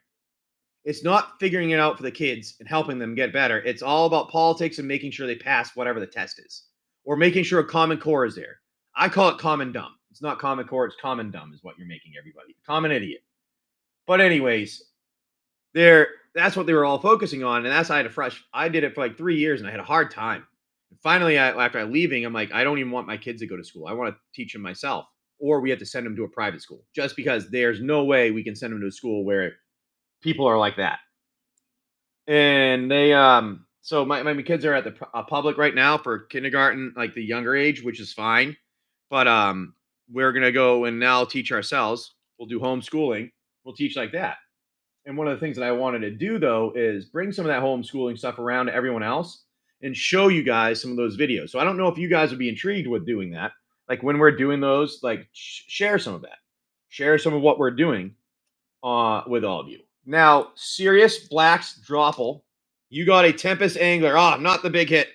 It's not figuring it out for the kids and helping them get better. It's all about politics and making sure they pass whatever the test is, or making sure a common core is there. I call it common dumb. It's not common core. It's common dumb is what you're making everybody. Common idiot. But anyways, that's what they were all focusing on, and that's I did it for like 3 years, and I had a hard time. And finally, after leaving, I'm like, I don't even want my kids to go to school. I want to teach them myself, or we have to send them to a private school, just because there's no way we can send them to a school where people are like that. And they so my kids are at the public right now for kindergarten, like the younger age, which is fine. But we're going to go and now teach ourselves. We'll do homeschooling. We'll teach like that. And one of the things that I wanted to do, though, is bring some of that homeschooling stuff around to everyone else and show you guys some of those videos. So I don't know if you guys would be intrigued with doing that. Like when we're doing those, like share some of that. Share some of what we're doing with all of you. Now, Sirius Black's Dropple, you got a Tempest Angler. Not the big hit.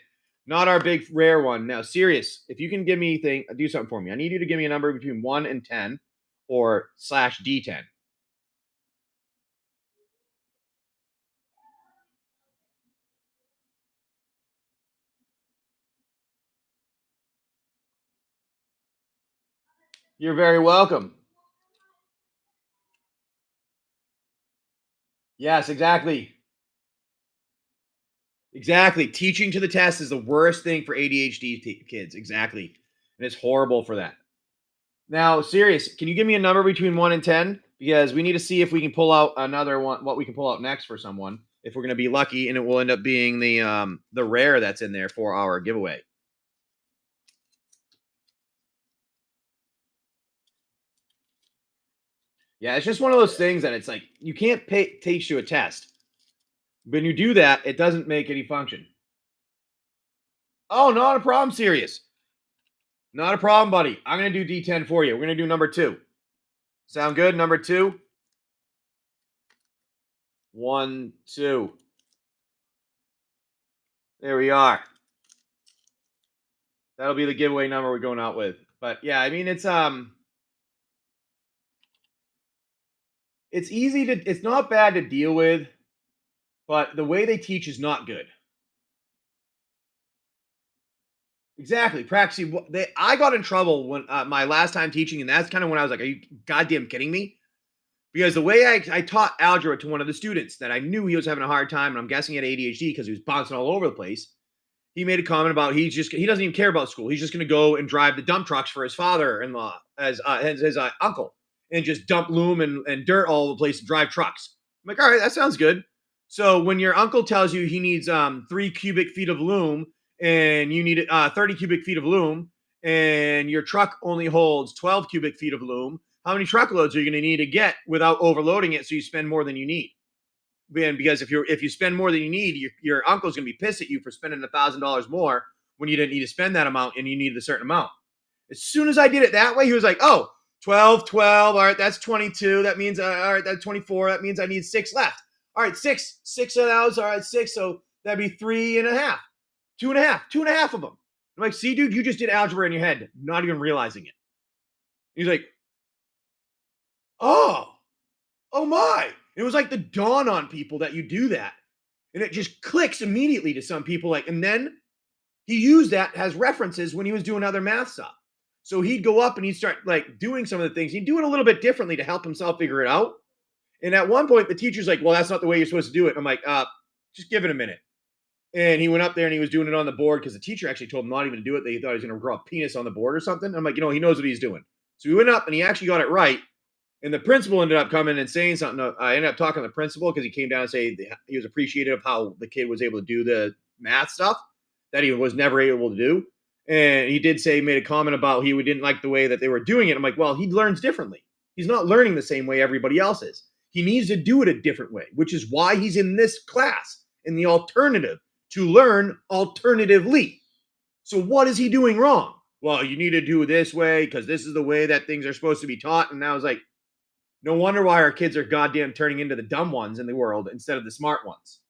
Not our big rare one. Now, Sirius, if you can give me do something for me. I need you to give me a number between 1 and 10 or /D10. You're very welcome. Yes, exactly. Exactly. Teaching to the test is the worst thing for ADHD kids. Exactly. And it's horrible for that. Now, Sirius, can you give me a number between 1 and 10? Because we need to see if we can pull out another one, what we can pull out next for someone, if we're going to be lucky, and it will end up being the rare that's in there for our giveaway. Yeah, it's just one of those things that it's like you can't teach to a test. When you do that, it doesn't make any function. Oh, not a problem, Sirius. Not a problem, buddy. I'm going to do D10 for you. We're going to do number 2. Sound good? Number 2. 1, 2. There we are. That'll be the giveaway number we're going out with. But yeah, I mean it's easy to, it's not bad to deal with, but the way they teach is not good. Exactly. Practicing. I got in trouble when my last time teaching, and that's kind of when I was like, "Are you goddamn kidding me?" Because the way I taught algebra to one of the students that I knew he was having a hard time, and I'm guessing he had ADHD because he was bouncing all over the place. He made a comment about he doesn't even care about school. He's just going to go and drive the dump trucks for his father-in-law as his uncle, and just dump loom and dirt all over the place and drive trucks. I'm like, all right, that sounds good. So when your uncle tells you he needs 3 cubic feet of loom and you need 30 cubic feet of loom, and your truck only holds 12 cubic feet of loom, how many truckloads are you going to need to get without overloading it so you spend more than you need? And because if you spend more than you need, your uncle's going to be pissed at you for spending $1,000 more when you didn't need to spend that amount and you needed a certain amount. As soon as I did it that way, he was like, oh, 12, 12. All right, that's 22. That means, all right, that's 24. That means I need 6 left. All right, 6 of those. All right, 6. So that'd be 3.5, 2.5 of them. I'm like, see, dude, you just did algebra in your head, not even realizing it. He's like, oh my. It was like the dawn on people that you do that. And it just clicks immediately to some people. Like, and then he used that as references when he was doing other math stuff. So he'd go up and he'd start like doing some of the things. He'd do it a little bit differently to help himself figure it out. And at one point, the teacher's like, well, that's not the way you're supposed to do it. I'm like, just give it a minute. And he went up there and he was doing it on the board because the teacher actually told him not even to do it. They thought he was going to grow a penis on the board or something. I'm like, he knows what he's doing. So he went up and he actually got it right. And the principal ended up coming and saying something. I ended up talking to the principal because he came down and said he was appreciative of how the kid was able to do the math stuff that he was never able to do. And he did say, made a comment about he didn't like the way that they were doing it. I'm like, well, he learns differently. He's not learning the same way everybody else is. He needs to do it a different way, which is why he's in this class, in the alternative, to learn alternatively. So what is he doing wrong? Well, you need to do it this way because this is the way that things are supposed to be taught. And I was like, no wonder why our kids are goddamn turning into the dumb ones in the world instead of the smart ones.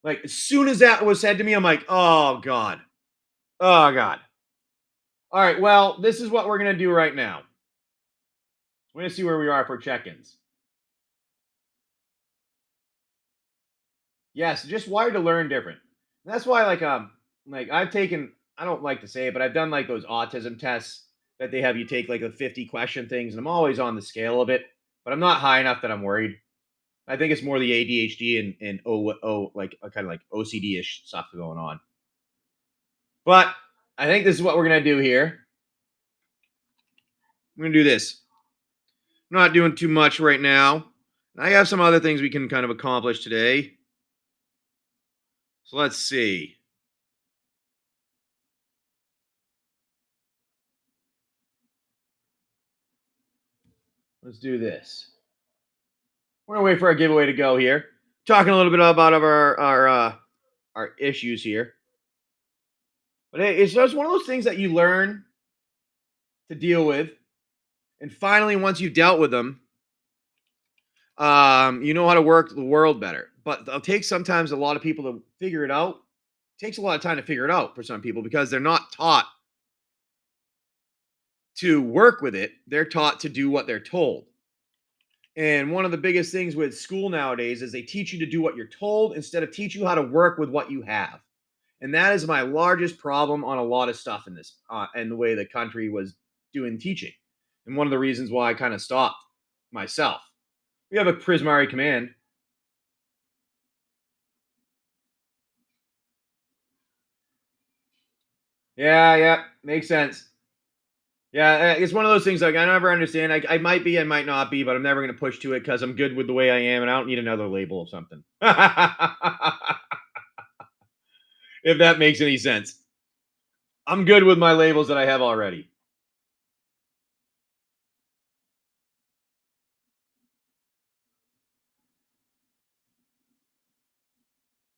Like, as soon as that was said to me, I'm like, oh, God. Oh, God. All right, well, this is what we're going to do right now. We're going to see where we are for check-ins. Yes, just wired to learn different. And that's why, like I've taken, I don't like to say it, but I've done like those autism tests that they have you take like the 50 question things, and I'm always on the scale of it, but I'm not high enough that I'm worried. I think it's more the ADHD and like kind of like OCD-ish stuff going on. But I think this is what we're gonna do here. I'm gonna do this. I'm not doing too much right now. I have some other things we can kind of accomplish today. So let's see. let's do this. We're gonna wait for our giveaway to go here. Talking a little bit about our issues here, but it's just one of those things that you learn to deal with, and finally, once you've dealt with them, you know how to work the world better. But it'll take sometimes a lot of people to figure it out. It takes a lot of time to figure it out for some people because they're not taught to work with it. They're taught to do what they're told. And one of the biggest things with school nowadays is they teach you to do what you're told instead of teach you how to work with what you have. And that is my largest problem on a lot of stuff in this and the way the country was doing teaching. And one of the reasons why I kind of stopped myself. We have a Prismari command. Yeah, makes sense. Yeah, it's one of those things like I never understand. I might be, I might not be, but I'm never going to push to it because I'm good with the way I am and I don't need another label of something. If that makes any sense. I'm good with my labels that I have already.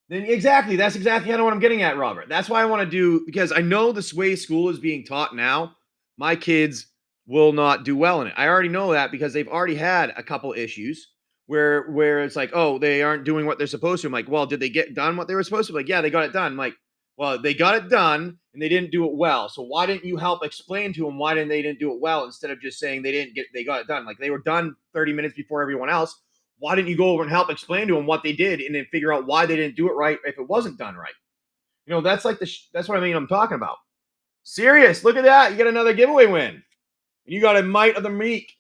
Then exactly, that's exactly kind of what I'm getting at, Robert. That's why I want to do because I know this way school is being taught now. My kids will not do well in it. I already know that because they've already had a couple issues where it's like, oh, they aren't doing what they're supposed to. I'm like, well, did they get done what they were supposed to? Like, yeah, they got it done. I'm like, well, they got it done and they didn't do it well. So why didn't you help explain to them why they didn't do it well instead of just saying they got it done? Like they were done 30 minutes before everyone else. Why didn't you go over and help explain to them what they did and then figure out why they didn't do it right if it wasn't done right? You know, that's like that's what I mean. I'm talking about. Serious. Look at that. You got another giveaway win. And you got a Might of the Meek.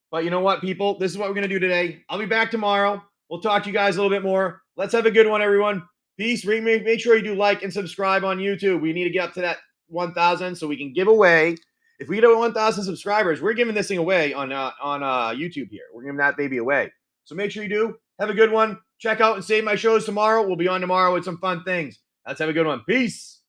But you know what, people? This is what we're going to do today. I'll be back tomorrow. We'll talk to you guys a little bit more. Let's have a good one, everyone. Peace. Make sure you do like and subscribe on YouTube. We need to get up to that 1,000 so we can give away. If we get over 1,000 subscribers, we're giving this thing away on YouTube here. We're giving that baby away. So make sure you do. Have a good one. Check out and save my shows tomorrow. We'll be on tomorrow with some fun things. Let's have a good one. Peace.